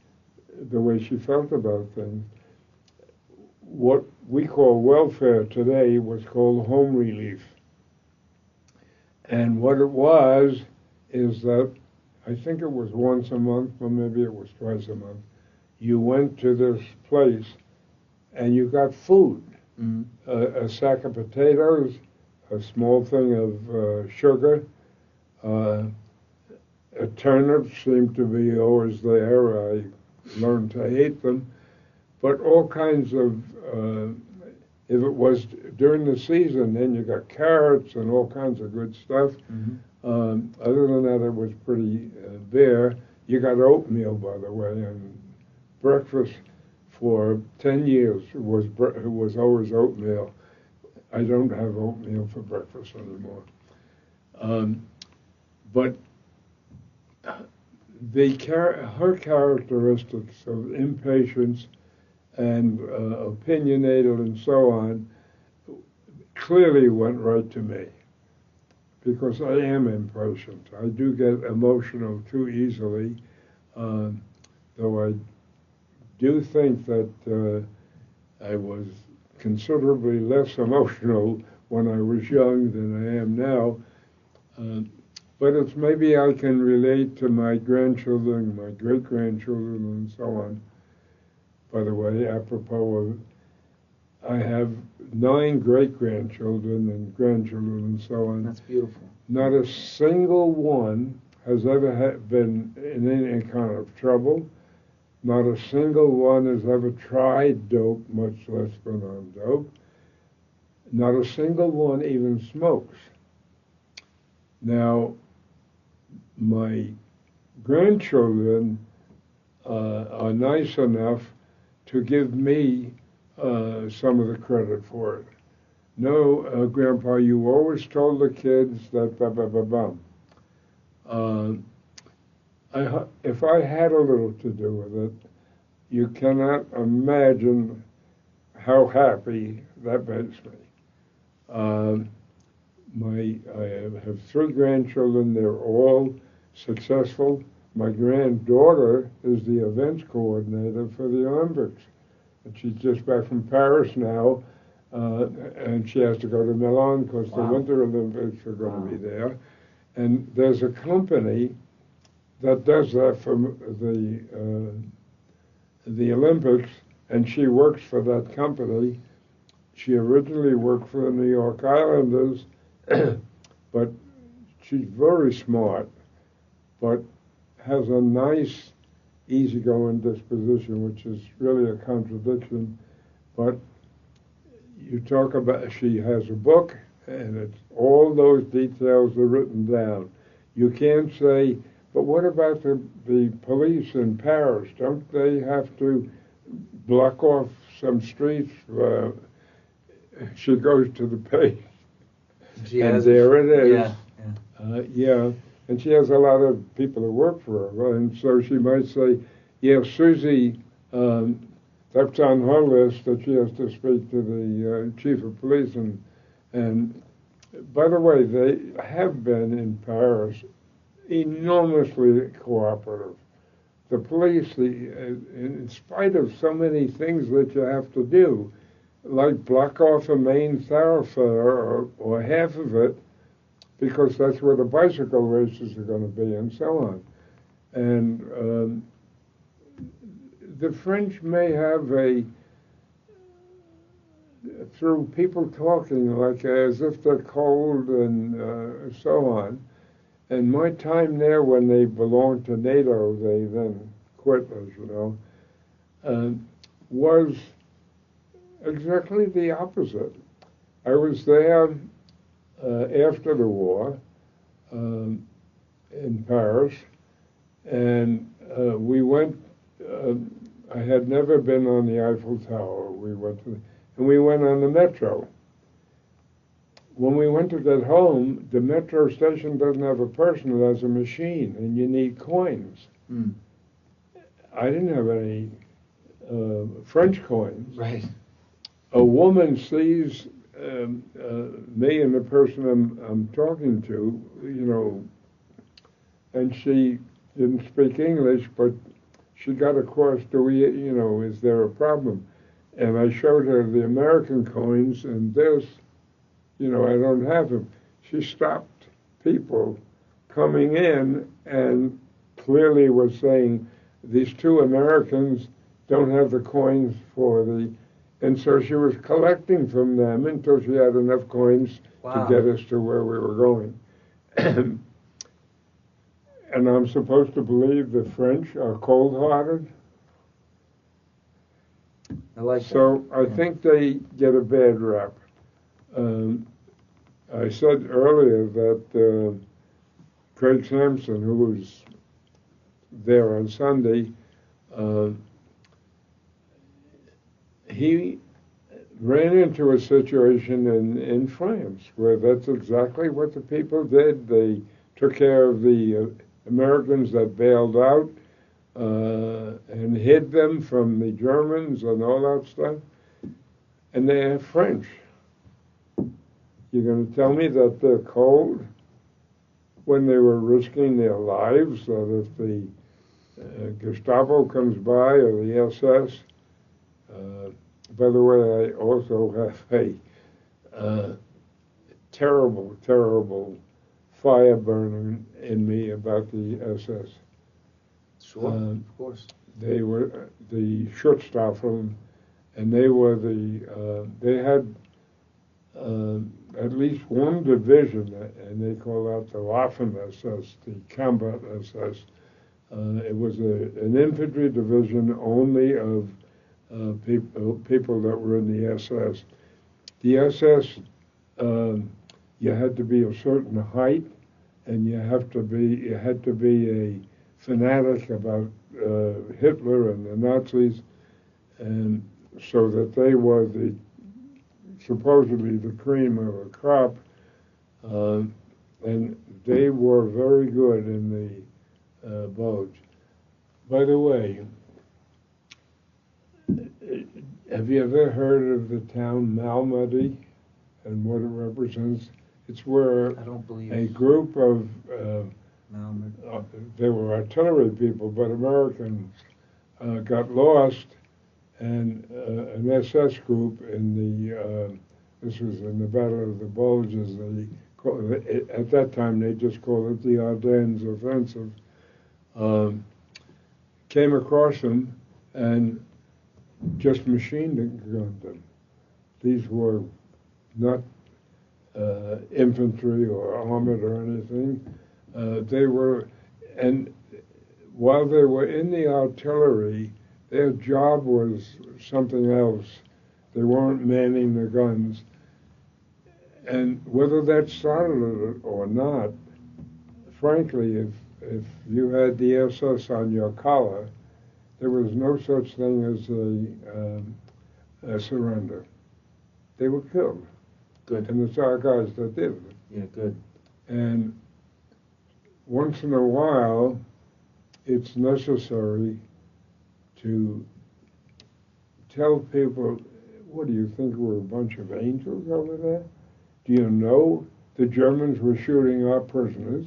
the way she felt about things, what we call welfare today was called home relief. And what it was is that, I think it was once a month, or maybe it was twice a month, you went to this place and you got food, a sack of potatoes, a small thing of sugar, a turnip seemed to be always there. I learned to hate them, but all kinds of, if it was during the season, then you got carrots and all kinds of good stuff. Other than that, it was pretty bare. You got oatmeal, by the way, and breakfast for 10 years was always oatmeal. I don't have oatmeal for breakfast anymore. But her characteristics of impatience and opinionated and so on clearly went right to me, because I am impatient. I do get emotional too easily, though I do think that I was considerably less emotional when I was young than I am now. But it's maybe I can relate to my grandchildren, my great-grandchildren, and so on. By the way, apropos of, I have 9 great-grandchildren and grandchildren and so on. That's beautiful. Not a single one has ever been in any kind of trouble. Not a single one has ever tried dope, much less been on dope. Not a single one even smokes. Now, my grandchildren are nice enough to give me some of the credit for it. No, Grandpa, you always told the kids that blah, blah, blah, blah. If I had a little to do with it, you cannot imagine how happy that makes me. I have three grandchildren. They're all successful. My granddaughter is the events coordinator for the Olympics. And she's just back from Paris now, and she has to go to Milan because the Winter Olympics are going to be there. And there's a company that does that for the Olympics, and she works for that company. She originally worked for the New York Islanders, but she's very smart, but has a nice, easygoing disposition, which is really a contradiction. But you talk about, she has a book, and it's all those details are written down. You can't say, but what about the police in Paris? Don't they have to block off some streets? She goes to the page, and there it is. Yeah. And she has a lot of people that work for her, and so she might say, yeah, Susie, that's on her list that she has to speak to the chief of police. And by the way, they have been in Paris enormously cooperative. The police, in spite of so many things that you have to do, like block off a main thoroughfare or half of it, because that's where the bicycle races are going to be, and so on. And the French may have through people talking like as if they're cold and so on. And my time there, when they belonged to NATO, they then quit, as you know, was exactly the opposite. I was there after the war in Paris, and we went. I had never been on the Eiffel Tower. We went and we went on the metro. When we went to get home, the metro station doesn't have a person; it has a machine, and you need coins. Mm. I didn't have any French coins. Right. A woman sees me and the person I'm talking to, you know, and she didn't speak English, but she got across, is there a problem? And I showed her the American coins, and this, I don't have them. She stopped people coming in and clearly was saying, these two Americans don't have the coins for and so she was collecting from them until she had enough coins to get us to where we were going. And I'm supposed to believe the French are cold-hearted. I like so that. I think they get a bad rap. I said earlier that Craig Sampson, who was there on Sunday, he ran into a situation in France where that's exactly what the people did. They took care of the Americans that bailed out and hid them from the Germans and all that stuff. And they are French. You're going to tell me that they're cold when they were risking their lives that if the Gestapo comes by or the SS. By the way, I also have a terrible, terrible fire burning in me about the SS. Sure, of course. They were the Schutzstaffel, and they were they had at least one division, and they call that the Waffen-SS, the combat SS. It was an infantry division only of people that were in the SS. The SS, you had to be a certain height, and you had to be a fanatic about Hitler and the Nazis, and so that they were supposedly the cream of the crop, and they were very good in the Bulge. By the way, have you ever heard of the town Malmedy and what it represents? It's where I don't believe a group of, no, they were artillery people, but Americans, got lost, and an SS group in the, this was in the Battle of the Bulge, as they called it. At that time they just called it the Ardennes Offensive, came across them and just machine gunned them. These were not infantry or armored or anything. They were, and while they were in the artillery, their job was something else. They weren't manning the guns. And whether that started it or not, frankly, if you had the SS on your collar, there was no such thing as a surrender. They were killed. Good. And it's our guys that did it. Yeah, good. And once in a while, it's necessary to tell people, what do you think, we're a bunch of angels over there? Do you know the Germans were shooting our prisoners?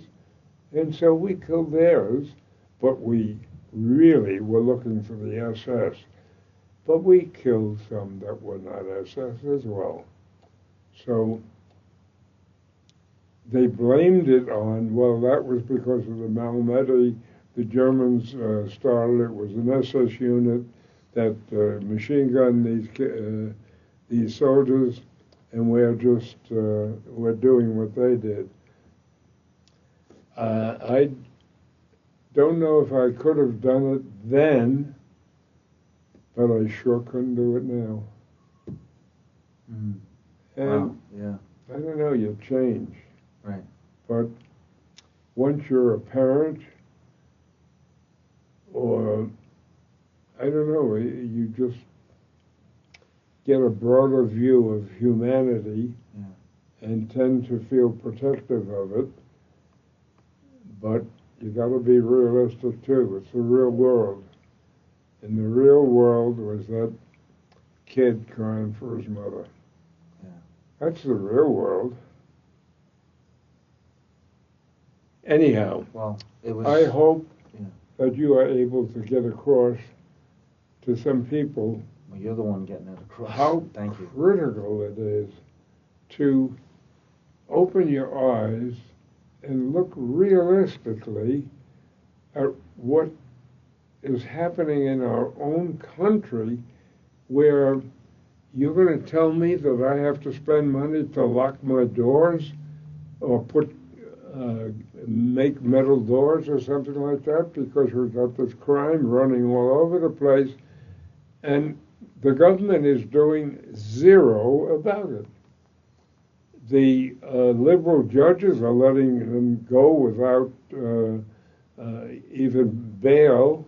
And so we killed theirs, but we really were looking for the SS. But we killed some that were not SS as well. So they blamed it on, well, that was because of the Malmedy. The Germans started. It was an SS unit that machine gunned these soldiers, and we're doing what they did. I don't know if I could have done it then, but I sure couldn't do it now. Mm. And wow. Yeah. I don't know, you change. Right. But once you're a parent, or I don't know, you just get a broader view of humanity, yeah, and tend to feel protective of it. But you got to be realistic too. It's the real world. And the real world was that kid crying for his mother. Yeah. That's the real world. Anyhow, well, it was, I hope, yeah, that you are able to get across to some people, well, you're the one getting it across. How Thank you. critical it is to open your eyes and look realistically at what is happening in our own country, where you're going to tell me that I have to spend money to lock my doors or make metal doors or something like that, because we've got this crime running all over the place, and the government is doing zero about it. The liberal judges are letting them go without even bail,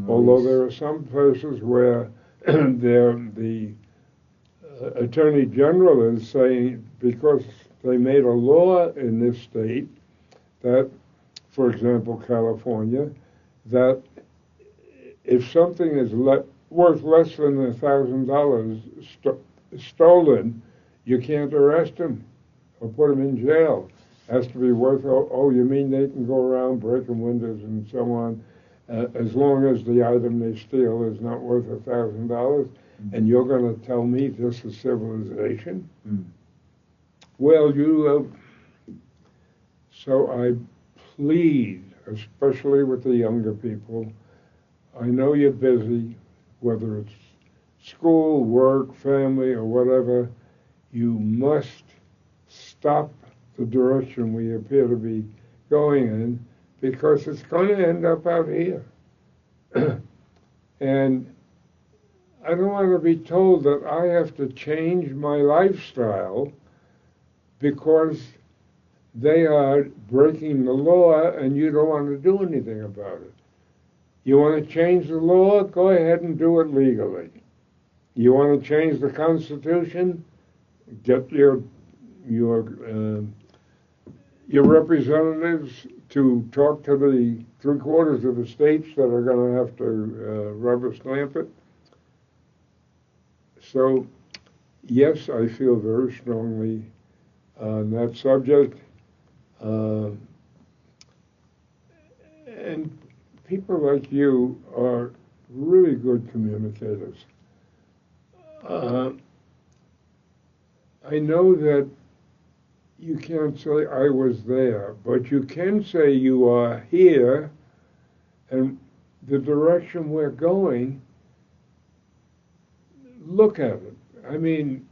although there are some places where the Attorney General is saying, because they made a law in this state that, for example, California, that if something is worth less than $1,000 stolen, you can't arrest him or put him in jail. It has to be worth, oh, you mean they can go around breaking windows and so on, as long as the item they steal is not worth $1,000, mm-hmm, and you're going to tell me this is civilization? Mm. Well, so I plead, especially with the younger people, I know you're busy, whether it's school, work, family, or whatever, you must stop the direction we appear to be going in, because it's going to end up out here. And I don't want to be told that I have to change my lifestyle because they are breaking the law and you don't want to do anything about it. You want to change the law? Go ahead and do it legally. You want to change the Constitution? Get your representatives to talk to the 3/4 of the states that are going to have to rubber stamp it. So, yes, I feel very strongly on that subject. And people like you are really good communicators. I know that you can't say I was there, but you can say you are here, and the direction we're going, look at it. I mean,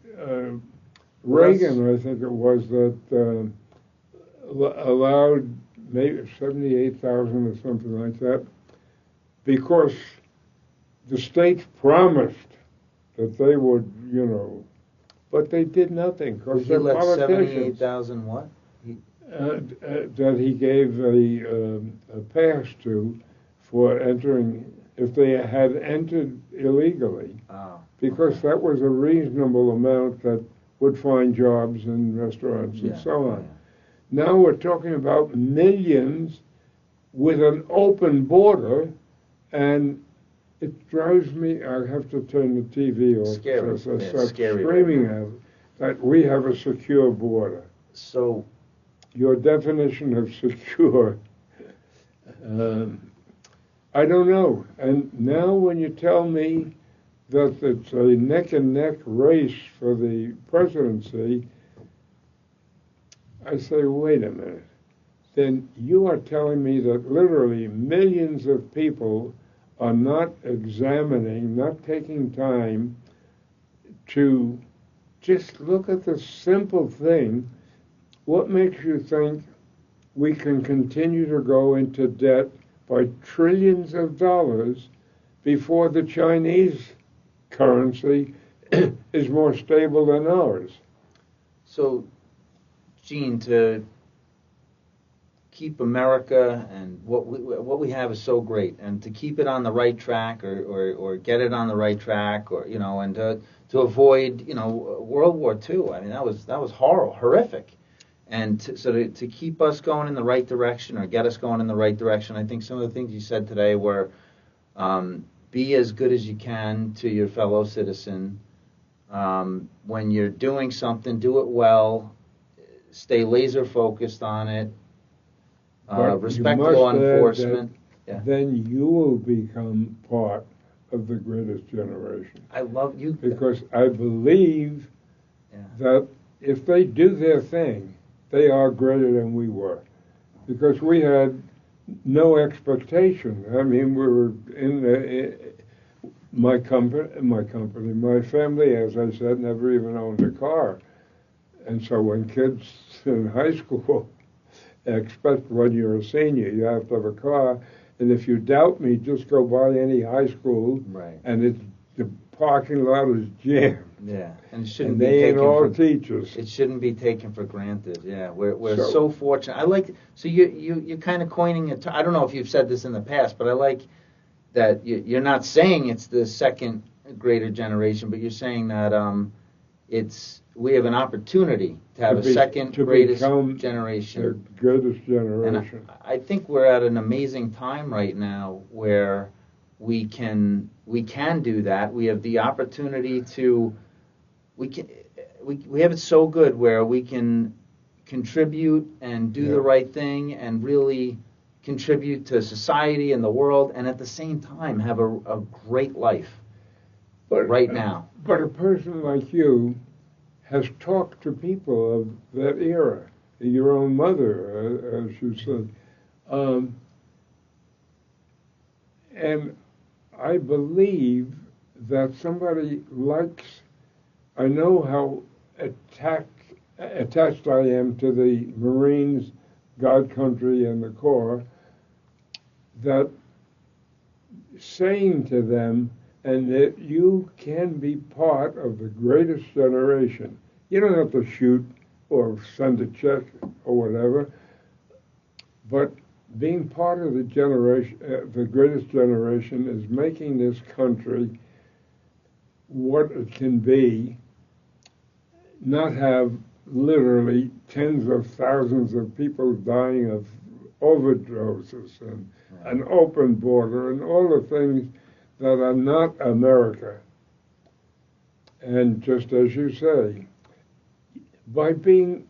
Reagan, I think it was, that allowed maybe 78,000 or something like that, because the states promised that they would, but they did nothing. He let 78,000 what? That he gave a pass to for entering, if they had entered illegally, because that was a reasonable amount that would find jobs in restaurants and so on. Yeah. Now we're talking about millions with an open border, and it drives me. I have to turn the TV off. Scary. I start screaming at it that we have a secure border. So, your definition of secure, I don't know. And now when you tell me that it's a neck-and-neck race for the presidency, I say, wait a minute. Then you are telling me that literally millions of people are not examining, not taking time to just look at the simple thing. What makes you think we can continue to go into debt by trillions of dollars before the Chinese currency is more stable than ours? So, Gene, to keep America and what we have is so great, and to keep it on the right track, or get it on the right track, or and to avoid World War II. I mean, that was horrific, and to keep us going in the right direction, or get us going in the right direction. I think some of the things you said today were be as good as you can to your fellow citizen. When you're doing something, do it well. Stay laser focused on it. Respect law enforcement. Then you will become part of the greatest generation. I love you. Because I believe that if they do their thing, they are greater than we were. Because we had no expectation. I mean, we were in my family, as I said, never even owned a car. And so when kids in high school expect when you're a senior, you have to have a car. And if you doubt me, just go by any high school, and the parking lot is jammed. Yeah, and it shouldn't be taken all teachers. It shouldn't be taken for granted. Yeah, we're so fortunate. I like you're kind of coining it. I don't know if you've said this in the past, but I like that you're not saying it's the second greater generation, but you're saying that we have an opportunity to have a second greatest generation. The greatest generation. And I think we're at an amazing time right now where we can do that. We have the opportunity to we have it so good where we can contribute and do the right thing and really contribute to society and the world, and at the same time have a great life right now. But a person like you has talked to people of that era, your own mother, as you said. And I believe that somebody likes, I know how attached I am to the Marines, God Country, and the Corps, that saying to them, and that you can be part of the greatest generation. You don't have to shoot or send a check or whatever, but being part of the generation, the greatest generation, is making this country what it can be, not have literally tens of thousands of people dying of overdoses and an open border and all the things that are not America. And just as you say, by being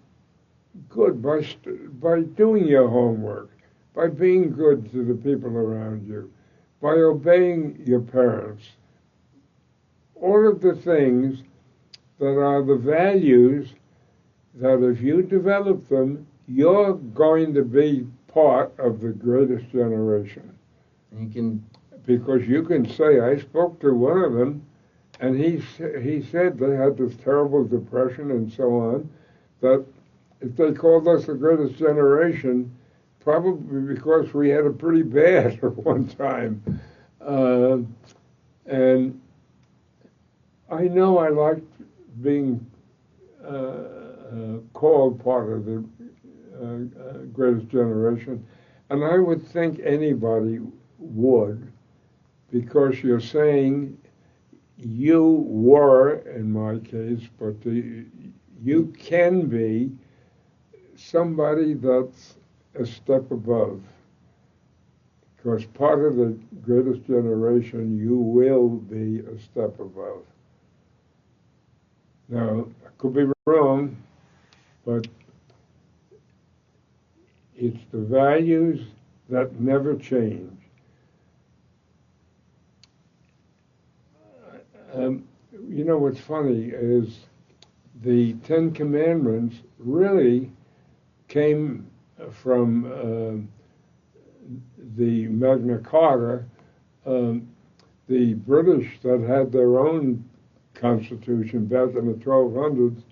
good by doing your homework, by being good to the people around you, by obeying your parents. All of the things that are the values that if you develop them, you're going to be part of the greatest generation. And you can, because you can say, I spoke to one of them, and he said they had this terrible depression and so on, that if they called us the greatest generation, probably because we had it pretty bad at one time. And I know I liked being called part of the greatest generation, and I would think anybody would, because you're saying you were, in my case, but you can be somebody that's a step above. Because part of the greatest generation, you will be a step above. Now, I could be wrong, but it's the values that never change. You know what's funny is the Ten Commandments really came from the Magna Carta. The British that had their own constitution back in the 1200s,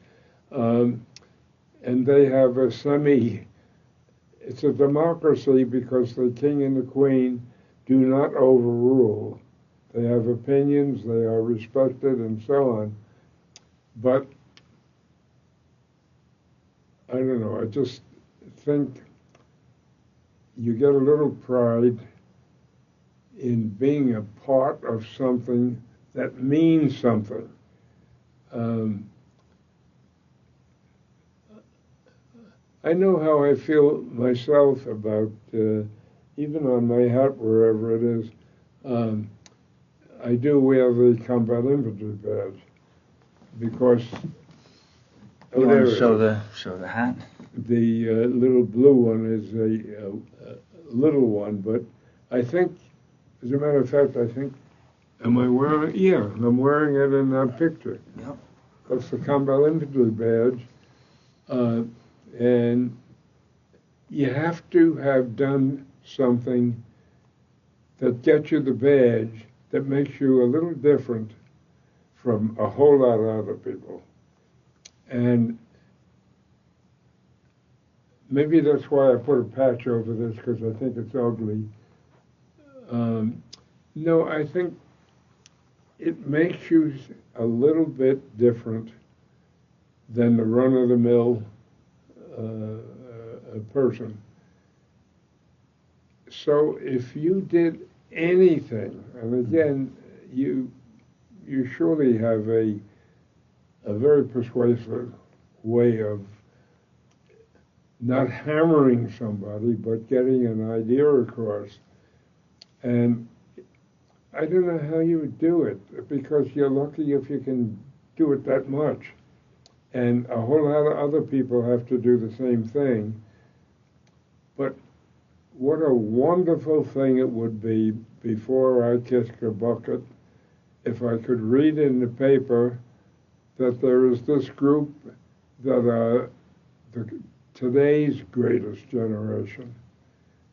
and they have it's a democracy because the king and the queen do not overrule. They have opinions, they are respected, and so on. But I don't know, I just think you get a little pride in being a part of something that means something. I know how I feel myself about, even on my hat, wherever it is, I do wear the combat infantry badge because you want to show the hat? The little blue one is a little one, but I think, as a matter of fact, am I wearing it? Yeah, I'm wearing it in that picture. Yep. That's the combat infantry badge. And you have to have done something that gets you the badge that makes you a little different from a whole lot of other people. And maybe that's why I put a patch over this, because I think it's ugly. No, I think it makes you a little bit different than the run-of-the-mill person. So if you did anything, and again, you surely have a very persuasive way of not hammering somebody, but getting an idea across. And I don't know how you would do it, because you're lucky if you can do it that much. And a whole lot of other people have to do the same thing. But what a wonderful thing it would be, before I kick a bucket, if I could read in the paper that there is this group that are today's greatest generation,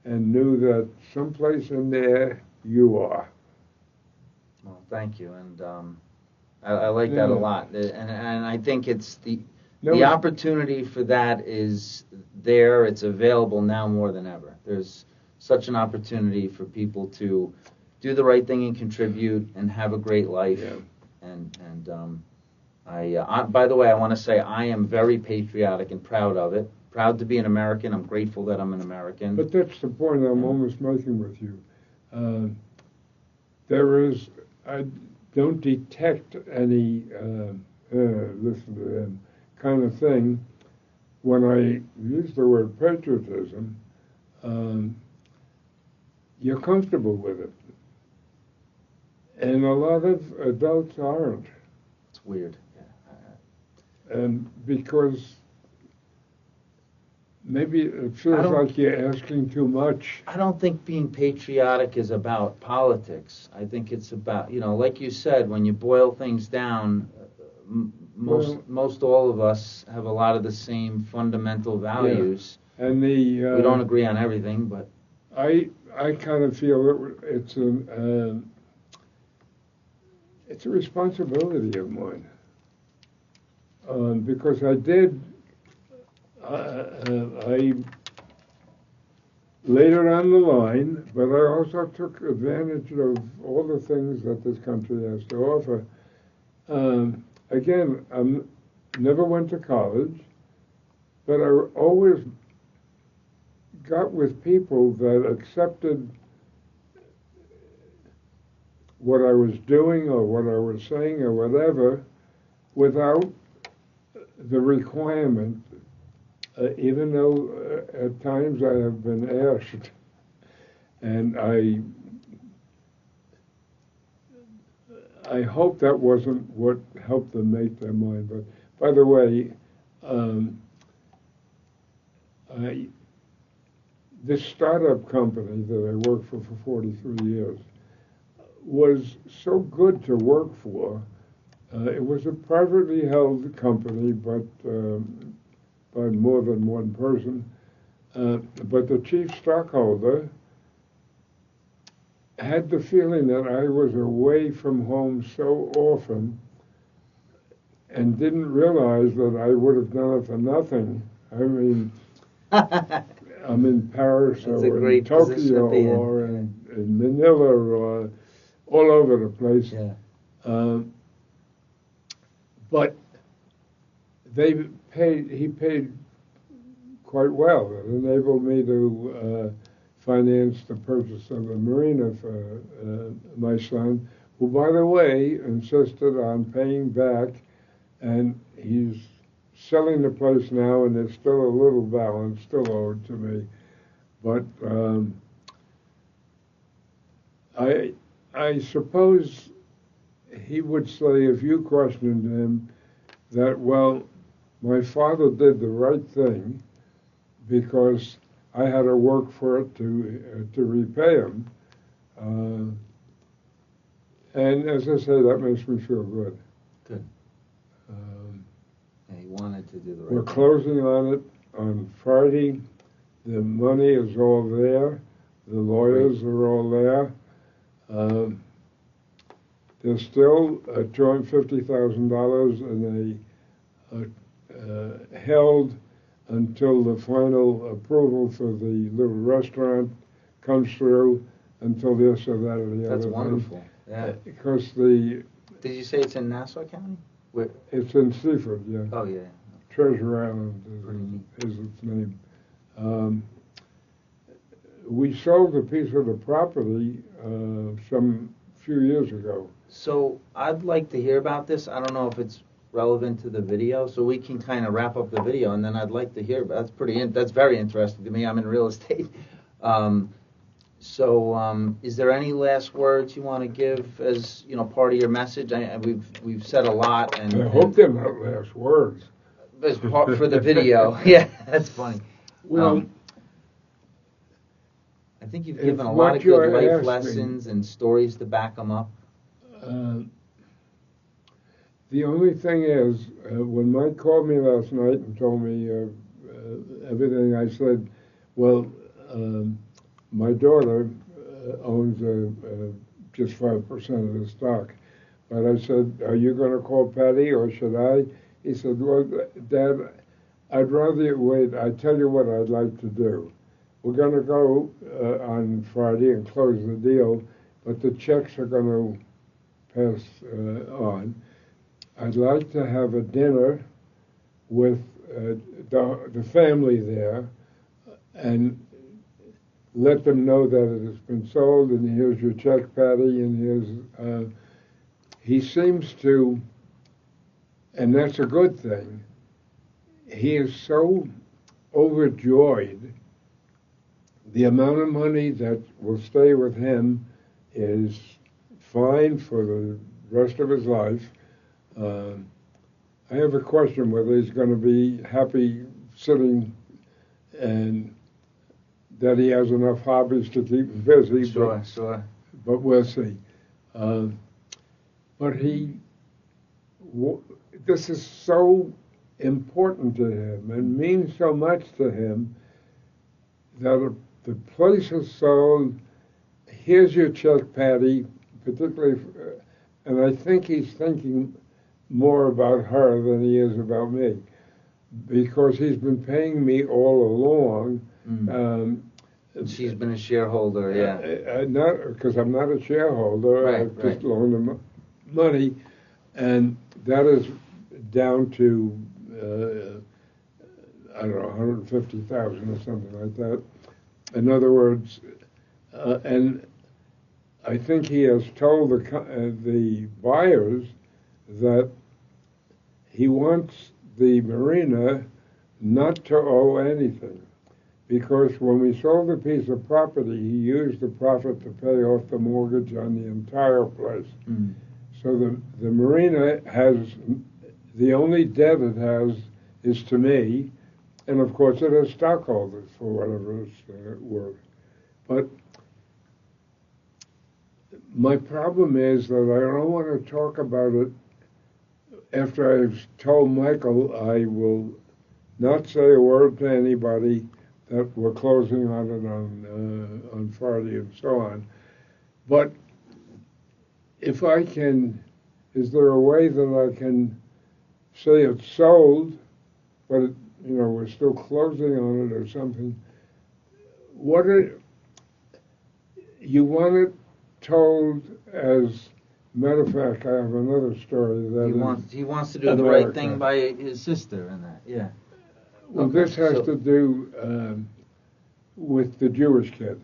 and knew that someplace in there you are. Well, thank you, and I like that a lot, and I think it's the opportunity for that is there. It's available now more than ever. There's such an opportunity for people to do the right thing and contribute and have a great life. Yeah. And I by the way, I want to say I am very patriotic and proud of it. Proud to be an American. I'm grateful that I'm an American. But that's the point I'm almost making with you. I don't detect any, listen to them, kind of thing. When I use the word patriotism, you're comfortable with it. And a lot of adults aren't. It's weird. And because maybe it feels like you're asking too much. I don't think being patriotic is about politics. I think it's about, like you said, when you boil things down, most all of us have a lot of the same fundamental values. Yeah. And we don't agree on everything, but I kind of feel it's a responsibility of mine, because I laid it on the line, but I also took advantage of all the things that this country has to offer. Again, I never went to college, but I always got with people that accepted what I was doing or what I was saying or whatever without the requirement, even though at times I have been asked, and I hope that wasn't what helped them make their mind. But by the way, this startup company that I worked for 43 years was so good to work for. It was a privately held company, but by more than one person. But the chief stockholder had the feeling that I was away from home so often and didn't realize that I would have done it for nothing. I mean, I'm in Paris or in Tokyo or in Manila or all over the place. Yeah. But he paid quite well. It enabled me to finance the purchase of a marina for my son, who, by the way, insisted on paying back, and he's selling the place now, and there's still a little balance still owed to me. But I suppose he would say, if you questioned him, that, well, my father did the right thing because I had to work for it to repay him. And as I say, that makes me feel good. Good. He wanted to do the right We're thing. closing on it on Friday. The money is all there. The lawyers are all there. There's still $250,000 and held until the final approval for the little restaurant comes through, until this or that or the other. That's wonderful. Yeah. Because Did you say it's in Nassau County? Where? It's in Seaford, yeah. Oh, yeah. Treasure Island is its name. We sold a piece of the property some few years ago. So I'd like to hear about this. I don't know if it's relevant to the video, so we can kind of wrap up the video, and then I'd like to hear. That's that's very interesting to me. I'm in real estate. Is there any last words you want to give as part of your message? We've said a lot, and I hope they're not last words. As part for the video. Yeah, that's funny. Well, I think you've given a lot of good life lessons and stories to back them up. The only thing is, when Mike called me last night and told me everything, I said, well, my daughter owns just 5% of the stock. But I said, are you going to call Patty or should I? He said, well, Dad, I'd rather you wait. I tell you what I'd like to do. We're going to go on Friday and close the deal, but the checks are going to pass on. I'd like to have a dinner with the family there and let them know that it has been sold, and here's your check, Patty, and here's... he seems to, and that's a good thing, he is so overjoyed. The amount of money that will stay with him is fine for the rest of his life. I have a question whether he's going to be happy sitting and that he has enough hobbies to keep him busy. Sure. But we'll see. But this is so important to him and means so much to him that the place is sold. Here's your check, Patty, particularly, and I think he's thinking more about her than he is about me, because he's been paying me all along. She's been a shareholder, yeah. Not because I'm not a shareholder. Right, I just loaned him money, and that is down to I don't know, 150,000 or something like that. In other words, and I think he has told the buyers that he wants the marina not to owe anything, because when we sold the piece of property, he used the profit to pay off the mortgage on the entire place. So the marina has, the only debt it has is to me, and of course it has stockholders for whatever it's worth. But my problem is that I don't want to talk about it after I've told Michael I will not say a word to anybody, that we're closing on it on Friday and so on. But if I can, is there a way that I can say it's sold, but it, we're still closing on it or something? What you want it told as? Matter of fact, I have another story that he wants to do the right thing by his sister and that. Yeah. Well, okay. This has to do with the Jewish kid.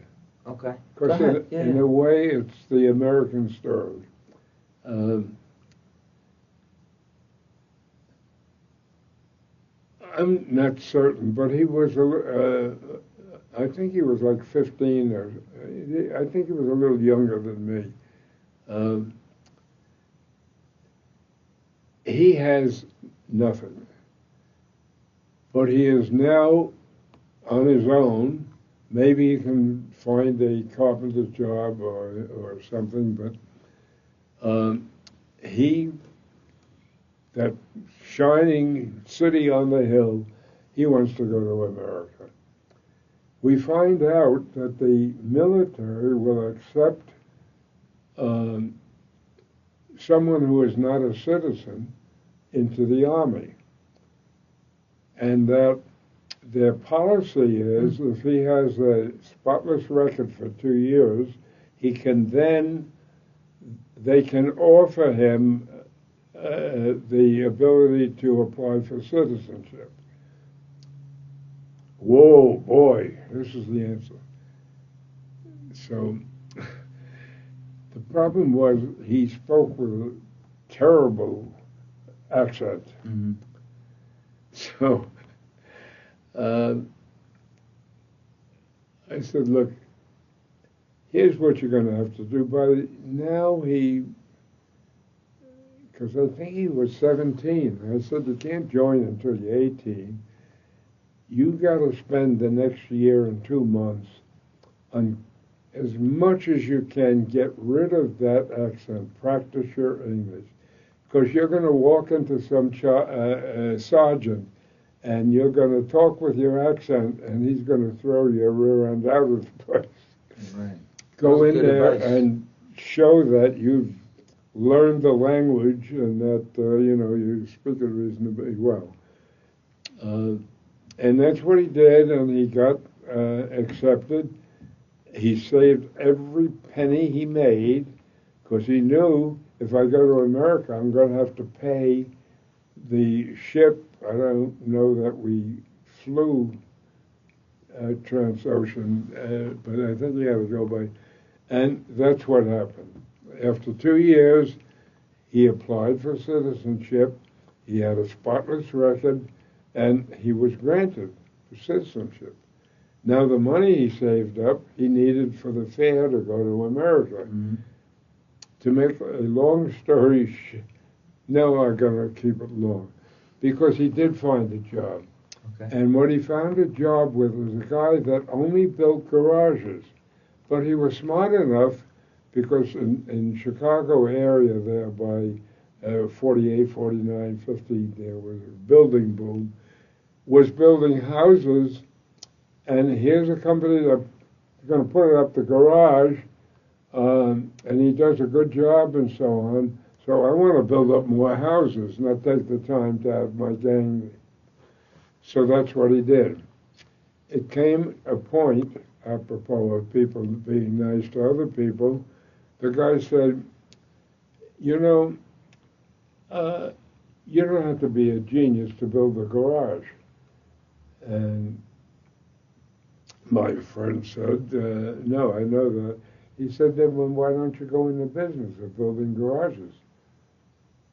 Okay. Because in a way, it's the American story. I'm not certain, but he was, I think he was like 15, or I think he was a little younger than me. He has nothing, but he is now on his own. Maybe he can find a carpenter's job or something, but that shining city on the hill, he wants to go to America. We find out that the military will accept someone who is not a citizen into the Army, and that their policy is if he has a spotless record for 2 years, they can offer him the ability to apply for citizenship. Whoa, boy, this is the answer. So the problem was he spoke with a terrible accent. So I said, look, here's what you're going to have to do. By now because I think he was 17. I said, you can't join until you're 18. You got to spend the next year and 2 months on as much as you can get rid of that accent, practice your English. Because you're going to walk into some sergeant and you're going to talk with your accent and he's going to throw your rear end out of the place. Right. Go in there and show that you've learned the language and that, you speak it reasonably well. And that's what he did, and he got accepted. He saved every penny he made because he knew if I go to America, I'm going to have to pay the ship. I don't know that we flew transocean, but I think he had to go by. And that's what happened. After 2 years, he applied for citizenship. He had a spotless record, and he was granted citizenship. Now, the money he saved up, he needed for the fare to go to America. Mm-hmm. To make a long story, now I'm going to keep it long, because he did find a job. Okay. And what he found a job with was a guy that only built garages. But he was smart enough, because in Chicago area there by 48, 49, 50, there was a building boom, was building houses, and here's a company that's going to put it up the garage, and he does a good job and so on. So I want to build up more houses, not take the time to have my gang. So that's what he did. It came a point, apropos of people being nice to other people, the guy said, you know, you don't have to be a genius to build a garage. And my friend said, no, I know that. He said, then well, why don't you go in the business of building garages?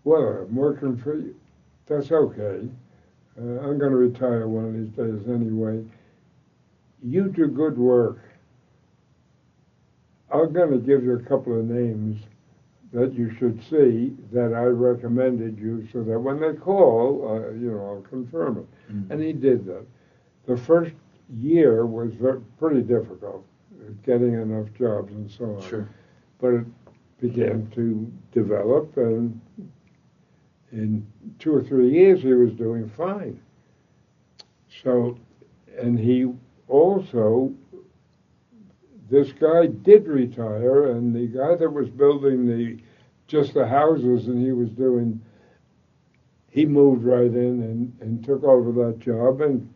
Well, I'm working for you. That's okay. I'm going to retire one of these days anyway. You do good work. I'm going to give you a couple of names that you should see that I recommended you, so that when they call, I'll confirm it. Mm-hmm. And he did that. The first year was pretty difficult, getting enough jobs and so on. Sure. But it began to develop, and in 2 or 3 years he was doing fine. So, and he also, this guy did retire, and the guy that was building just the houses and he moved right in and took over that job, and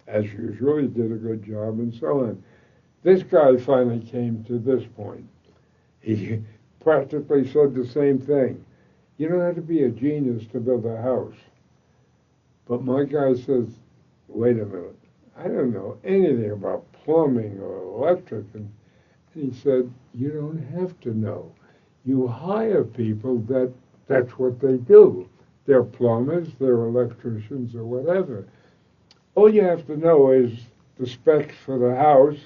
as usual, he did a good job and so on. This guy finally came to this point. He practically said the same thing. You don't have to be a genius to build a house. But my guy says, wait a minute, I don't know anything about plumbing or electric. And he said, you don't have to know. You hire people that's what they do. They're plumbers, they're electricians, or whatever. All you have to know is the specs for the house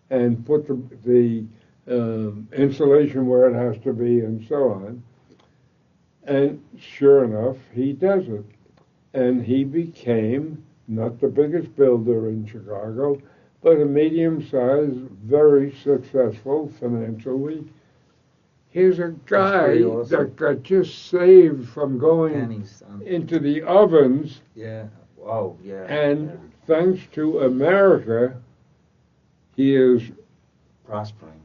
and put the insulation where it has to be and so on. And sure enough, he does it. And he became not the biggest builder in Chicago, but a medium-sized, very successful financially. Here's a guy awesome. That got just saved from going into the ovens. Yeah. Oh, yeah. And thanks to America, he is prospering.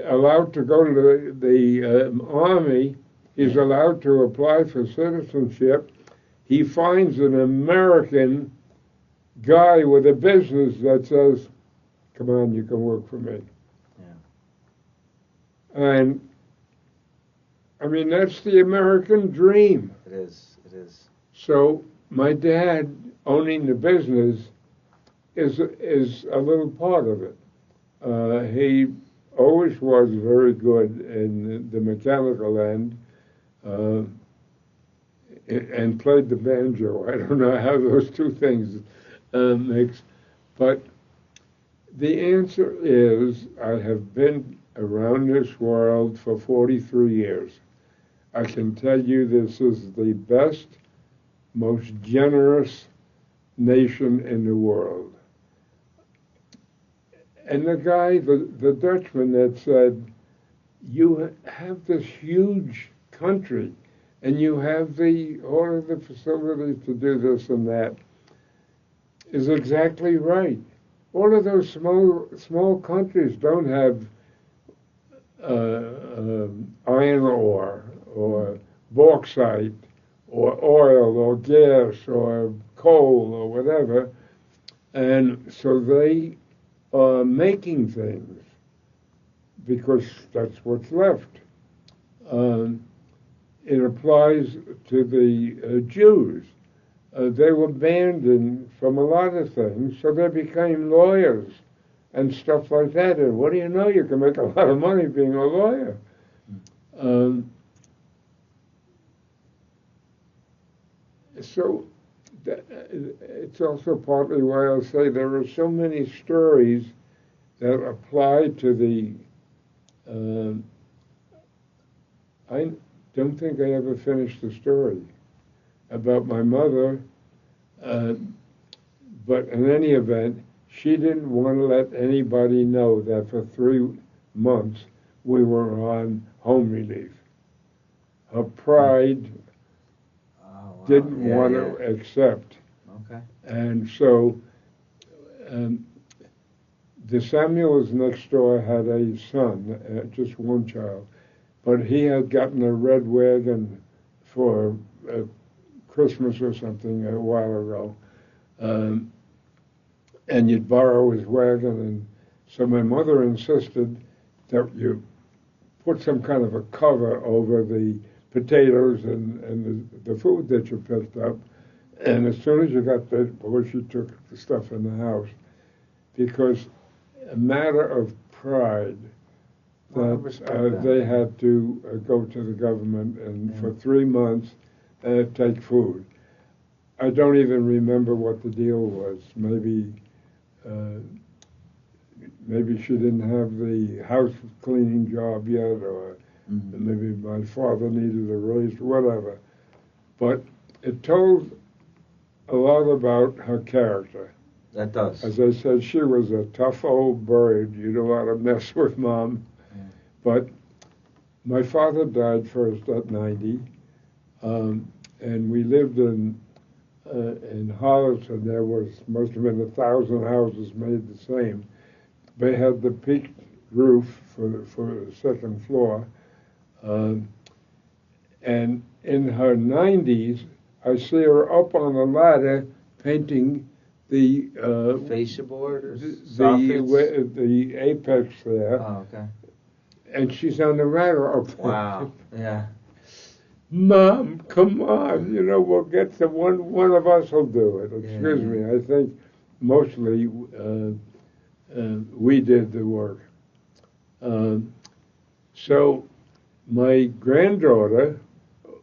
Allowed to go to the Army. He's allowed to apply for citizenship. He finds an American guy with a business that says, come on, you can work for me. Yeah. And, I mean, that's the American dream. It is. So my dad owning the business is a little part of it. He always was very good in the mechanical end, and played the banjo. I don't know how those two things mix, but the answer is I have been around this world for 43 years. I can tell you this is the best, most generous nation in the world. And the guy, the Dutchman that said, you have this huge country, and you have all of the facilities to do this and that, is exactly right. All of those small countries don't have iron ore or bauxite or oil or gas or coal or whatever, and so they are making things because that's what's left. It applies to the Jews. They were banned from a lot of things, so they became lawyers and stuff like that. And what do you know? You can make a lot of money being a lawyer. So it's also partly why I'll say there are so many stories that apply to the. I don't think I ever finished the story about my mother. But in any event, she didn't want to let anybody know that for 3 months we were on home relief. Her pride didn't want to accept. Okay. And so the Samuels next door had a son, just one child, but he had gotten a red wagon for Christmas or something a while ago. And you'd borrow his wagon, and so my mother insisted that you put some kind of a cover over the potatoes and the food that you picked up. And as soon as you got that, well, she took the stuff in the house, because a matter of pride that they had to go to the government and for 3 months take food. I don't even remember what the deal was. Maybe she didn't have the house cleaning job yet, or maybe my father needed a raise, whatever. But it told a lot about her character. That does. As I said, she was a tough old bird. You don't want to mess with Mom. Yeah. But my father died first at 90, and we lived in Hollis, and there must have been 1,000 houses made the same. They had the peaked roof for the second floor, and in her 90s, I see her up on a ladder painting the fascia board or the apex there. Oh, okay. And she's on the ladder up there. Wow. Yeah. Mom, come on, we'll get to one of us will do it. Excuse me. I think mostly we did the work. So my granddaughter,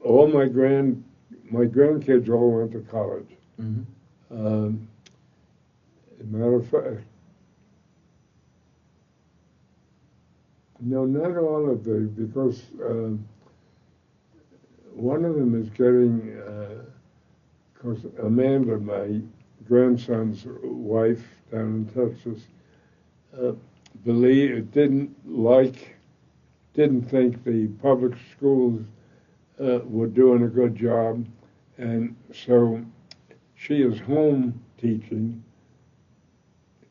all my grandkids all went to college. Mm-hmm. As a matter of fact, no, not all of them, because one of them is getting, because Amanda, my grandson's wife down in Texas, didn't think the public schools were doing a good job, and so she is home teaching.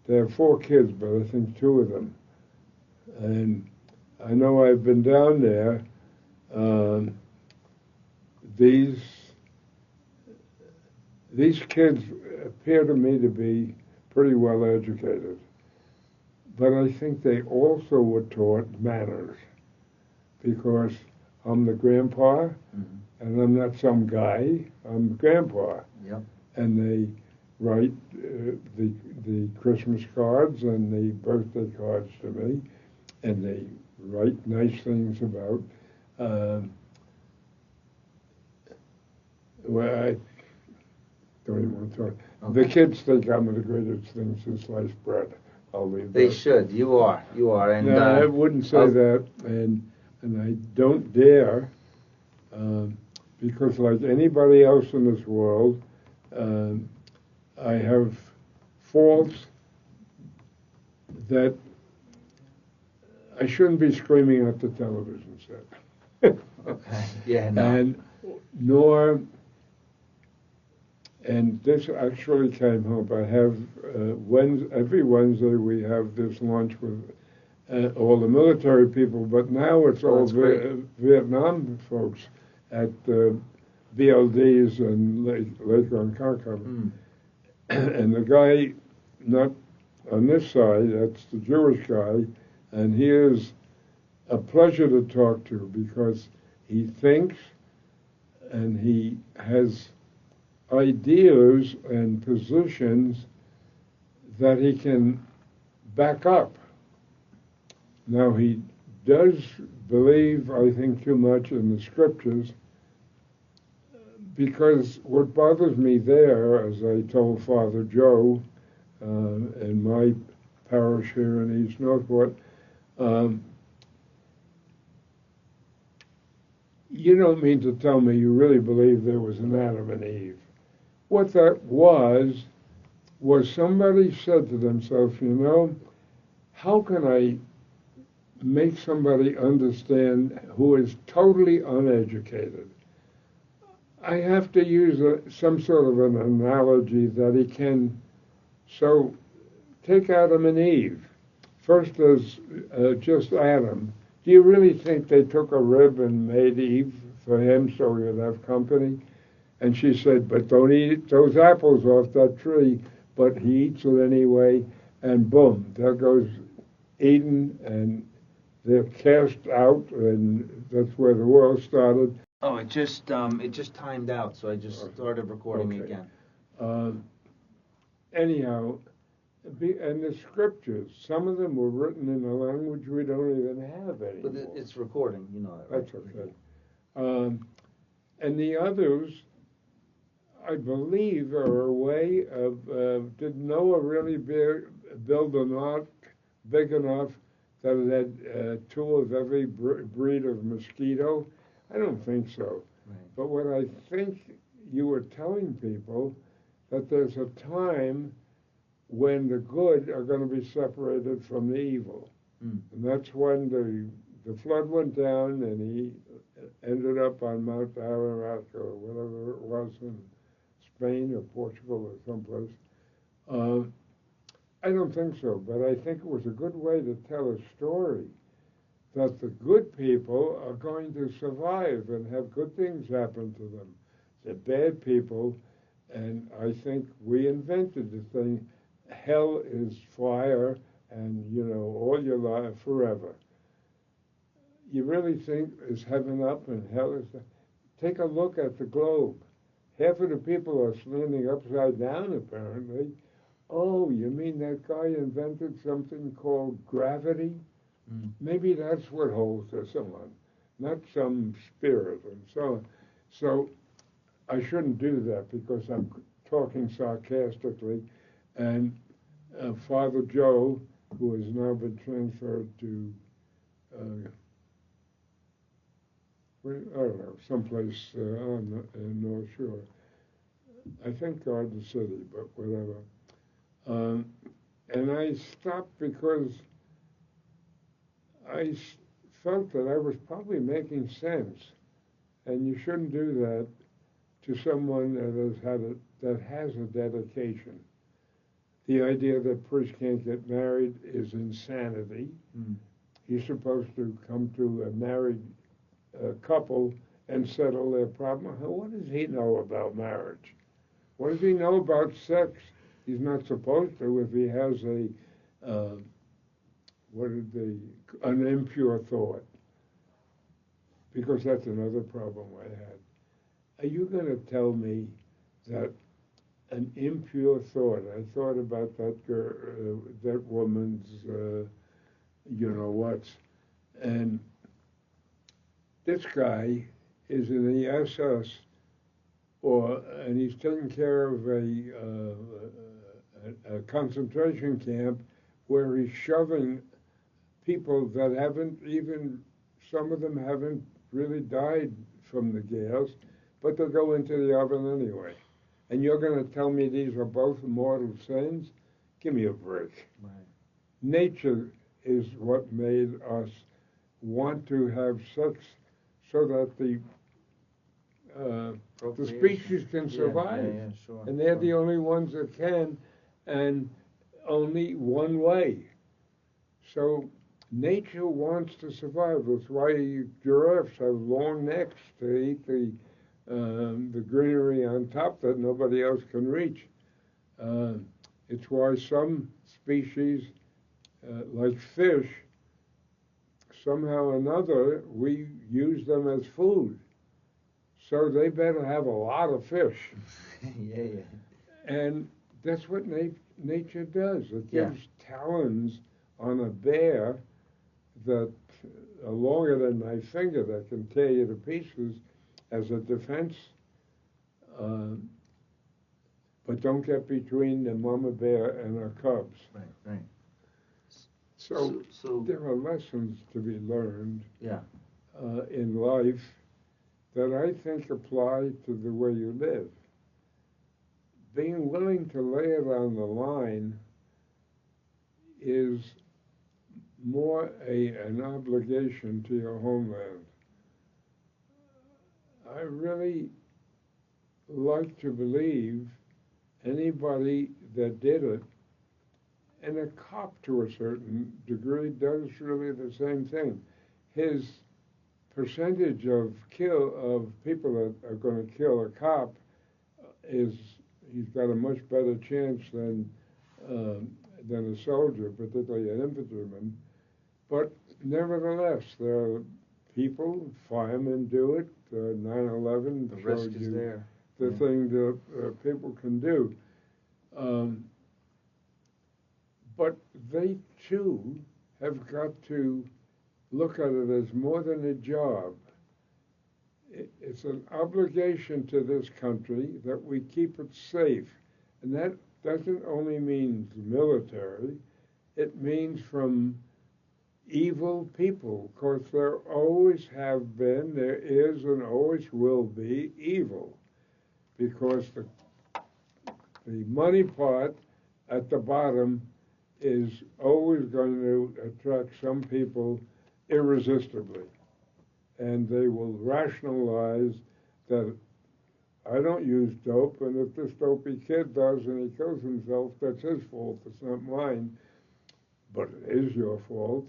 They have 4 kids, but I think 2 of them. And I know I've been down there. These kids appear to me to be pretty well educated, but I think they also were taught manners, because I'm the grandpa, and I'm not some guy. I'm the grandpa. Yep. And they write the Christmas cards and the birthday cards to me, and they write nice things about. Well, I don't even want to talk. Okay. The kids think I'm the greatest thing since sliced bread. I'll leave that. They should. You are. And no, I wouldn't say that, and I don't dare, because like anybody else in this world, I have faults that I shouldn't be screaming at the television set. Okay. Yeah. No. And this actually came home. I have every Wednesday we have this lunch with all the military people, but now it's all Vietnam folks at BLDs and Lake Ronkonkoma. And the guy, not on this side, that's the Jewish guy, and he is a pleasure to talk to, because he thinks and he has ideas and positions that he can back up. Now, he does believe, I think, too much in the scriptures, because what bothers me there, as I told Father Joe in my parish here in East Northport, you don't mean to tell me you really believe there was an Adam and Eve. What that was was somebody said to themselves, you know, how can I make somebody understand who is totally uneducated? I have to use some sort of an analogy that he can. So take Adam and Eve. First there's just Adam. Do you really think they took a rib and made Eve for him so he would have company? And she said, but don't eat those apples off that tree. But he eats it anyway, and boom, there goes Eden, and they're cast out, and that's where the world started. Oh, it just timed out, so I just started recording again. Anyhow, and the scriptures, some of them were written in a language we don't even have anymore. But it's recording, you know that, right? That's okay. And the others, I believe, are a way of, did Noah really build an ark big enough that it had two of every breed of mosquito? I don't think so. Right. But what I think you were telling people, that there's a time when the good are going to be separated from the evil. And that's when the flood went down and he ended up on Mount Ararat or whatever it was in Spain or Portugal or someplace. I don't think so, but I think it was a good way to tell a story that the good people are going to survive and have good things happen to them. The bad people, and I think we invented the thing, hell is fire and, you know, all your life forever. You really think, is heaven up and hell is down? Take a look at the globe. Half of the people are standing upside down, apparently. Oh, you mean that guy invented something called gravity? Maybe that's what holds us on, not some spirit and so on. So I shouldn't do that because I'm talking sarcastically. And Father Joe, who has now been transferred to, I don't know, someplace on the North Shore. I think Garden City, but whatever. And I stopped because I felt that I was probably making sense. And you shouldn't do that to someone that has a dedication. The idea that priests can't get married is insanity. He's supposed to come to a married couple and settle their problem. What does he know about marriage? What does he know about sex? He's not supposed to if he has an impure thought. Because that's another problem I had. Are you going to tell me that an impure thought, I thought about that girl, that woman's, you know what, and this guy is in the SS, and he's taking care of a concentration camp where he's shoving people that haven't even, some of them haven't really died from the gas, but they'll go into the oven anyway. And you're going to tell me these are both mortal sins? Give me a break. Right. Nature is what made us want to have sex so that the species can survive. Sure, and they're the only ones that can, and only one way. So nature wants to survive. That's why giraffes have long necks to eat the greenery on top that nobody else can reach. It's why some species, like fish, somehow or another, we use them as food. So they better have a lot of fish. And that's what nature does. It gives talons on a bear that are longer than my finger that can tear you to pieces as a defense. But don't get between the mama bear and her cubs. Right. So there are lessons to be learned in life that I think apply to the way you live. being willing to lay it on the line is more an obligation to your homeland. I really like to believe anybody that did it, and a cop to a certain degree does really the same thing. His percentage of people that are going to kill a cop he's got a much better chance than a soldier, particularly an infantryman. But nevertheless, there are people, firemen do it. 9/11 The showed risk is you there. the thing that people can do. But they too have got to look at it as more than a job. It's an obligation to this country that we keep it safe. And that doesn't only mean the military, it means from evil people. Of course, there always have been, there is, and always will be evil. Because the money part at the bottom is always going to attract some people irresistibly. And they will rationalize that I don't use dope, and if this dopey kid does and he kills himself, that's his fault, it's not mine. But it is your fault,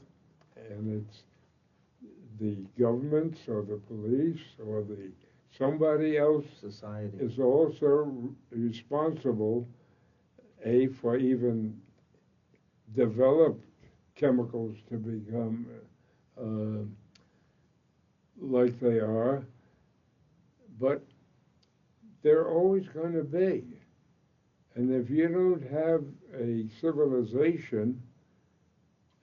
and it's the governments or the police or somebody else Society is also responsible, for even developed chemicals to become like they are, but they're always going to be. And if you don't have a civilization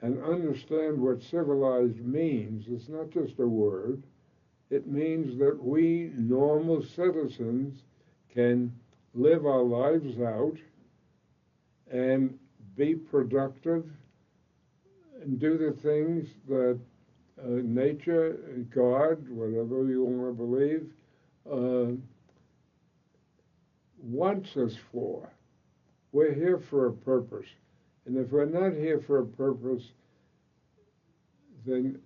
and understand what civilized means, it's not just a word. It means that we normal citizens can live our lives out and be productive and do the things that nature, God, whatever you want to believe, wants us for. We're here for a purpose. And if we're not here for a purpose, then,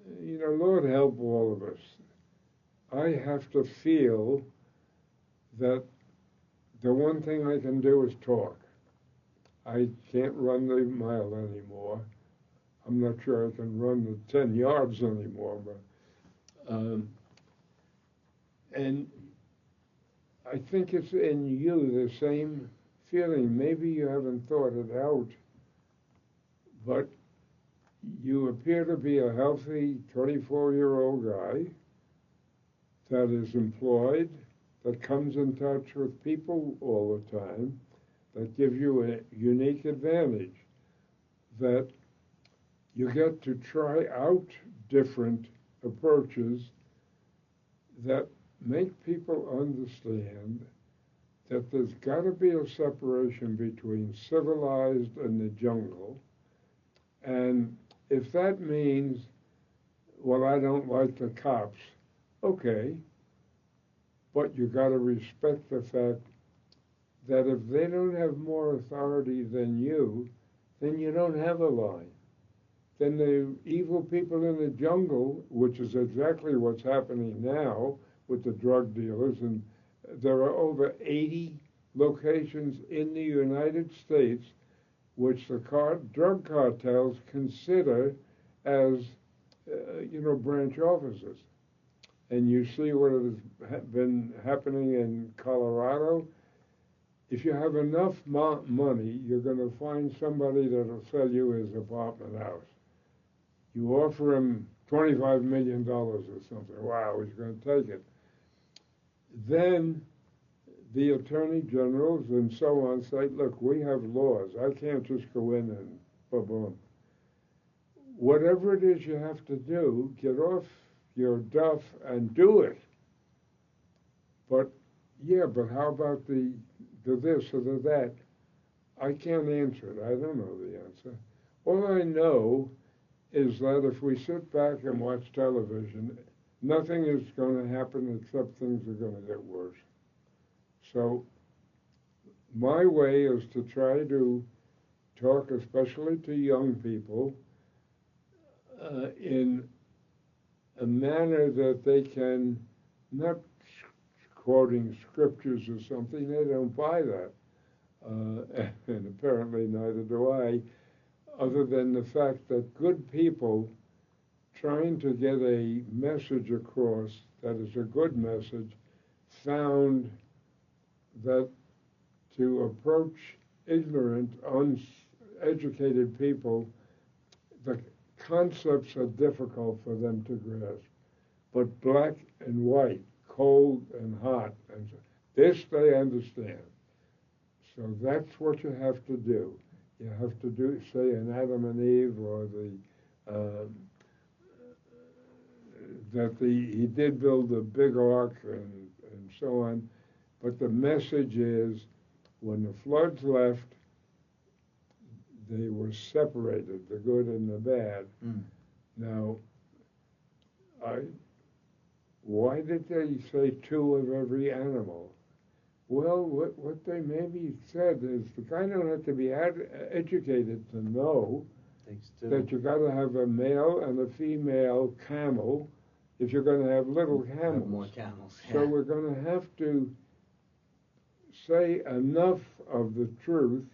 Lord help all of us. I have to feel that the one thing I can do is talk. I can't run the mile anymore. I'm not sure I can run the 10 yards anymore, but and I think it's in you the same feeling. Maybe you haven't thought it out, but you appear to be a healthy 24-year-old guy that is employed, that comes in touch with people all the time, that give you a unique advantage, that you get to try out different approaches that make people understand that there's got to be a separation between civilized and the jungle. And if that means, well, I don't like the cops, okay, but you got to respect the fact that if they don't have more authority than you, then you don't have a line. Then the evil people in the jungle, which is exactly what's happening now with the drug dealers, and there are over 80 locations in the United States which the drug cartels consider as, branch offices. And you see what has been happening in Colorado. If you have enough money, you're going to find somebody that will sell you his apartment house. You offer him $25 million or something. Wow, he's going to take it. Then the attorney generals and so on say, look, we have laws. I can't just go in and boom. Whatever it is you have to do, get off your duff and do it. But how about the this or the that? I can't answer it. I don't know the answer. All I know is that if we sit back and watch television, nothing is going to happen except things are going to get worse. So my way is to try to talk, especially to young people, in a manner that they can, not quoting scriptures or something, they don't buy that. And apparently neither do I, other than the fact that good people trying to get a message across that is a good message found that to approach ignorant, uneducated people, the concepts are difficult for them to grasp. But black and white, cold and hot, and this they understand. So that's what you have to do. You have to do, say, an Adam and Eve, or he did build a big ark and so on. But the message is, when the floods left, they were separated, the good and the bad. Mm. Now, why did they say two of every animal? Well, what they maybe said is the guy don't have to be educated to know that you got to have a male and a female camel if you're going to have little camels. Have more camels. Yeah. So we're going to have to say enough of the truth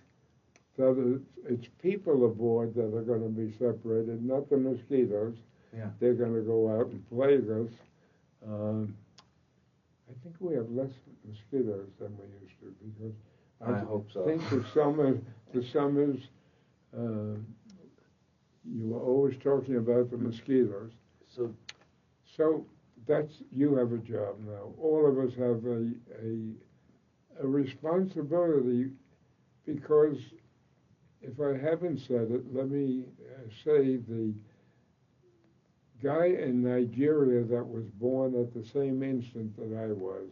that it's people aboard that are going to be separated, not the mosquitoes. Yeah. They're going to go out and plague us. I think we have less mosquitoes than we used to, because I hope so. think the summers, you were always talking about the mosquitoes. So that's, you have a job now. All of us have a responsibility, because if I haven't said it, let me say the guy in Nigeria that was born at the same instant that I was,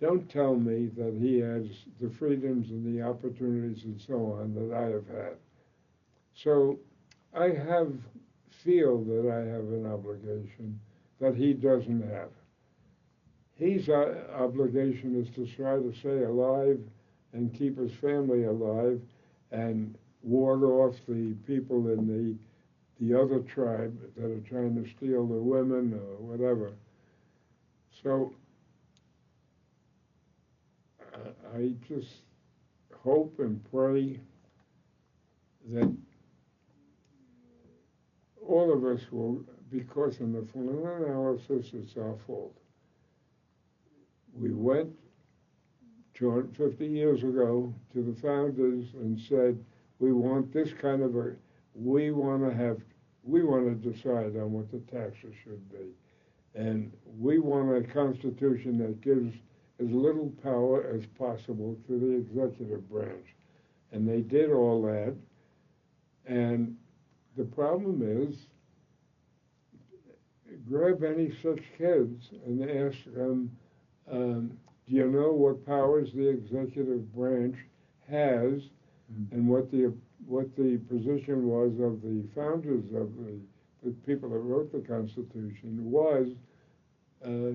don't tell me that he has the freedoms and the opportunities and so on that I have had. So I feel that I have an obligation that he doesn't have. His obligation is to try to stay alive and keep his family alive and ward off the people in the other tribe that are trying to steal the women or whatever. So I just hope and pray that all of us will, because in the final analysis it's our fault. We went 250 years ago to the founders and said, we want this kind of we want to decide on what the taxes should be. And we want a constitution that gives as little power as possible to the executive branch. And they did all that. And the problem is, grab any such kids and ask them, do you know what powers the executive branch has, and what the position was of the founders of the people that wrote the Constitution was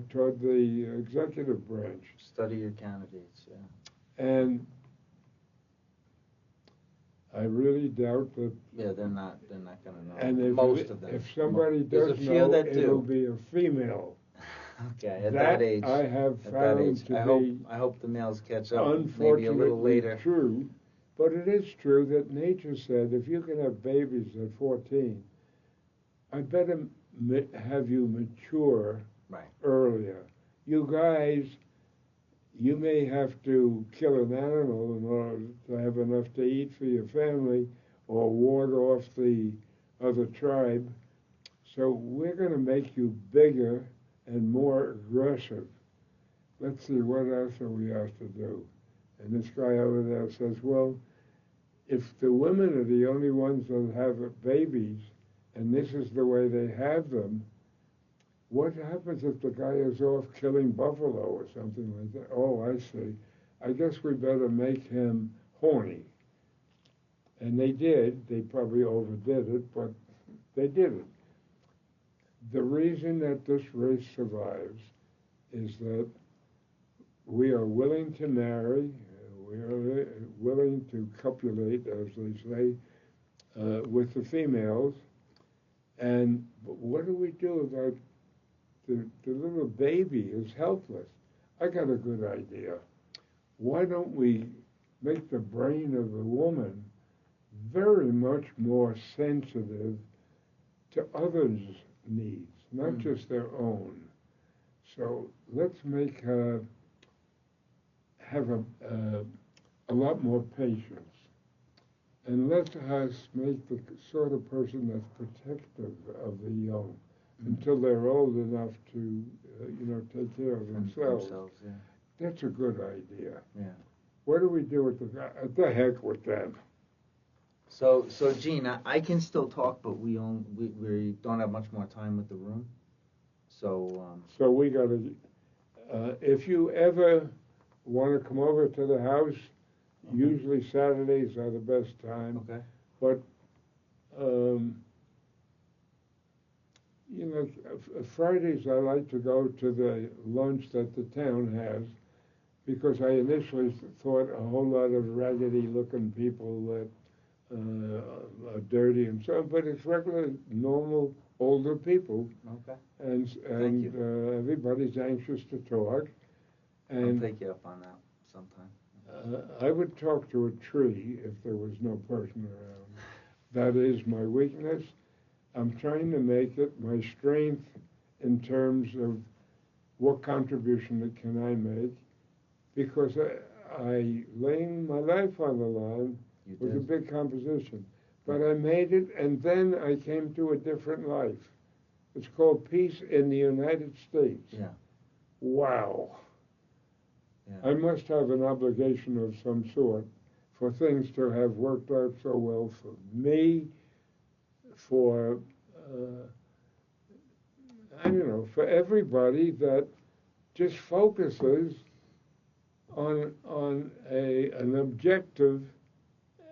toward the executive branch? Study your candidates, yeah. And I really doubt that. Yeah, they're not going to know. And most of them. If somebody There's does a few know, that it'll do. be a female. Okay, at that age. I have found to be. I hope the males catch up. Unfortunately, maybe a little later. True, but it is true that nature said if you can have babies at 14, I better have you mature earlier. You guys, you may have to kill an animal in order to have enough to eat for your family, or ward off the other tribe. So we're going to make you bigger and more aggressive. Let's see, what else are we asked to do? And this guy over there says, well, if the women are the only ones that have babies, and this is the way they have them, what happens if the guy is off killing buffalo or something like that? Oh, I see. I guess we better make him horny. And they did. They probably overdid it, but they did it. The reason that this race survives is that we are willing to marry, We are willing to copulate, as they say, with the females. And what do we do about the little baby is helpless? I got a good idea. Why don't we make the brain of the woman very much more sensitive to others' needs, not just their own? So let's make her have a lot more patience. And let us make the sort of person that's protective of the young until they're old enough to, take care of themselves. Yeah. That's a good idea. Yeah. What do we do with the heck with them? So Gene, I can still talk, but we don't have much more time with the room. So we got to. If you ever want to come over to the house, usually Saturdays are the best time. Okay. But Fridays I like to go to the lunch that the town has, because I initially thought a whole lot of raggedy-looking people that are dirty and so on, but it's regular, normal, older people. Okay. And everybody's anxious to talk. And I'll take you up on that sometime. I would talk to a tree if there was no person around. That is my weakness. I'm trying to make it my strength in terms of what contribution can I make, because I laying my life on the line was a big composition. But I made it, and then I came to a different life. It's called Peace in the United States. Yeah. Wow. Yeah. I must have an obligation of some sort for things to have worked out so well for me, for for everybody that just focuses on an objective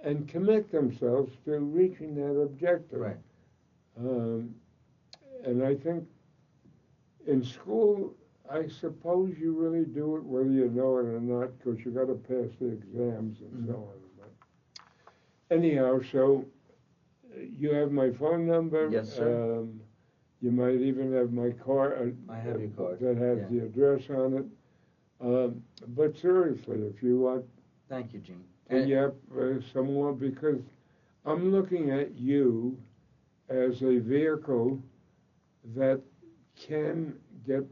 and commit themselves to reaching that objective. Right. And I think in school, I suppose you really do it whether you know it or not, because you got to pass the exams and so on. But anyhow, so you have my phone number. Yes, sir. You might even have my card. I have your card. That has the address on it. But seriously, if you want, thank you, Gene. Someone, because I'm looking at you as a vehicle that can get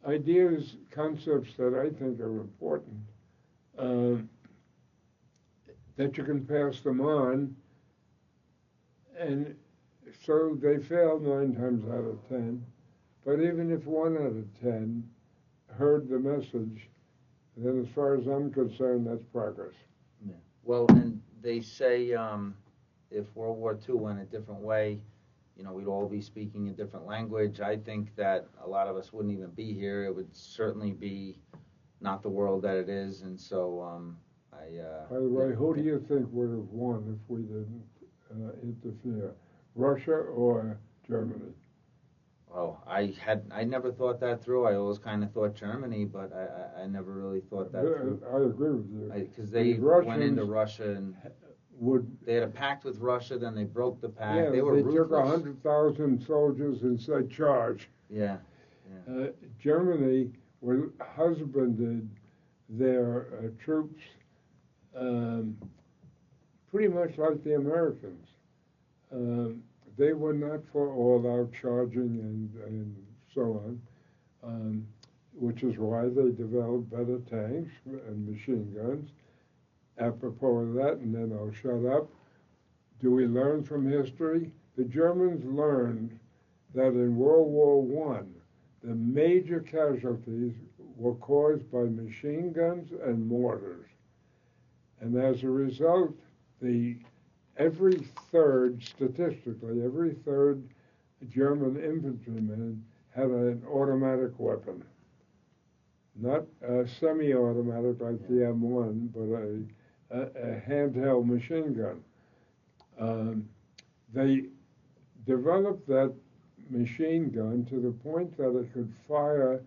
ideas, concepts that I think are important, that you can pass them on, and so they fail 9 times out of 10. But even if 1 out of 10 heard the message, then as far as I'm concerned, that's progress. Yeah. Well, and they say if World War II went a different way, we'd all be speaking a different language. I think that a lot of us wouldn't even be here. It would certainly be not the world that it is, and so By the way, who do you think would have won if we didn't interfere? Russia or Germany? Oh, I never thought that through. I always kind of thought Germany, but I never really thought that through. I agree with you. Because they went into Russia and they had a pact with Russia, then they broke the pact. Yeah, they were ruthless. Took 100,000 soldiers and said charge. Yeah. Germany husbanded their troops pretty much like the Americans. They were not for all-out charging and so on, which is why they developed better tanks and machine guns. Apropos of that, and then I'll shut up, do we learn from history? The Germans learned that in World War I, the major casualties were caused by machine guns and mortars. And as a result, statistically, every third German infantryman had an automatic weapon. Not a semi-automatic like the M1, but a handheld machine gun. They developed that machine gun to the point that it could fire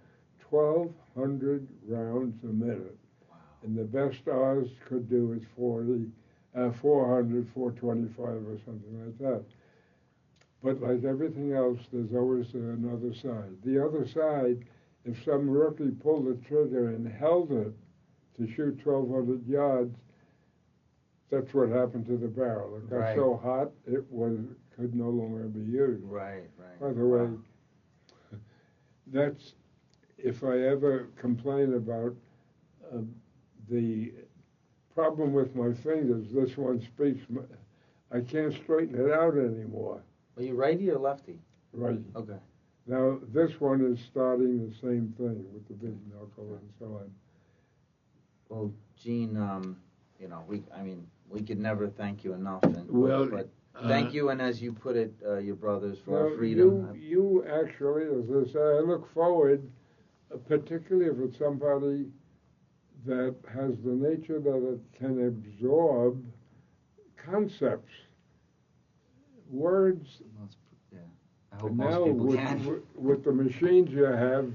1,200 rounds a minute. Wow. and the best ours could do is 400, 425 or something like that. But like everything else, there's always another side. The other side, if some rookie pulled the trigger and held it to shoot 1,200 yards, that's what happened to the barrel. It got so hot, could no longer be used. Right. By the way, that's, if I ever complain about the problem with my fingers, this one speaks, I can't straighten it out anymore. Are you righty or lefty? Righty. Okay. Now, this one is starting the same thing with the big knuckle and so on. Well, Gene, we could never thank you enough. But thank you, and as you put it, your brothers, for our freedom. You actually, as I say, I look forward, particularly if it's somebody that has the nature that it can absorb concepts, words. I hope now, most people can. with the machines you have,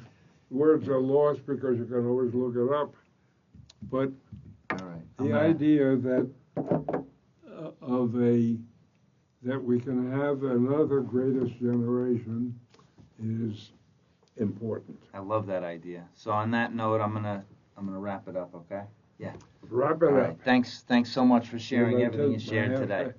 words are lost because you can always look it up. But the idea that that we can have another greatest generation is important. I love that idea. So on that note, I'm gonna wrap it up. Okay? Yeah. Wrap it up. Thanks so much for sharing everything you shared today.